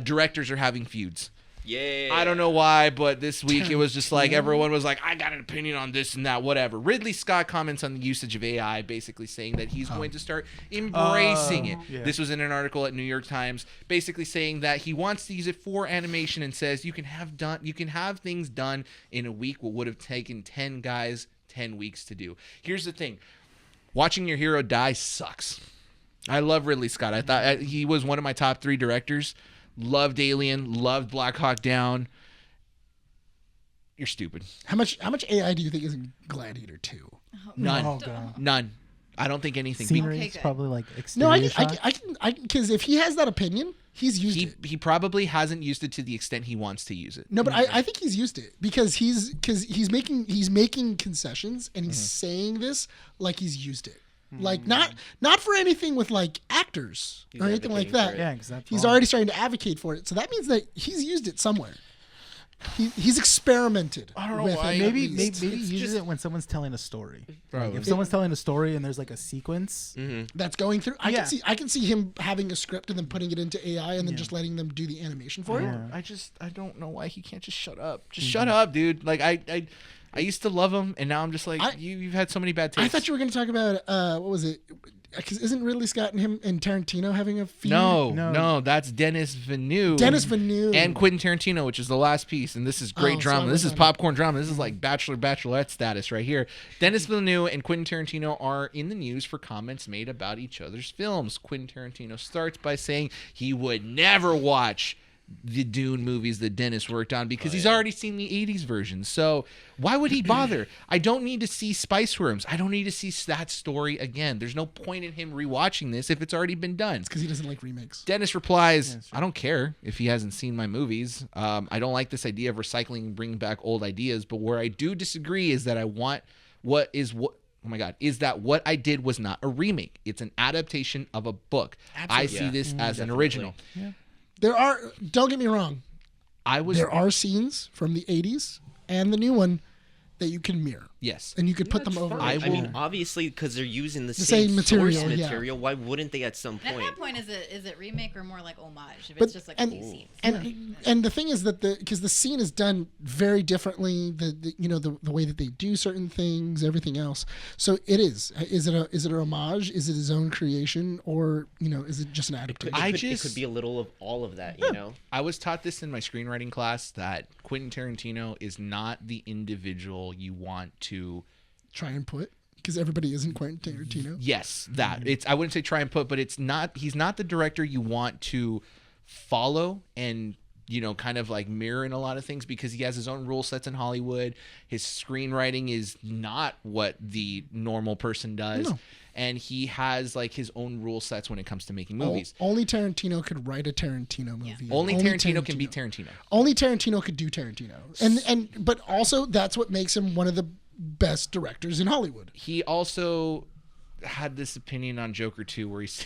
Directors are having feuds. Yeah. I don't know why, but this week it was just like everyone was like, I got an opinion on this and that, whatever. Ridley Scott comments on the usage of AI, basically saying that he's going to start embracing it. Yeah. This was in an article at New York Times, basically saying that he wants to use it for animation and says you can have things done in a week what would have taken 10 guys 10 weeks to do. Here's the thing. Watching your hero die sucks. I love Ridley Scott. I thought he was one of my top 3 directors. Loved Alien, loved Black Hawk Down. You're stupid. How much AI do you think is in Gladiator 2? None. Oh, God. None. I don't think anything. Scenery Okay, is good. probably like No, exterior shots. because if he has that opinion, he's used it. He probably hasn't used it to the extent he wants to use it. No, but I think he's used it because he's making concessions and he's saying this like he's used it. Like not for anything with like actors He's or anything like advocating for that. it. Yeah, because that's He's wrong. already starting to advocate for it. So that means that he's used it somewhere. He's experimented. I don't know with why. it, at Maybe least. he It's uses just- it when someone's telling a story. Bro, Like if someone's telling a story and there's like a sequence. That's going through. I Yeah. can see him having a script and then putting it into AI and then just letting them do the animation for it. I don't know why he can't just shut up. Just shut up, dude. Like I used to love him, and now I'm just like you've had so many bad takes. I thought you were going to talk about what was it? Because isn't Ridley Scott and him and Tarantino having a feud? No, that's Dennis Villeneuve. Dennis Villeneuve and Quentin Tarantino, which is the last piece, and this is great Oh, drama. so This is okay. popcorn drama. This is like Bachelorette status right here. Dennis Villeneuve and Quentin Tarantino are in the news for comments made about each other's films. Quentin Tarantino starts by saying he would never watch the Dune movies that Dennis worked on because he's already seen the 80s version. So why would he bother? I don't need to see Spice Worms. I don't need to see that story again. There's no point in him rewatching this if it's already been done. because he doesn't like remakes. Dennis replies, I don't care if he hasn't seen my movies. I don't like this idea of recycling and bringing back old ideas. But where I do disagree is that is that what I did was not a remake. It's an adaptation of a book. I see this as an original. There are. Don't get me wrong. There are scenes from the 80s and the new one that you can mirror. Yes. And you could put them over. I mean, obviously, because they're using the same same material, source yeah. material, why wouldn't they at some At point? that point, is it remake or more like homage? If But- it's just like a few scenes. And the thing is that because the scene is done very differently, the way that they do certain things, everything else. So it is. Is it a homage? Is it his own creation, or is it just an adaptation? It could be a little of all of that, you know? I was taught this in my screenwriting class that Quentin Tarantino is not the individual you want to Try and put, because everybody isn't Quentin Tarantino. Yes, that. I wouldn't say try and put, but he's not the director you want to follow and kind of like mirror in a lot of things because he has his own rule sets in Hollywood. His screenwriting is not what the normal person does. No. And he has like his own rule sets when it comes to making movies. Only Tarantino could write a Tarantino movie. Only Tarantino can be Tarantino. Only Tarantino could do Tarantino. But also that's what makes him one of the best directors in Hollywood. He also had this opinion on Joker 2 where he's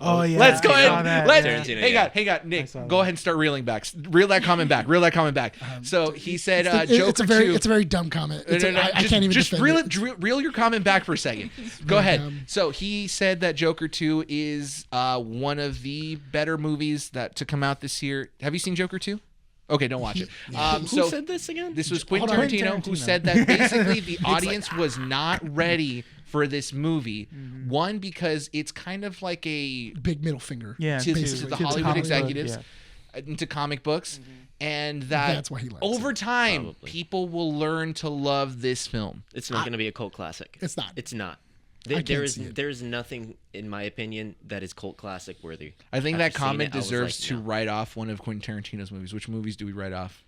Oh yeah. Let's go I saw ahead. that, Let's Tarantino, hang yeah. on, hang on, Nick. saw Go that. ahead and start reeling back. Reel that comment back. Reel that comment back. So he said, it's Joker a very 2. it's a very dumb comment. It's I can't even just defend it. reel your comment back for a second. Go ahead. dumb. So he said that Joker 2 is one of the better movies to come out this year. Have you seen Joker 2? Okay, don't watch it. Who said this again? This was Quentin Hold on. Tarantino, who said that basically the audience was not ready for this movie. One, because it's kind of like a Big middle finger. Yeah. to basically. the To the Hollywood comic executives, book, into comic books, and that That's why he likes over it. time, Probably. people will learn to love this film. It's not going to be a cult classic. It's not. It's not. I can't see it. There's nothing, in my opinion, that is cult classic worthy. I think that After seeing comment it, I was deserves like, to no. write off one of Quentin Tarantino's movies. Which movies do we write off?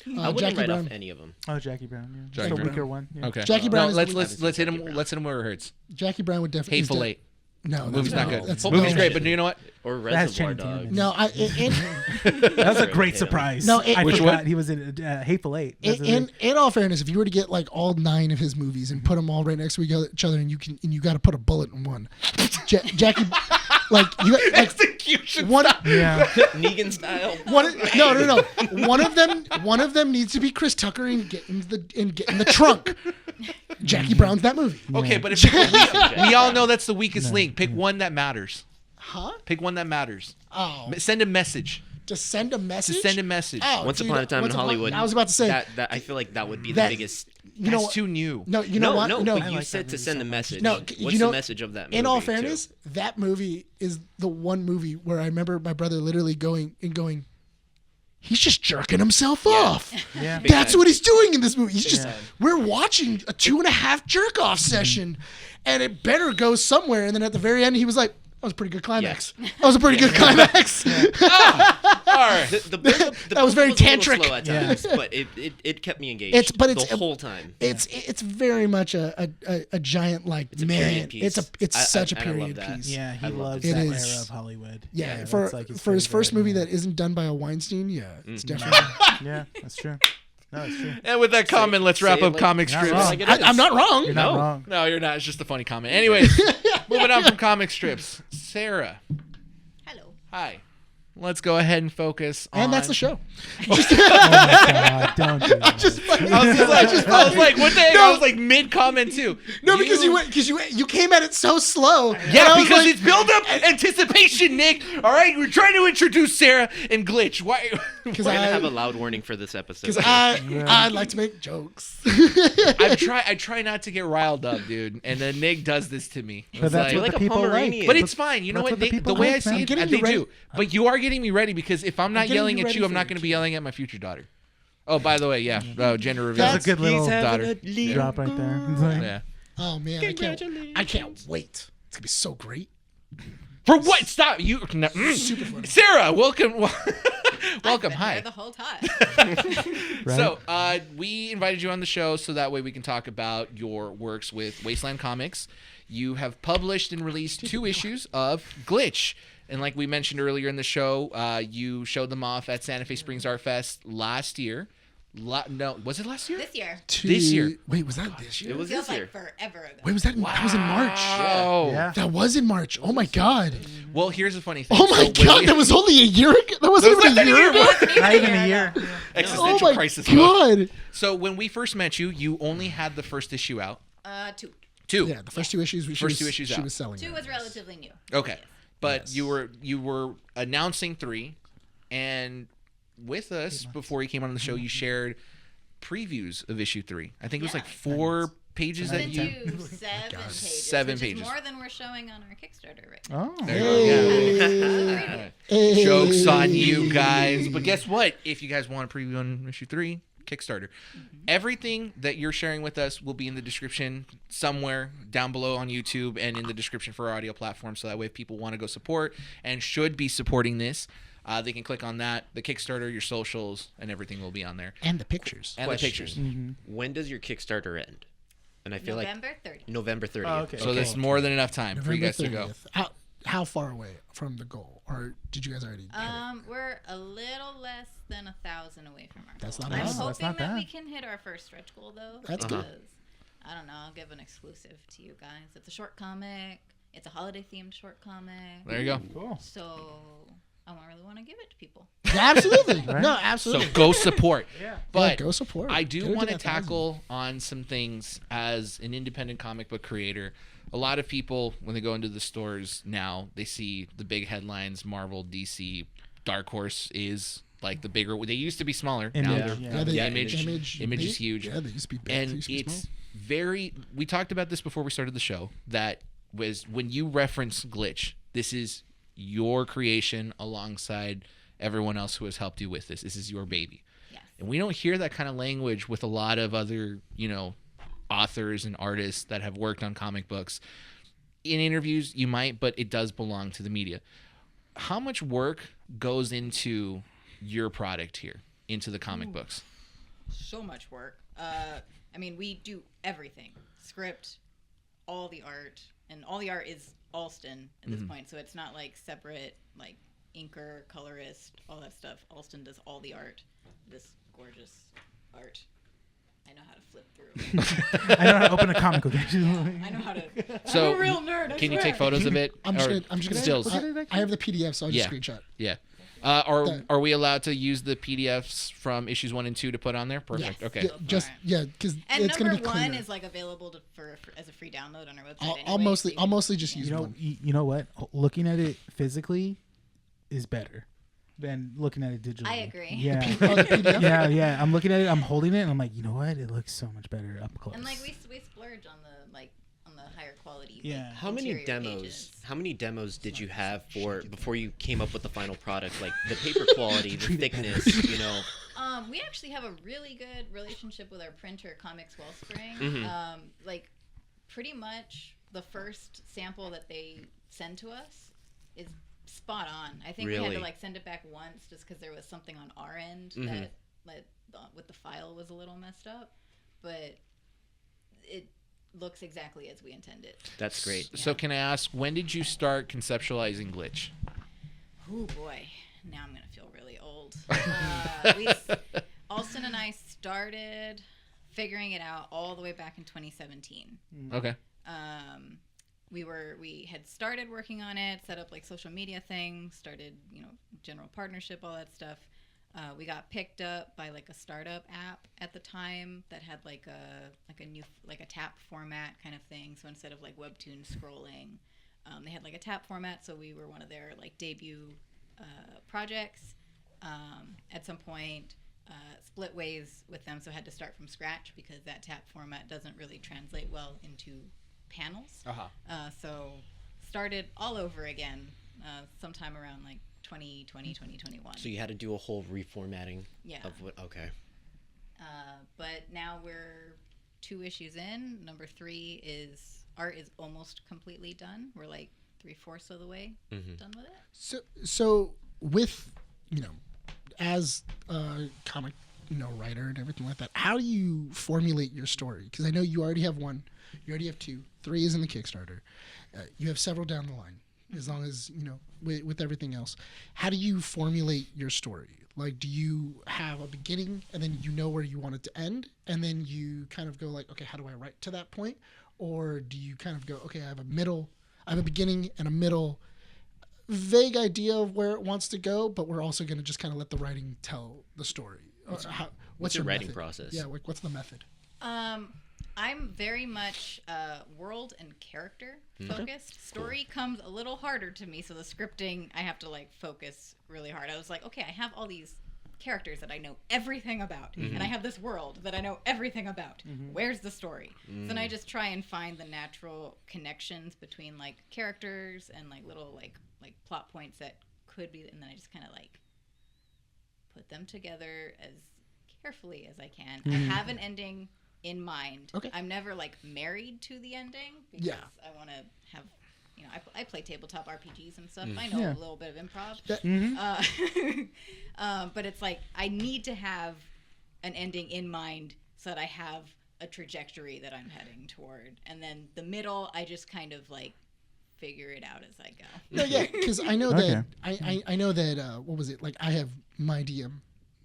I wouldn't Jackie write Brown. off any of them. Oh, Jackie Brown. Yeah. Jackie Just a Brown. weaker one. Yeah. Okay. Jackie Brown No, is- let's hit him. Jackie Brown. Let's hit him where it hurts. Jackie Brown would definitely. Hateful Eight. No, The movie's not no. good. That's The movie's no. great, but you know what? Or That's Reservoir Channing Dogs. Tatum. No, That was a Sure, great yeah. surprise. No, I Which forgot one? he was in Hateful Eight. That's in all fairness, if you were to get like all 9 of his movies and put them all right next to each other, and you got to put a bullet in one, Jackie, like you got, like Execution. one. yeah. Negan style. No. One of them needs to be Chris Tucker and get in the trunk. Jackie Brown's that movie. Okay, but if we all know that's the weakest link. Pick one that matters. Huh? Pick one that matters. Oh, Send a message. to send a message. Oh, Once dude, upon a time in Once Upon- Hollywood. I was about to say that I feel like that would be that- the biggest. you know That's what? too new. No, you know No, what? no, No, but you like said that to movie send so a much. message. No, What's you know, the message of that movie? in all too? fairness, that movie is the one movie where I remember my brother literally going, he's just jerking himself off. Yeah. That's what he's doing in this movie. He's just, time. we're watching a 2.5 jerk off session, and it better go somewhere. And then at the very end, he was like, that was a pretty good climax. That was a pretty good climax. All right. The build-up- the That was very build-up a little tantric. slow at Yeah. times, but it kept me engaged. It's the whole time. It's very much a giant like It's a period man. piece. It's such a I love period that. piece. Yeah, he I love loves it. that It era is. of Hollywood. Yeah, that's for like his first favorite, movie yeah. that isn't done by a Weinstein, it's definitely. Yeah, that's true. No, it's true. And with that comment, let's wrap say it up like- comic Not strips. wrong. Like it is. I'm not wrong. You're not wrong. No, you're not. It's just a funny comment. Anyways, moving on from comic strips. Sarah, Hello. hi. Let's go ahead and focus on. And that's the show. Oh my God, don't do that. I was like, what the heck? I was like mid comment too. No, because you came at it so slow. And Yeah, I was because like, it's build up anticipation, Nick. All right, we're trying to introduce Sarah and Glitch. Why? because We're gonna have a loud warning for this episode. I like to make jokes. I try not to get riled up, dude. And then Nick does this to me. But that's You're what like the a people like. Pomeranian. But it's fine. You know That's what? what the Nick, the people way like, I see man. it, Getting they you ready. do. But you are getting me ready because if I'm not getting yelling you at ready you, I'm for not it. going to be yelling at my future daughter. Oh, by the way, yeah, gender reveal. That's a good little daughter. drop right there. It's like- Yeah. Oh man, I can't wait. It's gonna be so great. For what? Stop you. No, Super fun. Sarah, welcome. Welcome. Been Hi. here the whole time. Right? So, we invited you on the show so that way we can talk about your works with Wasteland Comics. You have published and released 2 issues of Glitch. And like we mentioned earlier in the show, you showed them off at Santa Fe Springs Art Fest last year. No, was it last year? This year. This year. Wait, was that this year? It was Feels this year. like forever ago. Wait, was that? That was in March. Oh. Yeah. That was in March. Oh my god. Well, here's the funny thing. Oh my So when god. we- That was only a year ago. That wasn't even a year ago. Not even a year. Existential Oh my crisis mode. god. So when we first met you, you only had the first issue out. 2. 2. Yeah, the first 2 issues. First 2 issues she out. was selling. 2 was relatively new. Okay. But Yes. you were announcing 3, and with us before you came on the show, you shared previews of issue 3. I think it was like 4 pages that Sent you. you 7 pages. 7 which pages. Is more than we're showing on our Kickstarter right now. Oh. There you go. Hey. Yeah. Jokes on you guys. But guess what? If you guys want a preview on issue 3, Kickstarter. Everything that you're sharing with us will be in the description somewhere down below on YouTube and in the description for our audio platform. So that way if people want to go support and should be supporting this, they can click on that. The Kickstarter, your socials, and everything will be on there. And the pictures. And Question. the pictures. When does your Kickstarter end? And I feel November 30th. like November 30th. Oh, okay. So there's more than enough time for you guys to go. 30th. How far away from the goal? Or did you guys already hit it? We're a little less than 1,000 away from our That's goal. not I'm bad. hoping That's not that bad. we can hit our first stretch goal though. That's because, good. I don't know. I'll give an exclusive to you guys. It's a short comic. It's a holiday themed short comic. There you go. Cool. So I really want to give it to people. Yeah, absolutely. Right? No, So absolutely. go support. But go support. I Get do it want to that thousand. tackle on some things as an independent comic book creator. A lot of people, when they go into the stores now, they see the big headlines, Marvel, DC, Dark Horse is like the bigger. They used to be smaller. Now Image, they're yeah. they- Image is huge. Yeah, they used to be big. And They used to be it's small. very. We talked about this before we started the show. That was when you reference Glitch. This is your creation alongside everyone else who has helped you with this. This is your baby. Yes. And we don't hear that kind of language with a lot of other, authors and artists that have worked on comic books. In interviews, you might, but it does belong to the media. How much work goes into your product here, into the comic books? So much work. We do everything. Script, all the art, and all the art is Alston at this point, so it's not like separate, like inker, colorist, all that stuff. Alston does all the art, this gorgeous art. I know how to flip through. I know how to open a comic book. I know how to. So, I'm a real nerd. I Can you swear. take photos of it? I'm just Or gonna stills. I have the PDF, so I'll just Yeah. screenshot. Yeah. Are we allowed to use the PDFs from issues 1 and 2 to put on there? Perfect. Yes. Okay. Because And it's gonna number be 1 cleaner. is like available as a free download on our website. I'll anyway, mostly so you can- just use You know, one. you know what? Looking at it physically is better than looking at it digitally. I agree. Yeah. Oh, the PDF? yeah. I'm looking at it. I'm holding it, and I'm like, you know what? It looks so much better up close. And like we splurge on the higher quality. Yeah. Like, How many interior demos? pages. How many demos did you have before you came up with the final product? Like the paper quality, the thickness, We actually have a really good relationship with our printer, Comics Wellspring. Mhm. Pretty much the first sample that they send to us is spot on. I think we had Really? to send it back once just because there was something on our end Mhm. that with the file was a little messed up, but it looks exactly as we intended. That's great. So can I ask, when did you start conceptualizing Glitch? Oh boy, now I'm gonna feel really old. Alston and I started figuring it out all the way back in 2017. Okay. We had started working on it, set up social media things, started general partnership, all that stuff. We got picked up by a startup app at the time that had a new a tap format kind of thing. So instead of webtoon scrolling, they had a tap format. So we were one of their debut projects. At some point, split ways with them, so had to start from scratch because that tap format doesn't really translate well into panels. So started all over again sometime around 2020, 2021. So you had to do a whole reformatting Yeah. of what? Okay. But now we're 2 issues in. Number 3 is art is almost completely done. We're 3/4 of the way done with it. So with as a comic writer and everything like that, how do you formulate your story? Because I know you already have 1, you already have 2, 3 is in the Kickstarter. You have several down the line. As long as with everything else, how do you formulate your story? Do you have a beginning and then where you want it to end, and then you kind of go okay, how do I write to that point? Or do you kind of go, okay, I have a beginning and a middle, vague idea of where it wants to go, but we're also going to just kind of let the writing tell the story? What's your your writing method? process? Yeah, what's the method? I'm very much world and character focused. Story comes a little harder to me, so the scripting I have to focus really hard. I was okay, I have all these characters that I know everything about, and I have this world that I know everything about. Where's the story? So then I just try and find the natural connections between characters and little plot points that could be, and then I just kind of put them together as carefully as I can. I have an ending in mind. Okay. I'm never married to the ending because Yeah. I want to have, I play tabletop RPGs and stuff. I know a little bit of improv. But it's I need to have an ending in mind so that I have a trajectory that I'm heading toward. And then the middle, I just kind of figure it out as I go. No, yeah, because I know that I know that what was it? I have my DM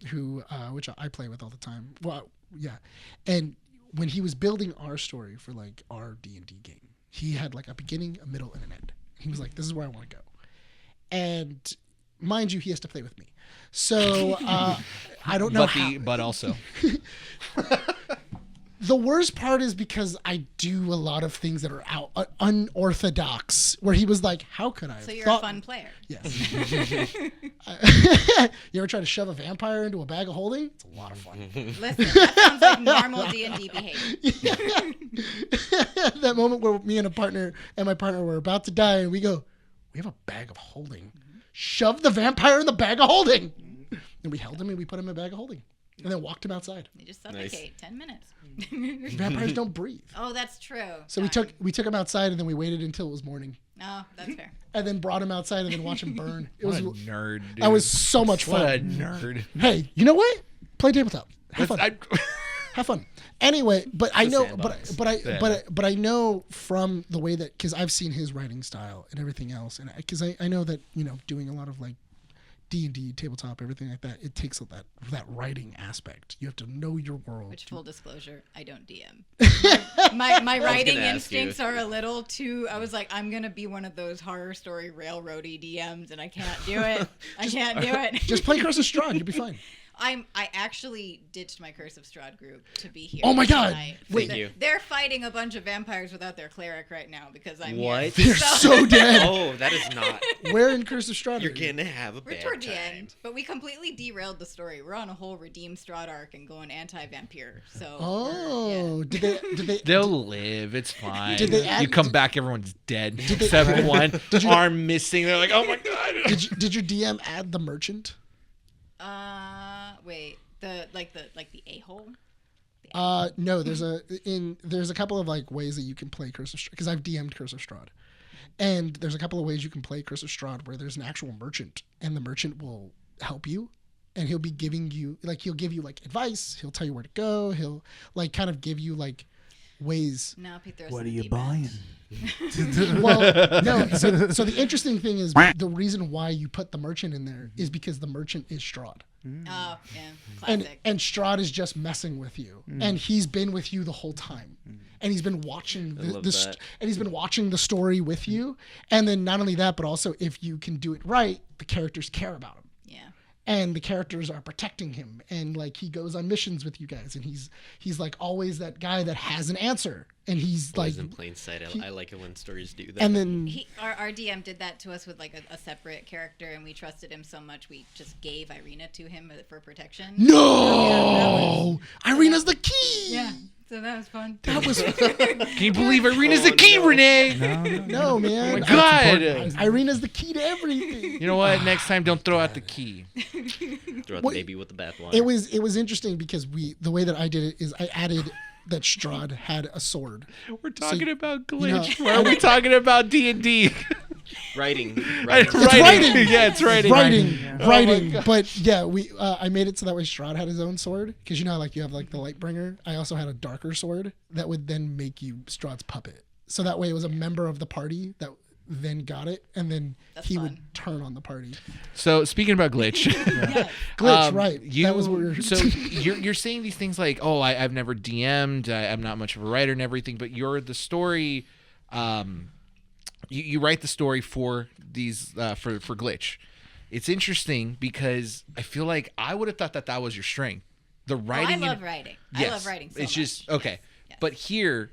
who which I play with all the time. Well, yeah, and when he was building our story for our D&D game, he had like a beginning, a middle, and an end. He was like, this is where I want to go. And mind you, he has to play with me. So I don't know but also. The worst part is because I do a lot of things that are unorthodox, where he was like, how could I have So you're thought... a fun player. Yes. You ever try to shove a vampire into a bag of holding? It's a lot of fun. Listen, that sounds like normal D&D behavior. That moment where me and my partner were about to die, and we go, we have a bag of holding. Shove the vampire in the bag of holding. And we held him and we put him in a bag of holding. And then walked him outside. You just suffocate. 10 minutes. Vampires don't breathe. Oh, that's true. So we took him outside, and then we waited until it was morning. Oh, that's fair. And then brought him outside and then watched him burn. It was a nerd, dude. That was so much fun. What a nerd. Hey, you know what? Play tabletop. Have fun. Have fun. Anyway, but I know, but I know from the way that, because I've seen his writing style and everything else, and because I know that, you know, doing a lot of like D&D, tabletop, everything like that, it takes that writing aspect. You have to know your world. Which, full disclosure, I don't DM. my writing instincts are a little too. I was like, I'm gonna be one of those horror story railroady DMs, and I can't do it. I can't do it. Just play Curse of Strahd, you'll be fine. I actually ditched my Curse of Strahd group to be here. Oh my god! Tonight. Wait, you. They're fighting a bunch of vampires without their cleric right now because I'm What? here. They're so dead. Oh, that is not. Where in Curse of Strahd? You're gonna have a We're bad toward time. the end, but we completely derailed the story. We're on a whole redeem Strahd arc and going anti-vampire. So. Oh, did they? They'll live. It's fine. Did they you come back, everyone's dead. Except one arm missing. They're like, oh my god. Did your DM add the merchant? Wait. The a-hole? No, there's a couple of like ways that you can play Curse of Strahd, because I've DM'd Curse of Strahd. And there's a couple of ways you can play Curse of Strahd where there's an actual merchant, and the merchant will help you, and he'll be giving you he'll give you like advice, he'll tell you where to go, he'll like kind of give you like ways. No, Peter. What are you buying? Well, no. So the interesting thing is the reason why you put the merchant in there is because the merchant is Strahd. Oh, yeah. Classic. And Strahd is just messing with you, and he's been with you the whole time, and he's been watching the story with you. And then not only that, but also if you can do it right, the characters care about him. Yeah. And the characters are protecting him, and like he goes on missions with you guys, and he's like always that guy that has an answer, and he's Always like in plain sight. I like it when stories do that. And then Our DM did that to us with like a separate character, and we trusted him so much we just gave Irina to him for protection. No, Irina's the key. Yeah. So that was fun. That was. Can you believe Irina's the key, no. Renee? No, man. Oh my god. Irina's the key to everything. You know what? Next time, don't throw out the key. Throw out the baby with the bathwater. It was interesting because the way that I did it is I added that Strahd had a sword. We're talking about Glitch. You know, Why are we talking about D&D? Writing. It's writing. Yeah, it's writing. Writing. But yeah, I made it so that way Strahd had his own sword, because you know, like you have like the Lightbringer. I also had a darker sword that would then make you Strahd's puppet. So that way it was a member of the party that then got it, and then he would turn on the party. So speaking about Glitch, Glitch, right? That was what we were. So you're saying these things like, oh, I've never DM'd, I'm not much of a writer and everything, but you're the story. You write the story for these for Glitch. It's interesting because I feel like I would have thought that was your strength. The writing. I love writing. Yes, I love writing so it's much. just okay. Yes. But here,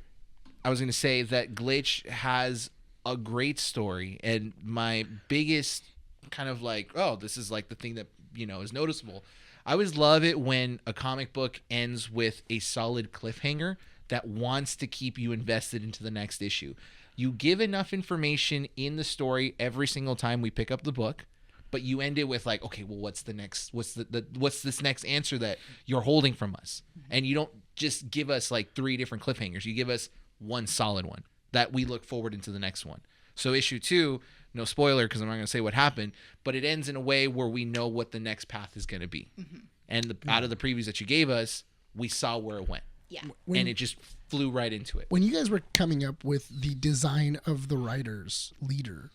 I was going to say that Glitch has a great story, and my biggest kind of like, oh, this is like the thing that, you know, is noticeable. I always love it when a comic book ends with a solid cliffhanger that wants to keep you invested into the next issue. You give enough information in the story every single time we pick up the book, but you end it with like, okay, well, what's this next answer that you're holding from us? And you don't just give us like 3 different cliffhangers. You give us one solid one that we look forward into the next one. So issue 2, no spoiler because I'm not going to say what happened, but it ends in a way where we know what the next path is going to be. Mm-hmm. And out of the previews that you gave us, we saw where it went. Yeah. And it just flew right into it. When you guys were coming up with the design of the writer's leader,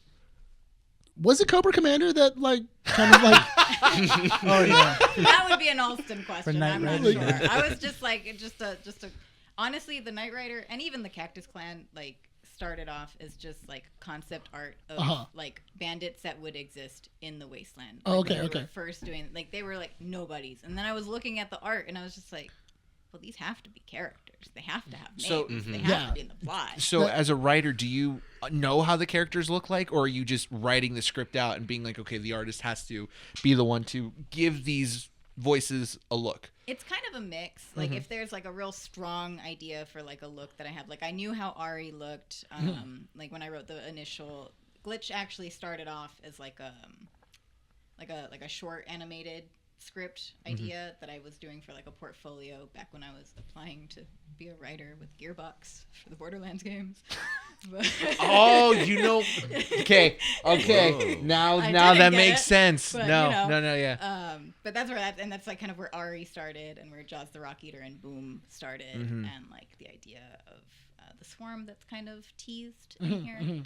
was it Cobra Commander that like kind of like Oh yeah. That would be an Alston question. Knight I'm not Rider, sure. yeah. I was just like, just a honestly, the Knight Rider and even the Cactus Clan like started off as just like concept art of like bandits that would exist in the wasteland. Like, okay. Were first doing like they were like nobodies, and then I was looking at the art and I was just like, well, these have to be characters. They have to have names. They have to be in the plot. So as a writer, do you know how the characters look like, or are you just writing the script out and being like, okay, the artist has to be the one to give these voices a look? It's kind of a mix. Like if there's like a real strong idea for like a look that I have, like I knew how Ari looked. Like when I wrote the initial Glitch, actually started off as like a short animated script idea that I was doing for like a portfolio back when I was applying to be a writer with Gearbox for the Borderlands games. Oh, you know. Okay. Whoa. Now I that didn't get makes it, sense. but, No, you know, yeah. But that's where that's like kind of where Ari started and where Jaws the Rock Eater and Boom started, and like the idea of the swarm that's kind of teased in here.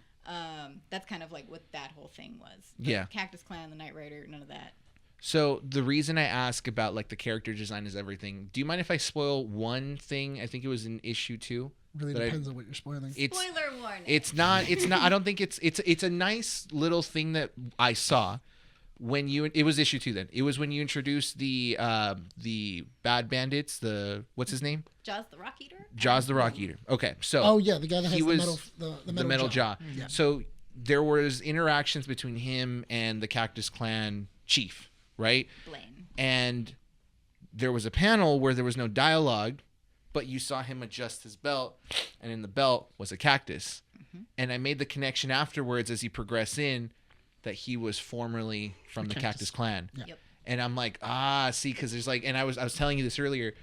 That's kind of like what that whole thing was. The Cactus Clan, the Knight Rider, none of that. So the reason I ask about like the character design is everything. Do you mind if I spoil one thing? I think it was in issue 2. Really depends on what you're spoiling. Spoiler warning. It's not. I don't think it's a nice little thing that I saw when it was issue 2. Then it was when you introduced the bad bandits. What's his name? Jaws the Rock Eater. Jaws the Rock Eater. Okay, so the guy that has the metal jaw. Yeah. So there was interactions between him and the Cactus Clan chief, right? Blaine. And there was a panel where there was no dialogue, but you saw him adjust his belt, and in the belt was a cactus. And I made the connection afterwards as he progressed in that he was formerly from the Cactus Clan. Yeah. Yep. And I'm like, see, because there's like, and I was telling you this earlier.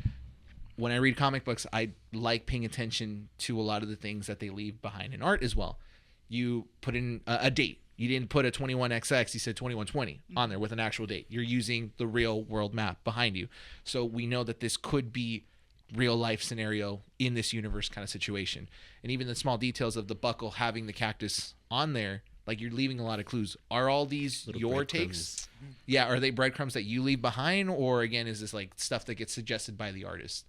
When I read comic books, I like paying attention to a lot of the things that they leave behind in art as well. You put in a date. You didn't put a 21XX. You said 2120 on there with an actual date. You're using the real world map behind you. So we know that this could be real life scenario in this universe kind of situation. And even the small details of the buckle having the cactus on there, like you're leaving a lot of clues. Are all these Little your breadcrumbs. takes? Yeah. Are they breadcrumbs that you leave behind? Or again, is this like stuff that gets suggested by the artist?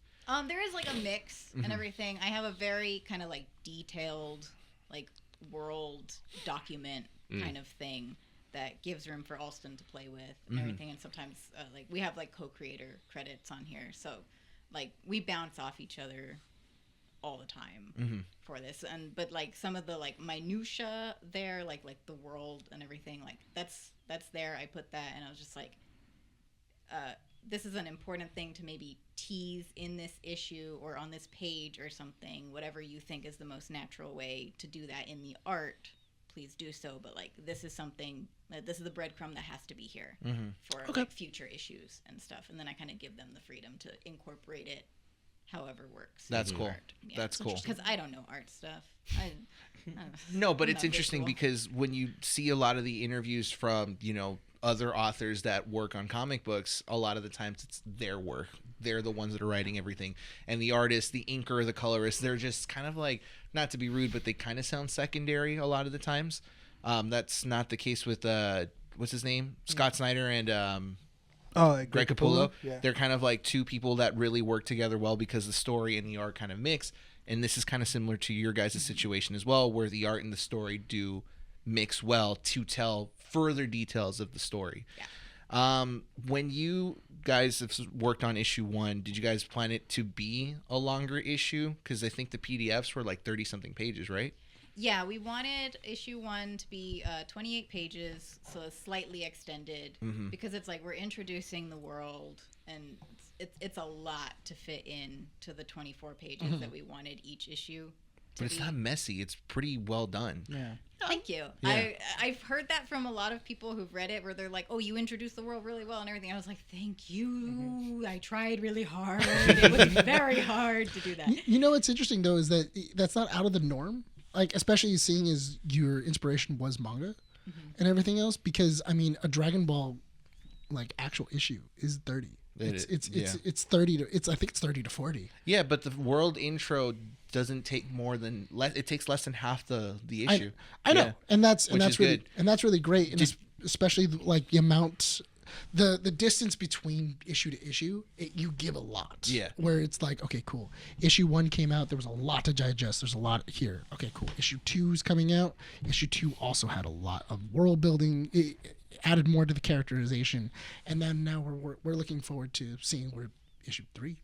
There is like a mix and everything. I have a very kind of like detailed like world document kind of thing that gives room for Alston to play with and everything. And sometimes like we have like co-creator credits on here, so like we bounce off each other all the time for this. But like some of the like minutia there, like the world and everything, like that's there. I put that, and I was just like, this is an important thing to maybe tease in this issue or on this page or something. Whatever you think is the most natural way to do that in the art, please do so. But like this is something this is the breadcrumb that has to be here for like future issues and stuff. And then I kind of give them the freedom to incorporate it however works. That's cool. Yeah. That's cool. Because I don't know art stuff. No, but I'm it's not interesting visual. because when you see a lot of the interviews from, other authors that work on comic books, a lot of the times it's their work. They're the ones that are writing everything. And the artist, the inker, the colorist, they're just kind of like, not to be rude, but they kind of sound secondary a lot of the times. That's not the case with, what's his name? Scott Snyder and Greg Capullo. Yeah. They're kind of like two people that really work together well because the story and the art kind of mix. And this is kind of similar to your guys' situation as well, where the art and the story do mix well to tell further details of the story. Yeah. When you guys have worked on issue 1, did you guys plan it to be a longer issue? Because I think the PDFs were like 30-something pages, right? Yeah, we wanted issue 1 to be 28 pages, so slightly extended, because it's like we're introducing the world, and it's a lot to fit in to the 24 pages that we wanted each issue to But it's be. not messy. It's pretty well done. Yeah. Thank you. Yeah. I've heard that from a lot of people who've read it, where they're like, "Oh, you introduced the world really well and everything." I was like, "Thank you. I tried really hard. It was very hard to do that." What's interesting though is that that's not out of the norm. Like especially seeing as your inspiration was manga and everything else, because I mean a Dragon Ball like actual issue is 30. It's 30 to I think it's 30 to 40. Yeah, but the world intro doesn't take more than it takes less than half the issue. I know, Yeah. and that's Which is really good. and that's really great, and especially like the amount the distance between issue to issue, you give a lot. Yeah. Where it's like, okay, cool. Issue 1 came out. There was a lot to digest. There's a lot here. Okay, cool. Issue 2 is coming out. Issue 2 also had a lot of world building. It added more to the characterization, and then now we're looking forward to seeing where issue 3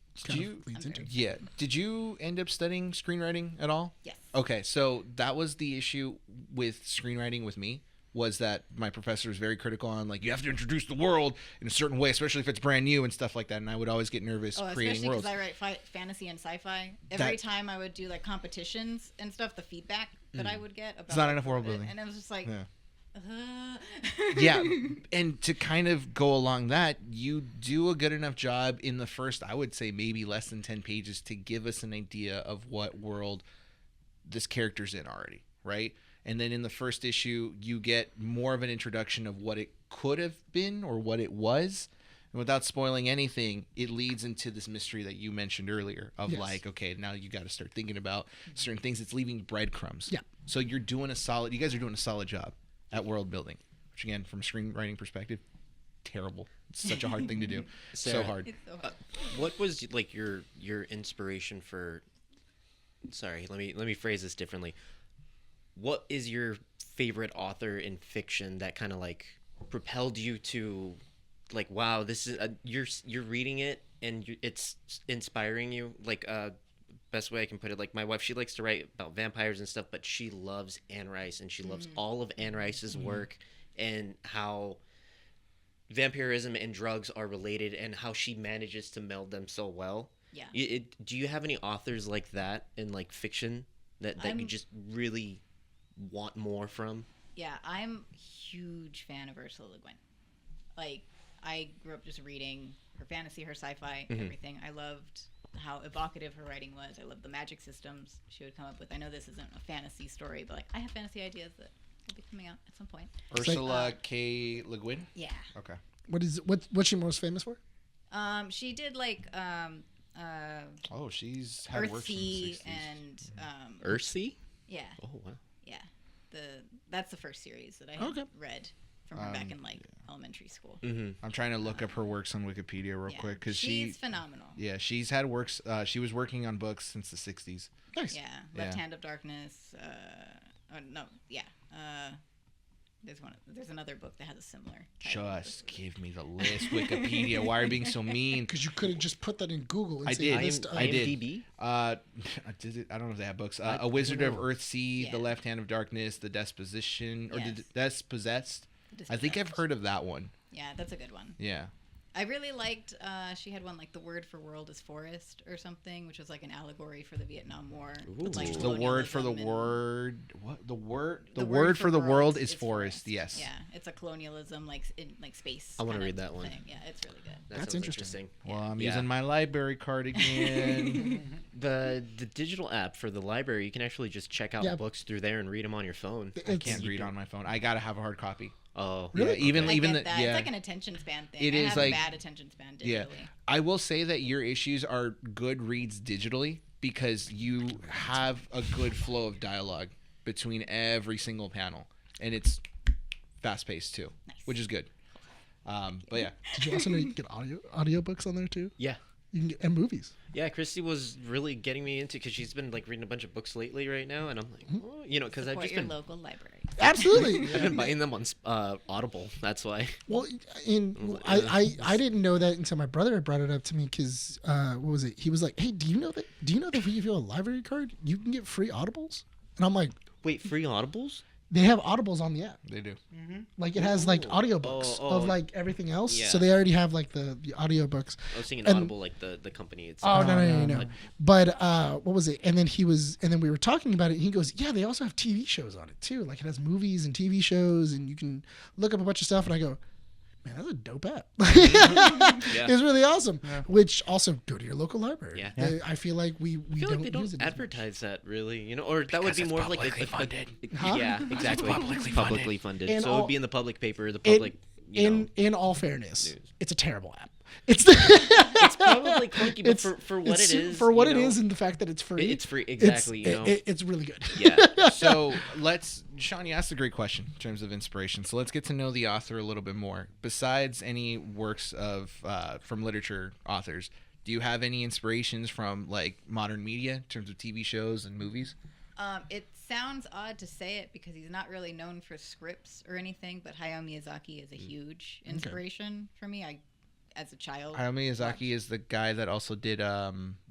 leads into. Yeah. Did you end up studying screenwriting at all? Yes. Okay, so that was the issue with screenwriting with me, was that my professor was very critical on, like, you have to introduce the world in a certain way, especially if it's brand new and stuff like that, and I would always get nervous creating especially worlds. because I write fantasy and sci-fi. Every time I would do like competitions and stuff, the feedback that I would get about It's not enough world building. and it was just like, Yeah, and to kind of go along that, you do a good enough job in the first, I would say maybe less than 10 pages, to give us an idea of what world this character's in already, right? And then in the first issue, you get more of an introduction of what it could have been or what it was. And without spoiling anything, it leads into this mystery that you mentioned earlier of like, okay, now you got to start thinking about certain things. It's leaving breadcrumbs. Yeah. So you guys are doing a solid job at world building, which again, from a screenwriting perspective, terrible. It's such a hard thing to do. Sarah, so hard. it's so hard. What was like your inspiration for? Sorry, let me phrase this differently. What is your favorite author in fiction that kind of like propelled you to, like, wow, this is you're reading it and it's inspiring you? Like, best way I can put it, like, my wife, she likes to write about vampires and stuff, but she loves Anne Rice, and she loves all of Anne Rice's work and how vampirism and drugs are related and how she manages to meld them so well. Yeah. Do you have any authors like that in like fiction that you just really want more from? Yeah, I'm a huge fan of Ursula Le Guin. Like, I grew up just reading her fantasy, her sci-fi, everything. I loved how evocative her writing was. I loved the magic systems she would come up with. I know this isn't a fantasy story, but like, I have fantasy ideas that will be coming out at some point. Ursula K. Le Guin? Yeah. Okay. What's she most famous for? She did like Oh, she's had works in the Earthsea 60s. and Earthsea? yeah, Oh wow. yeah. That's the first series that I had read from her back in like elementary school. I'm trying to look up her works on Wikipedia real quick because she's phenomenal. Yeah, she's had works. She was working on books since the 60s. Nice. Yeah, Left Hand of Darkness. There's another book that has a similar title. Just give me the list, Wikipedia. Why are you being so mean? Because you could have just put that in Google and I say did. list of- I did. IMDb? I don't know if they have books. A Wizard of Earthsea, The Yeah. Left Hand of Darkness, The Disposition, or Yes. The Dispossessed. I think I've heard of that one. Yeah, that's a good one. Yeah. I really liked. She had one like the word for world is forest or something, which was like an allegory for the Vietnam War. with, like, The word for the colonialism and- word. What the word? The word for the world is forest. Yes. Yeah, it's a colonialism like in like space. I wanna kind read of that one. thing. Yeah, it's really good. That That's sounds interesting. Well, I'm Yeah. using my library card again. The digital app for the library, you can actually just check out Yeah. books through there and read them on your phone. I can't read on my phone. I gotta have a hard copy. Oh, Yeah, even I even get that. yeah. It's like an attention span thing. It I is have like- a bad attention span digitally. Yeah, I will say that your issues are good reads digitally because you have a good flow of dialogue between every single panel, and it's fast paced too, which is good. But yeah, Did you also know you can get audiobooks on there too? yeah. You can get, and movies. Yeah, Christy was really getting me into, because she's been like reading a bunch of books lately right now, and I'm like, oh, because I've Support just your been local library. Absolutely. I've been buying them on Audible. That's why. Well, I didn't know that until my brother had brought it up to me because what was it? He was like, "Hey, do you know that if you have a library card, you can get free Audibles?" And I'm like, Wait, free Audibles? "They have Audibles on the app. they do. Like it has like audiobooks Oh, of like everything else. Yeah. So they already have like the audiobooks." I was thinking And- Audible, like the company Oh itself. no. But what was it? And then we were talking about it. And he goes, "Yeah, they also have TV shows on it too. Like it has movies and TV shows, and you can look up a bunch of stuff." And I go, "Man, that's a dope app. Yeah. It's really awesome." Which also go to your local library. Yeah. I feel like we I feel don't like they use don't it as advertise that really, or that would be it's more of like publicly funded. Huh? Yeah, exactly. publicly funded. And So it all- would be in the public paper, the much. public. In all fairness, news. it's a terrible app. It's It's probably clunky, but for what it is, for what it is, and the fact that it's free, it's free. Exactly. It's really good. Yeah. So Sean, you asked a great question in terms of inspiration. So let's get to know the author a little bit more. Besides any works of from literature authors, do you have any inspirations from like modern media in terms of TV shows and movies? It sounds odd to say it because he's not really known for scripts or anything, but Hayao Miyazaki is a huge inspiration for me. As a child, Hayao Miyazaki is the guy that also did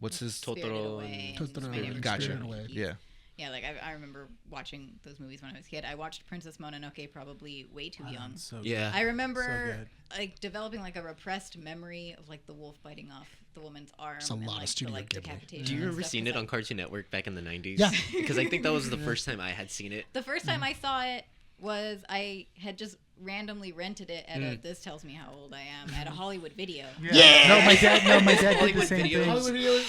what's his Totoro. Gotcha. Yeah. Yeah, like I remember watching those movies when I was a kid. I watched Princess Mononoke probably way too young. So Yeah. I remember like developing like a repressed memory of like the wolf biting off the woman's arm. It's a and, lot like, of Studio the, like, Ghibli. decapitation Do you and remember stuff seeing was, it on like- Cartoon Network back in the 90s? Yeah. Because I think that was the first time I had seen it. The first time I saw it was I had just randomly rented it at a, this tells me how old I am, at a Hollywood Video. Yeah. No, my dad did the Hollywood same Video. thing. Hollywood Video.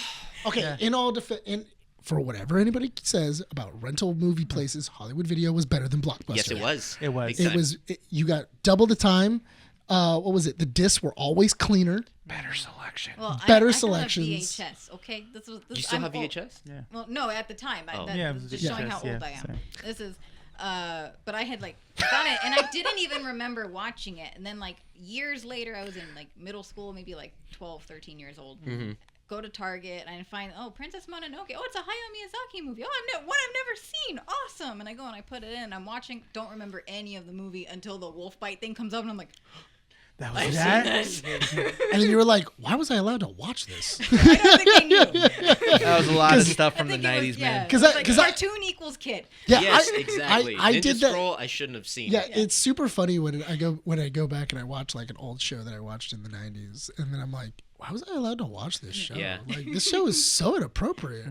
Okay, Yeah. in all defense, for whatever anybody says about rental movie places, Hollywood Video was better than Blockbuster. Yes, it was. It was. Big It time. was. You got double the time. What was it? The discs were always cleaner. Better selection. Well, Better I still selections. have VHS. Okay, this was. This, You still I'm have old. VHS? Yeah. Well, no, at the time. Oh. That, Yeah, it was just VHS, showing how old I am. sorry. This is. But I had like done it, and I didn't even remember watching it. And then like years later, I was in like middle school, maybe like 12, 13 years old. Go to Target and I find, Princess Mononoke. Oh, it's a Hayao Miyazaki movie. Oh, one I've never seen. Awesome. And I go and I put it in. I'm watching. Don't remember any of the movie until the wolf bite thing comes up, and I'm like, That I've was seen that. this. And then you were like, "Why was I allowed to watch this?" I don't think I knew. That was a lot of stuff I from the think it was- 90s, man. Yeah, 'Cause it was I- like 'cause I- cartoon equals kid. Yeah, Yes, exactly. I Ninja did that. Scroll, I shouldn't have seen Yeah, it. it's super funny when I go back and I watch like an old show that I watched in the 90s, and then I'm like, why was I allowed to watch this show? Yeah. Like, this show is so inappropriate.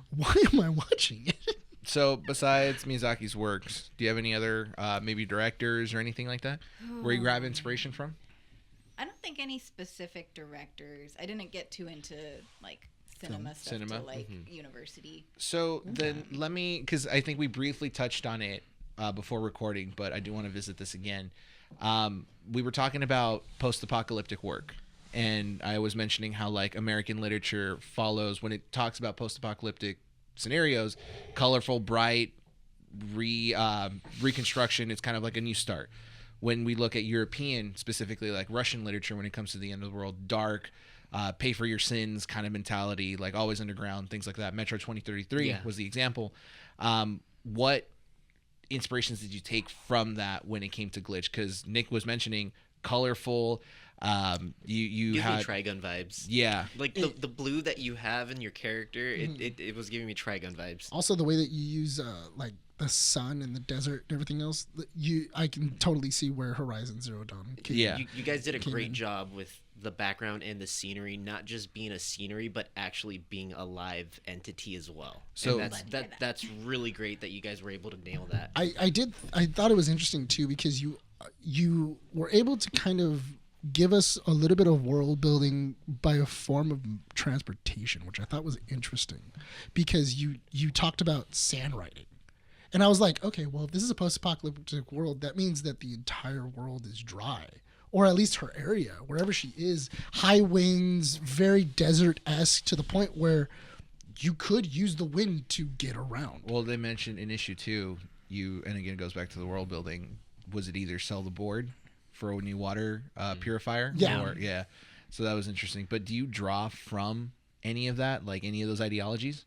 Why am I watching it? So besides Miyazaki's works, do you have any other maybe directors or anything like that where you grab inspiration from? I don't think any specific directors. I didn't get too into like cinema stuff cinema? till like university. So then let me, because I think we briefly touched on it before recording, but I do want to visit this again. We were talking about post-apocalyptic work, and I was mentioning how like American literature follows when it talks about post-apocalyptic scenarios, colorful, bright, reconstruction. It's kind of like a new start. When we look at European, specifically like Russian literature, when it comes to the end of the world, dark, pay for your sins kind of mentality, like always underground, things like that. Metro 2033 was the example. What inspirations did you take from that when it came to Glitch? Because Nick was mentioning colorful. You Gives had me Trigun vibes. yeah. Like the blue that you have in your character, it was giving me Trigun vibes. Also, the way that you use like the sun and the desert and everything else, I can totally see where Horizon Zero Dawn. Yeah. You guys did a Came great in. job with the background and the scenery, not just being a scenery, but actually being a live entity as well. So- And that's really great that you guys were able to nail that. I thought it was interesting too because you were able to kind of give us a little bit of world building by a form of transportation, which I thought was interesting because you talked about sand riding. And I was like, okay, well, if this is a post-apocalyptic world, that means that the entire world is dry, or at least her area, wherever she is, high winds, very desert-esque, to the point where you could use the wind to get around. Well, they mentioned in issue 2, and again, it goes back to the world building. Was it either sell the board for a new water purifier? Yeah. Or, yeah. So that was interesting. But do you draw from any of that, like any of those ideologies?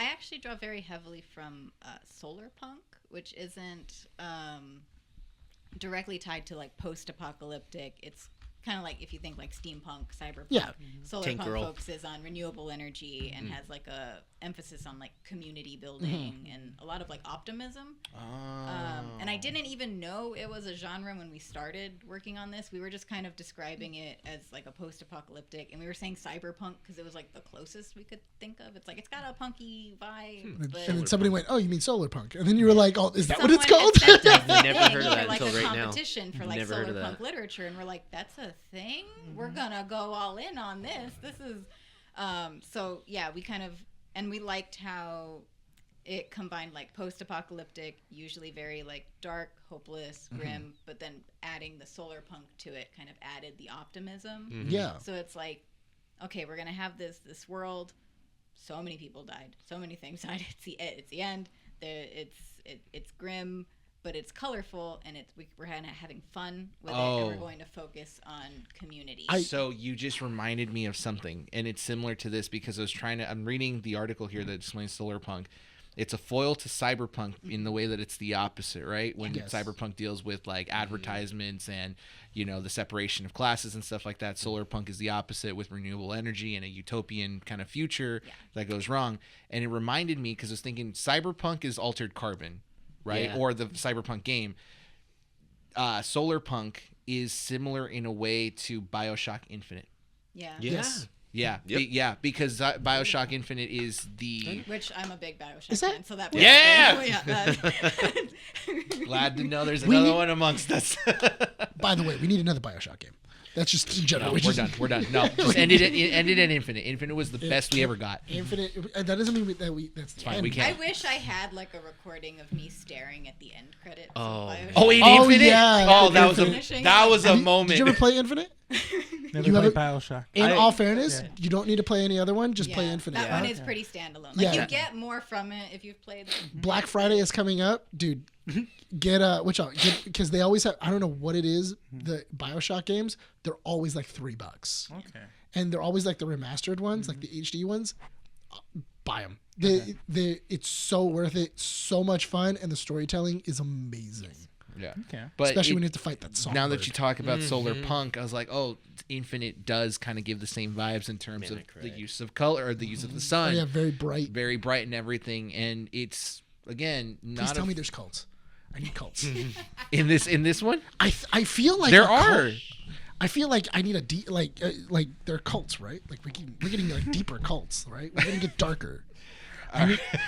I actually draw very heavily from solar punk, which isn't directly tied to like post-apocalyptic. It's kind of like if you think like steampunk, cyberpunk. Yeah. Solar Tank punk Girl. focuses on renewable energy and has like a emphasis on like community building and a lot of like optimism. And I didn't even know it was a genre when we started working on this. We were just kind of describing it as like a post-apocalyptic, and we were saying cyberpunk because it was like the closest we could think of. It's like it's got a punky vibe. But And then somebody went, "Oh, you mean solar punk?" And then you were like, "Oh, is that what it's someone called?" had said that's a I've never thing heard of for, that like until a right now. competition for like Never heard of solar that. punk literature, and we're like, that's a thing. We're gonna go all in on this. This is so yeah. We kind of, and we liked how it combined like post-apocalyptic, usually very like dark, hopeless, grim, but then adding the solar punk to it kind of added the optimism. Yeah. So it's like, okay, we're gonna have this world. So many people died. So many things died. It's the end. It's grim, but it's colorful, and we're kind of having fun with it, and we're going to focus on community. So you just reminded me of something, and it's similar to this because I'm reading the article here that explains solar punk. It's a foil to cyberpunk in the way that it's the opposite, right? When cyberpunk deals with like advertisements and, you know, the separation of classes and stuff like that, solar punk is the opposite with renewable energy and a utopian kind of future that goes wrong. And it reminded me because I was thinking cyberpunk is altered carbon, right? Yeah. Or the cyberpunk game. Solar punk is similar in a way to BioShock Infinite. Yeah. Yes. Yeah, Yep. Because BioShock Infinite is the... Which I'm a big BioShock Is that- fan, so that Glad to know there's another one amongst us. By the way, we need another BioShock game. That's just in general. No, we're done. No, just ended at Infinite. Infinite was the best we ever got. Infinite. That doesn't mean that's fine, end. we can't. I wish I had like a recording of me staring at the end credits. Oh. Of BioShock. Oh, in Oh, Infinite? yeah. Oh, that Finishing was a Have you- moment. Did you ever play Infinite? Never You played haven't- Bioshock. In all fairness, Yeah. you don't need to play any other one. Just play Yeah, Infinite. That Huh? one is pretty standalone. Like Yeah. you get more from it if you've played. Black Friday is coming up, dude. Get because they always have. I don't know what it is. The BioShock games, they're always like $3, Okay. and they're always like the remastered ones, like the HD ones. Buy them. It's so worth it. So much fun, and the storytelling is amazing. Yeah. Okay. But Especially when you have to fight that song. now that you talk about solar punk, I was like, oh, Infinite does kind of give the same vibes in terms Man, I of the cried. use of color or the use of the sun. yeah, very bright. Very bright and everything. And it's, again, Please not tell me there's cults. I need cults. in this one. I feel like There a cult- are. I feel like I need a like they're cults, right? Like we're getting like deeper cults, right? We're gonna get darker.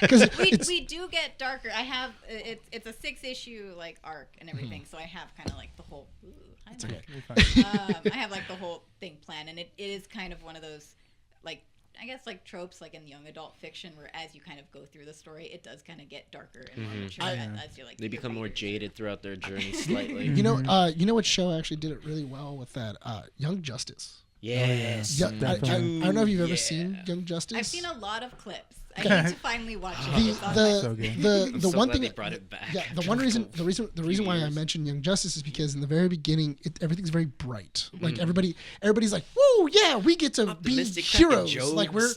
Because We do get darker. I have it's a 6-issue like arc and everything, so I have kind of like the whole. Ooh, hi, Mike. You're fine. I have like the whole thing planned, and it is kind of one of those like I guess like tropes like in young adult fiction where as you kind of go through the story, it does kind of get darker and more mature as you like. They your become more readers. jaded throughout their journey slightly. you know what show actually did it really well with that? Young Justice. Yes. Yeah, I don't know if you've ever Yeah. seen Young Justice. I've seen a lot of clips. I need to finally watch it. It's on my- So good. the so one glad thing they brought it back Yeah, the after reason why I years. mentioned Young Justice is because in the very beginning, everything's very bright. Like everybody's like, "Woo, yeah, we get to be Optimistic, cracking heroes! jokes, like we're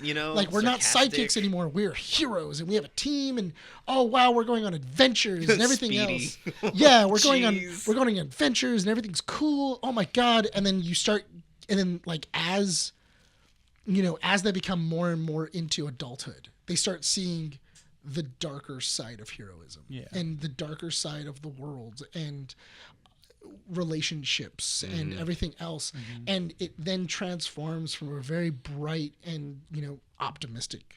we're not sarcastic. sidekicks anymore. We're heroes, and we have a team. And oh wow, we're going on adventures and everything Speedy. else. Yeah, we're going on Jeez. adventures and everything's cool. Oh my god! And then like as they become more and more into adulthood, they start seeing the darker side of heroism and the darker side of the world and relationships and everything else. And it then transforms from a very bright and, optimistic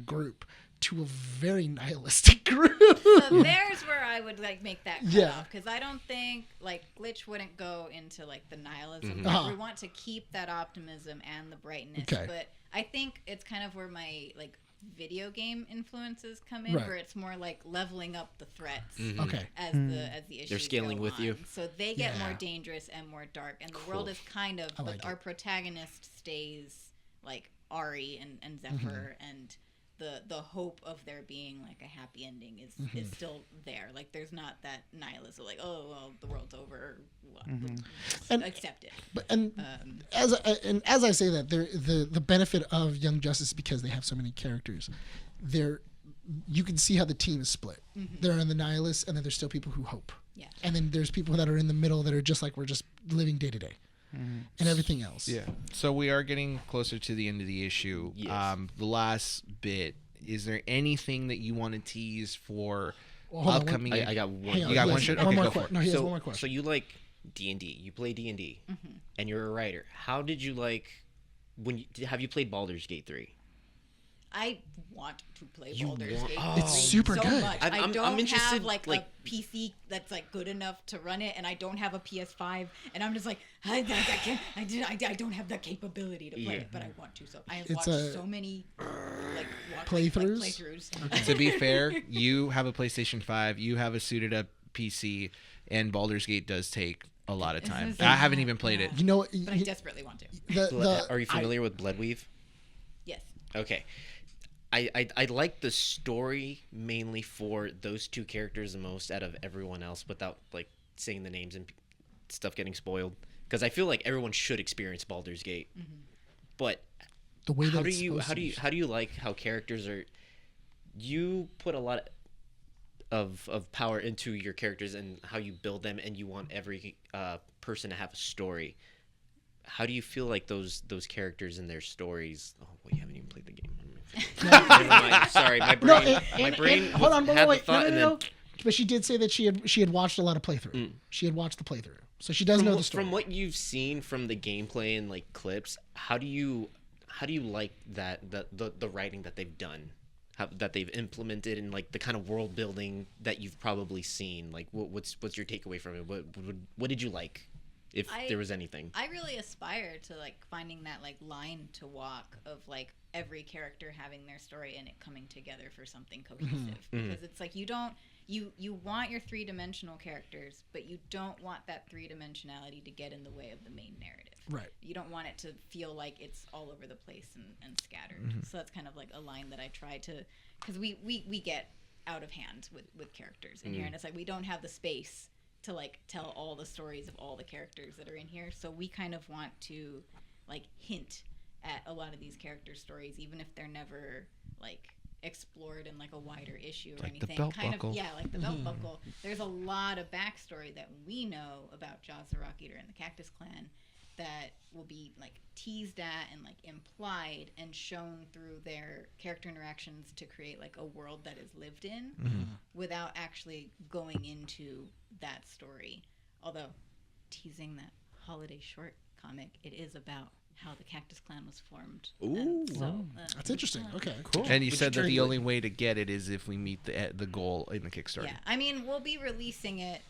group to a very nihilistic group. So there's where I would like make that cut Yeah. off because I don't think like Glitch wouldn't go into like the nihilism. Uh-huh. We want to keep that optimism and the brightness, Okay. but I think it's kind of where my like video game influences come in, Right. where it's more like leveling up the threats Okay. as the issues scaling go with on. you. So they get Yeah. more dangerous and more dark, and the world is kind of. I But like our it. protagonist stays like Ari and Zephyr and. The hope of there being like a happy ending is still there. Like there's not that nihilism, like oh well the world's over, And- accept it. But as I say that, the benefit of Young Justice, because they have so many characters, you can see how the team is split. There are the nihilists, and then there's still people who hope. Yeah. And then there's people that are in the middle that are just like we're just living day to day, and everything else. Yeah. So we are getting closer to the end of the issue. Yes. The last bit. Is there anything that you want to tease for Well, hold on, upcoming? I got one. Hang on, You got he one has shit? One Okay, more go for que- it. No, he has so, one more question. So you like D&D? You play D&D, and you're a writer. How did you like have you played Baldur's Gate 3? I want to play You Baldur's want- Gate oh. 3 It's super so good. much. I'm don't interested, have like like- a PC that's like good enough to run it, and I don't have a PS5, and I'm just like I can't. I don't have the capability to play Yeah. it, but I want to. So I have It's watched so many Playthroughs? To be fair, you have a PlayStation 5, you have a suited up PC, and Baldur's Gate does take a lot of time. is I a haven't lot, even played yeah. it. You know, But I desperately want to. Are you familiar with Bloodweave? Yes. Okay. I like the story mainly for those two characters the most out of everyone else, without like saying the names and stuff getting spoiled, because I feel like everyone should experience Baldur's Gate. But the way that how do it's you supposed to how do you like how characters are? You put a lot of power into your characters and how you build them, and you want every person to have a story. How do you feel like those characters and their stories? Oh, well, you haven't even played the game. Never mind. Sorry, my brain. hold on, had the wait, thought and then- no. But she did say that she had watched a lot of playthrough. She had watched the playthrough, so she does know the story. From what you've seen from the gameplay and like clips, how do you like that the writing that they've done, that they've implemented, and like the kind of world building that you've probably seen? Like, what's your takeaway from it? What did you like, if there was anything? I really aspire to like finding that like line to walk of like every character having their story and it coming together for something cohesive. Because it's like you want your three-dimensional characters, but you don't want that three-dimensionality to get in the way of the main narrative. Right. You don't want it to feel like it's all over the place and scattered. So that's kind of like a line that I try to, because we get out of hand with characters in here, and it's like we don't have the space to like tell all the stories of all the characters that are in here. So we kind of want to like hint at a lot of these character stories, even if they're never like explored in like a wider issue or Like the anything. belt Kind buckle. of, yeah, like the belt buckle. There's a lot of backstory that we know about Jaws the Rock Eater and the Cactus Clan that will be like teased at and like implied and shown through their character interactions to create like a world that is lived in without actually going into that story. Although teasing that holiday short comic, it is about how the Cactus Clan was formed. Ooh. That's interesting. Okay. Cool. And you Which said that the turns only way to get it is if we meet the goal in the Kickstarter. Yeah, I mean, we'll be releasing it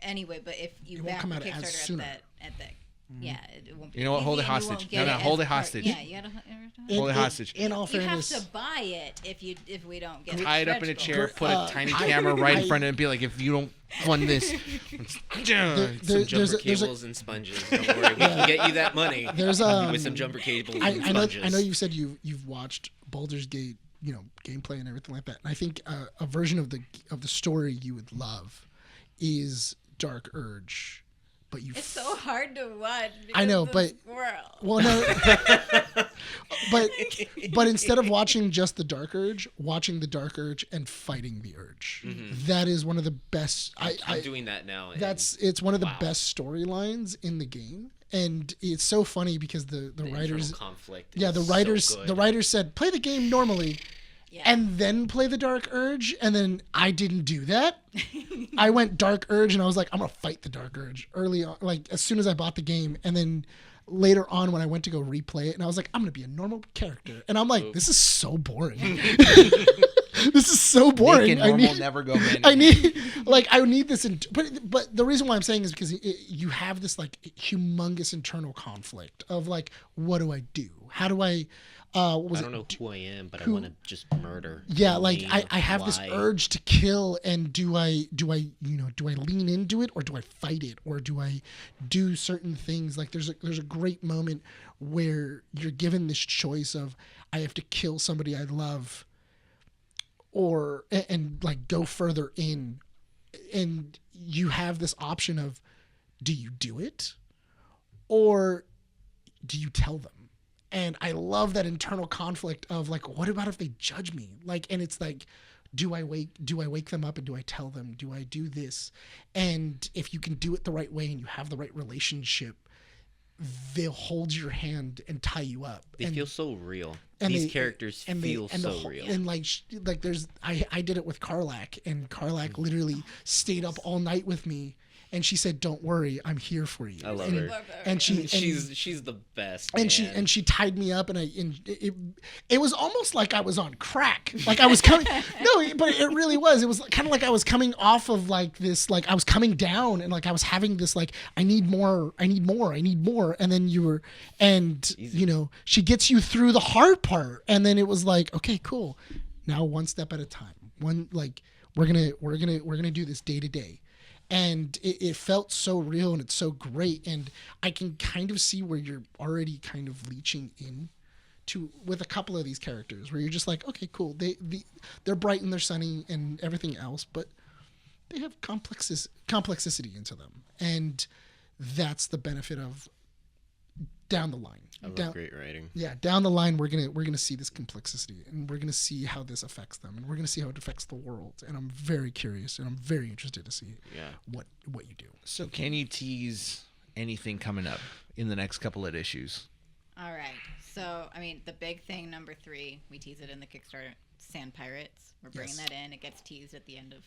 anyway, but if you It won't back come the out as Kickstarter sooner. at the yeah, it won't be. You know what? Hold easy it and you won't hostage. get No, it hold as it part- hostage. Yeah, you gotta Hold it hostage. In all you have fairness, to buy it if we don't get Tie it up in a stretch chair, goals. put a tiny camera right in front of it, and be like, if you don't fund this, Some there's jumper a- cables and sponges. Don't worry, we can get you that money. There's with some jumper cables and I know sponges. you said you've watched Baldur's Gate, gameplay and everything like that. And I think a version of the story you would love is Dark Urge, but you. It's so hard to watch. I know, because of but- squirrel. Well, no, but instead of watching just the Dark Urge, watching the Dark Urge and fighting the Urge, that is one of the best. I'm doing that now. and It's one of the wow. best storylines in the game, and it's so funny because the the writers, internal conflict. yeah, is so good. the writers said play the game normally, Yeah. and then play the Dark Urge, and then I didn't do that. I went Dark Urge, and I was like, I'm gonna fight the Dark Urge early on, like as soon as I bought the game, and then later on when I went to go replay it, and I was like, I'm gonna be a normal character, and I'm like, this is so boring. This is so boring. Making normal never go hand in I hand. need this. But the reason why I'm saying is because you have this like humongous internal conflict of like, what do I do? How do I? What was I don't it? know who I am, but I want to just murder. Yeah, in the like name I of have this lie. urge to kill, and do I lean into it, or do I fight it, or do I do certain things? Like there's a great moment where you're given this choice of I have to kill somebody I love, or and like go further in, and you have this option of do you do it, or do you tell them? And I love that internal conflict of like, what about if they judge me? Like, and it's like, do I wake them up and do I tell them? Do I do this? And if you can do it the right way and you have the right relationship, they'll hold your hand and tie you up. They and, feel so real. and These they- characters and feel and the so whole- real. And I did it with Karlak, and Karlak literally stayed up all night with me. and she said, "Don't worry, I'm here for you." I love and, her. And she's the best. And man. she tied me up, and it was almost like I was on crack. Like I was coming. No, but it really was. It was kind of like I was coming off of like this. Like I was coming down, and like I was having this like I need more, and then she gets you through the hard part, and then it was like, okay, cool. Now one step at a time. We're gonna do this day to day. And it felt so real, and it's so great, and I can kind of see where you're already kind of leeching in to with a couple of these characters, where you're just like, okay, cool, they're bright and they're sunny and everything else, but they have complexity into them, and that's the benefit of down the line. I love great writing. Yeah, down the line we're gonna see this complexity, and we're gonna see how this affects them, and we're gonna see how it affects the world. And I'm very curious, and I'm very interested to see what you do. So can you tease anything coming up in the next couple of issues? All right. So I mean, the big thing, number 3, we tease it in the Kickstarter. Sand Pirates. We're bringing that in. It gets teased at the end of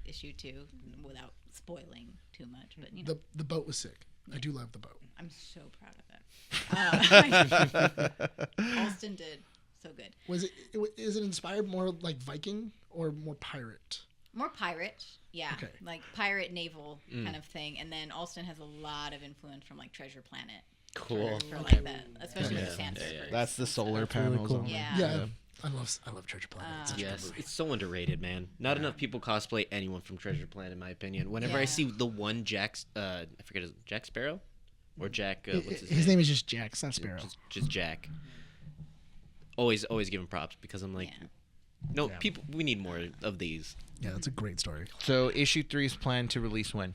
issue 2, without spoiling too much. But you know, the boat was sick. I do love the boat. I'm so proud of it. Alston did so good. Is it inspired more like Viking or more pirate? More pirate, yeah. Okay. Like pirate naval kind of thing. And then Alston has a lot of influence from like Treasure Planet. Cool. For like that, especially with the sand surfers. That's the solar That's really panels. cool. on it. Yeah. I love Treasure Planet. It's such a Yes, good movie. it's so underrated, man. Not enough people cosplay anyone from Treasure Planet, in my opinion. Whenever I Yeah. see the one Jack Sparrow, or Jack, what's His name is just Jack, it's not Sparrow. Just Jack. Always give him props, because I'm like, Yeah. people, we need more of these. Yeah, that's a great story. So issue 3 is planned to release when?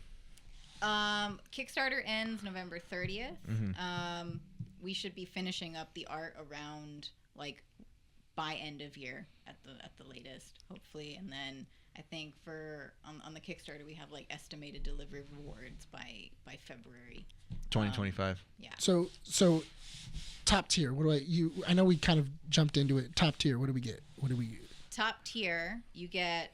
Kickstarter ends November 30th. We should be finishing up the art around like by end of year at the latest, hopefully. And then I think for on the Kickstarter we have like estimated delivery rewards by February 2025. Yeah. So top tier. I know we kind of jumped into it. Top tier. What do we get? Top tier, you get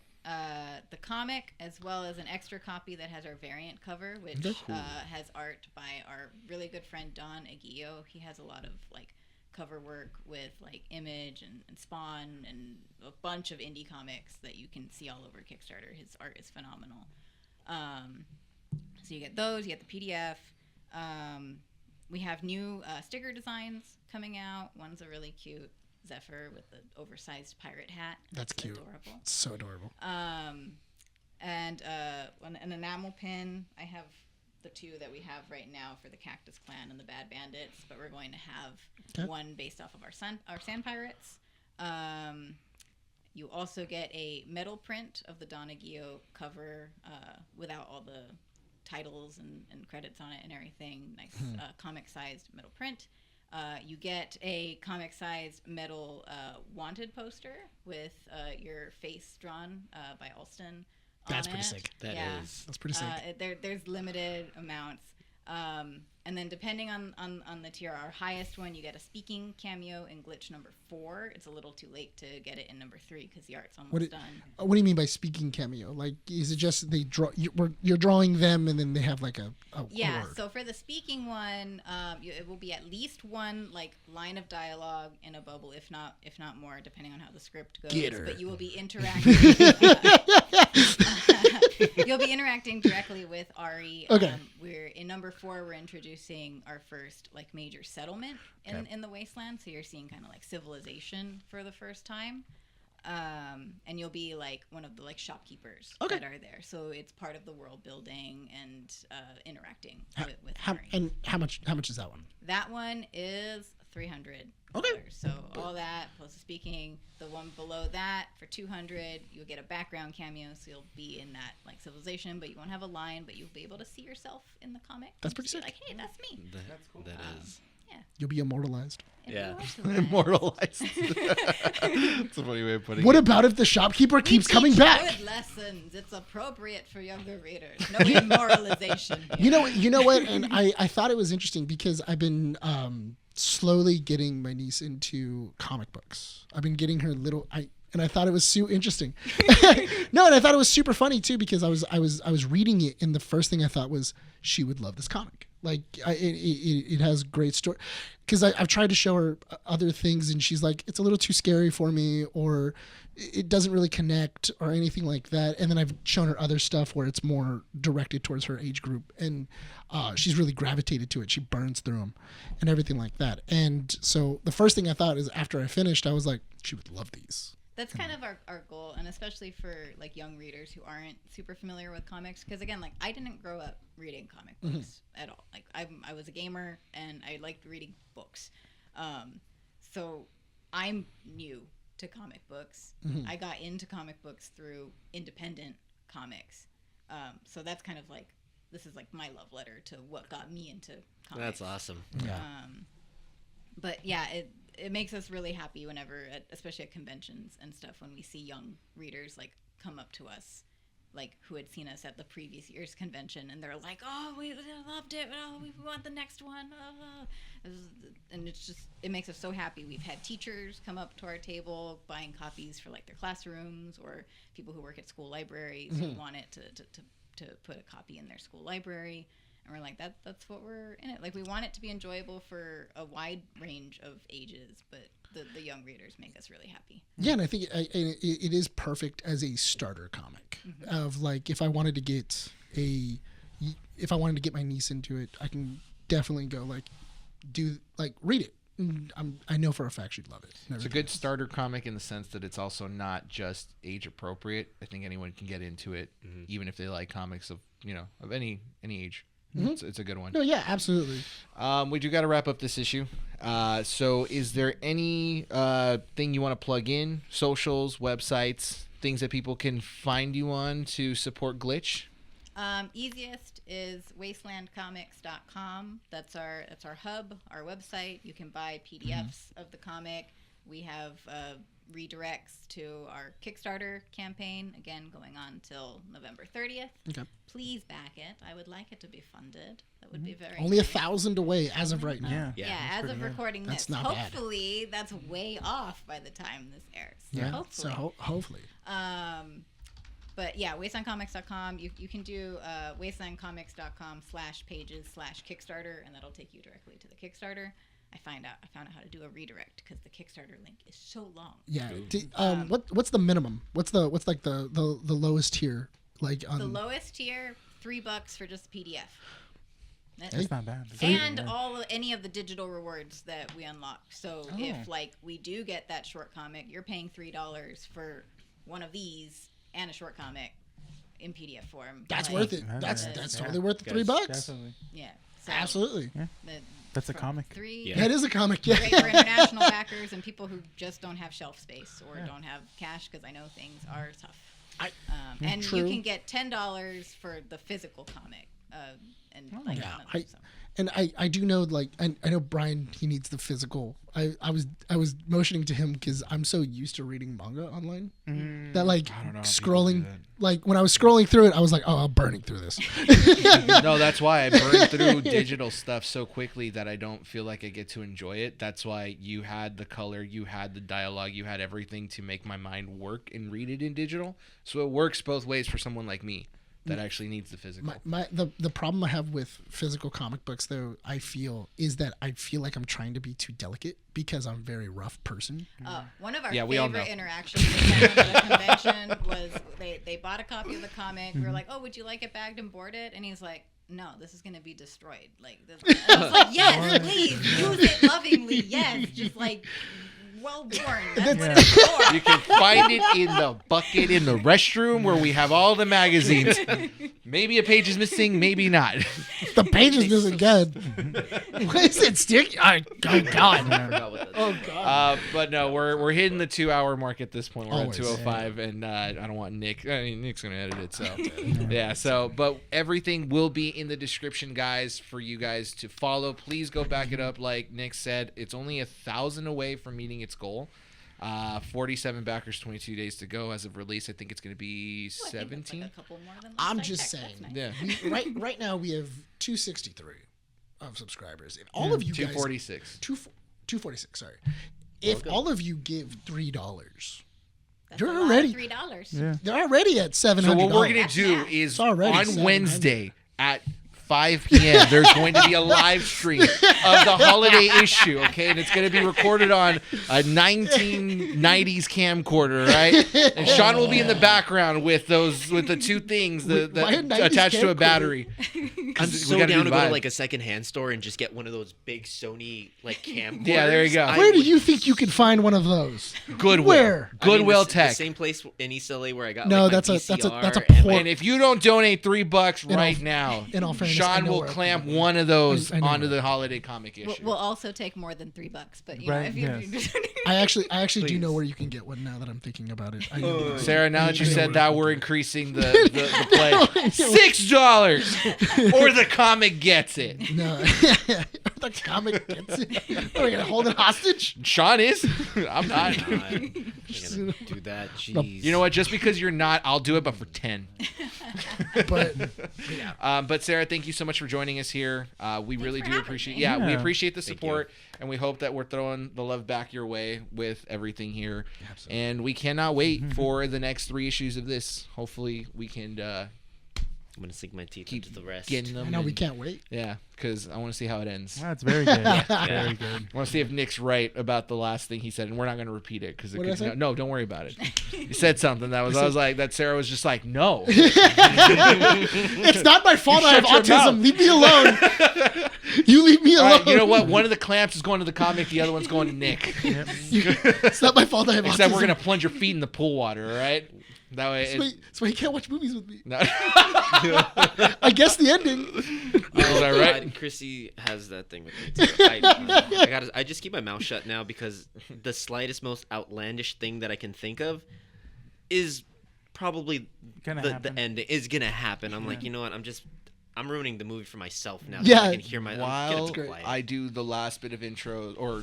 the comic as well as an extra copy that has our variant cover, which has art by our really good friend Don Aguillo. He has a lot of like cover work with like Image and Spawn and a bunch of indie comics that you can see all over Kickstarter. His art is phenomenal. So you get those, you get the PDF. We have new sticker designs coming out. One's a really cute Zephyr with the oversized pirate hat. That's cute. Adorable. It's so adorable. And an enamel pin. I have the 2 that we have right now for the Cactus Clan and the Bad Bandits, but we're going to have one based off of our Sand Pirates. You also get a metal print of the Don Aguillo cover without all the titles and credits on it and everything. Nice comic-sized metal print. You get a comic-sized metal wanted poster with your face drawn by Alston. That's on pretty it. sick. That's pretty sick. There's limited amounts. And then depending on the tier, our highest one, you get a speaking cameo in glitch number 4. It's a little too late to get it in number 3 because the art's almost done. What do you mean by speaking cameo? Like, is it just they draw? You're drawing them, and then they have like a word. So for the speaking one, it will be at least one like line of dialogue in a bubble, if not more, depending on how the script goes. Get her. But you will be interacting. You'll be interacting directly with Ari. Okay. We're in number 4. We're introducing our first like major settlement in the Wasteland. So you're seeing kind of like civilization for the first time. And you'll be like one of the like shopkeepers that are there. So it's part of the world building and interacting with Ari. And how much is that one? That one is $300. Okay. So all that plus the speaking. The one below that for $200, you'll get a background cameo, so you'll be in that like civilization, but you won't have a line, but you'll be able to see yourself in the comic. That's pretty sick. Like, hey, that's me. That's cool. That is. Yeah. You'll be immortalized. Yeah. Immortalized. That's a funny way of putting What it. about if the shopkeeper keeps coming back? Good lessons. It's appropriate for younger readers. No immortalization. You know what? And I thought it was interesting because I've been slowly getting my niece into comic books. I've been getting her and I thought it was so interesting. No, and I thought it was super funny too because I was reading it, and the first thing I thought was she would love this comic. Like it has great story. Because I've tried to show her other things, and she's like, it's a little too scary for me, or it doesn't really connect, or anything like that. And then I've shown her other stuff where it's more directed towards her age group, and she's really gravitated to it. She burns through them and everything like that. And so the first thing I thought is after I finished, I was like, she would love these. That's kind of our goal, and especially for like young readers who aren't super familiar with comics. Because again, like I didn't grow up reading comic books at all. Like I was a gamer and I liked reading books, so I'm new to comic books. I got into comic books through independent comics, so that's kind of like this is like my love letter to what got me into comics. That's awesome. Yeah. But yeah, it makes us really happy whenever, especially at conventions and stuff, when we see young readers like come up to us, like who had seen us at the previous year's convention, and they're like, "Oh, we loved it. Oh, we want the next one." And it's just, it makes us so happy. We've had teachers come up to our table buying copies for like their classrooms, or people who work at school libraries who want it to put a copy in their school library. And we're like, that's what we're in it. Like, we want it to be enjoyable for a wide range of ages, but the young readers make us really happy. Yeah, and I think it is perfect as a starter comic. Of like, if I wanted to get my niece into it, I can definitely go read it. I know for a fact she'd love it. It's a good starter comic in the sense that it's also not just age appropriate. I think anyone can get into it, even if they like comics of any age. It's a good one. No, yeah, absolutely. We do got to wrap up this issue. So is there any thing you want to plug in? Socials, websites, things that people can find you on to support Glitch? Easiest is wastelandcomics.com. That's our hub, our website. You can buy PDFs of the comic. We have redirects to our Kickstarter campaign, again going on till November 30th. Okay. Please back it. I would like it to be funded. That would be very only nice. 1,000 away as of right now. Yeah, as of recording That's this. not bad. Hopefully that's way off by the time this airs. Yeah. Hopefully. So hopefully. But yeah, wastelandcomics.com. You can do wastelandcomics.com/pages/Kickstarter, and that'll take you directly to the Kickstarter. I found out how to do a redirect because the Kickstarter link is so long. Yeah. What's the minimum? What's like the lowest tier? Like the lowest tier, $3 for just the PDF. That's not bad. And any of the digital rewards that we unlock. So if like we do get that short comic, you're paying $3 for one of these and a short comic in PDF form. That's worth it. That's totally worth the $3. Definitely. Yeah. So Absolutely. Yeah. That's a comic. Yeah, it is a comic. Yeah. Great for international backers and people who just don't have shelf space or don't have cash, because I know things are tough. And True. you can get $10 for the physical comic. I do know, like, I know Bryan, he needs the physical. I was motioning to him because I'm so used to reading manga online that, like, I don't know, scrolling, like, when I was scrolling through it, I was like, oh, I'm burning through this. No, that's why I burn through digital stuff so quickly that I don't feel like I get to enjoy it. That's why you had the color, you had the dialogue, you had everything to make my mind work and read it in digital. So it works both ways for someone like me that actually needs the physical. The problem I have with physical comic books, though, I feel like I'm trying to be too delicate because I'm a very rough person. One of our favorite interactions with them at a convention was they bought a copy of the comic. We were like, "Oh, would you like it bagged and boarded?" And he's like, "No, this is going to be destroyed." Like, I was like, "Yes, please use it lovingly. Yes, just like." Well born. That's what it's for. You can find it in the bucket in the restroom where we have all the magazines. Maybe a page is missing, maybe not. The page is missing again. Why is it sticky? Oh God. Oh God. But no, we're hitting the 2-hour mark at this point. We're Always. at 2:05, and I don't want Nick. I mean, Nick's gonna edit it, so yeah. So, but everything will be in the description, guys, for you guys to follow. Please go back it up, like Nick said. It's only 1,000 away from meeting its goal. 47 backers, 22 days to go as of release. I think it's going to be 17. Like a couple more than I'm last just time. saying. That's nice. Yeah, Right now we have 263 of subscribers. If all of you guys 246. 246. Sorry. If all of you give $3, That's You're a lot already- of $3. Yeah. They're already at $700. So what we're gonna That's do math. is It's already on 700. Wednesday at 5 p.m. there's going to be a live stream of the holiday issue, okay? And it's going to be recorded on a 1990s camcorder, right? And Sean will be in the background with the two things Why a 90s attached to a camcorder? battery. I'm We so gotta do down to the go to vibe. like a secondhand store and just get one of those big Sony like camcorders. Yeah, there you go. Where do you think you could find one of those? Goodwill. Where? Goodwill the Tech. same place in East LA where I got No, like, my that's a VCR poor- and, like, And if you don't donate $3 In all- right now, in all fairness, I Sean know will where- clamp one of those I know onto where. the holiday comic issue. We'll also take more than $3, but you Right, know, if you yes. I actually do Please. know where you can get one now that I'm thinking about it. I know. Sarah, now that you I know said where- that, we're increasing the play. $6 or the comic gets it. No, the comic gets it. Are we gonna hold it hostage? Sean is. I'm not. God, I'm gonna do that. Jeez. You know what? Just because you're not, I'll do it, but for 10. But But Sarah, thank you so much for joining us here. We really for do having appreciate. me. Yeah, we Yeah. appreciate the Thank support, and we hope that we're throwing the love back your way with everything here. And we cannot wait for the next 3 issues of this. Hopefully, we can I'm gonna sink my teeth keep into the rest. getting them. I know we and- can't wait. Yeah, because I want to see how it ends. That's very good. Yeah. Very good. I want to see if Nick's right about the last thing he said, and we're not going to repeat it because What did I say? no, don't worry about it. He said something I was like that. Sarah was just like, no. It's not my fault. I have Shut your autism. mouth. Leave me alone. You leave me All alone. right, you know what? One of the clamps is going to the comic, the other one's going to Nick. It's not my fault. I have Except autism. we're gonna plunge your feet in the pool water, all right? That way. So he can't watch movies with me. No. I guess the ending. Is that right? God, Chrissy has that thing with me too. I just keep my mouth shut now because the slightest, most outlandish thing that I can think of is probably Gonna the happen. ending is gonna happen. I'm like, you know what? I'm ruining the movie for myself now. Yeah. So I can hear my. I'm While getting quiet. I do the last bit of intro or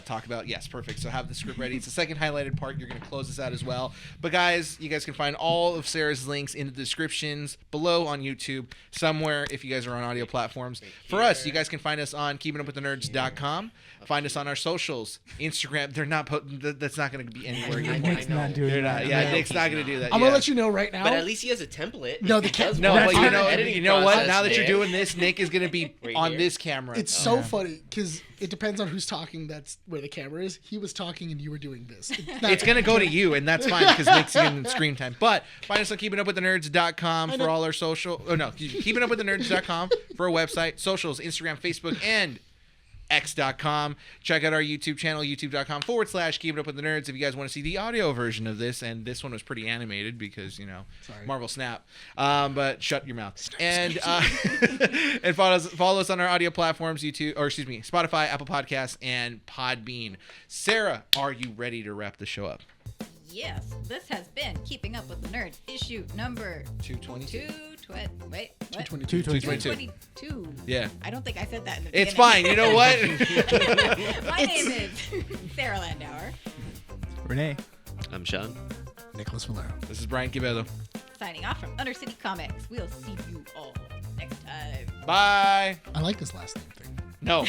talk about, yes, perfect. So have the script ready. It's the second highlighted part. You're going to close this out as well. But guys, you guys can find all of Sarah's links in the descriptions below on YouTube somewhere if you guys are on audio platforms. For us, you guys can find us on keepingupwiththenerd.com. Find us on our socials, Instagram. They're not. That's not going to be anywhere. I Nick's know. not doing They're not. that. Yeah, I know Nick's not he's going to do that. I'm yeah. gonna let you know right now. But at least he has a template. No, the He does No, work but on you the know, editing you know what? process, Now that you're man. doing this, Nick is going to be Right on here. this camera. It's so funny because it depends on who's talking. That's where the camera is. He was talking and you were doing this. It's going to go to you, and that's fine because Nick's getting screen time. But find us on keepingupwiththenerd.com for all our social. Oh, no. keepingupwiththenerd.com for our website, socials, Instagram, Facebook, and x.com. Check out our YouTube channel, youtube.com/keepingupwiththenerds if you guys want to see the audio version of this. And this one was pretty animated because, you know, Marvel Snap. But shut your mouth. And and follow us on our audio platforms, Spotify, Apple Podcasts, and Podbean. Sarah, are you ready to wrap the show up? Yes, this has been Keeping Up with the Nerds, issue number 222. 222. 222. Yeah. I don't think I said that in the It's beginning. fine. You know what? My name is Sarah Landuar, Rene. I'm Sean. Nicholas Valero. This is Bryan Quevedo. signing off from Undercity Comics. We'll see you all next time. Bye. I like this last name thing. No.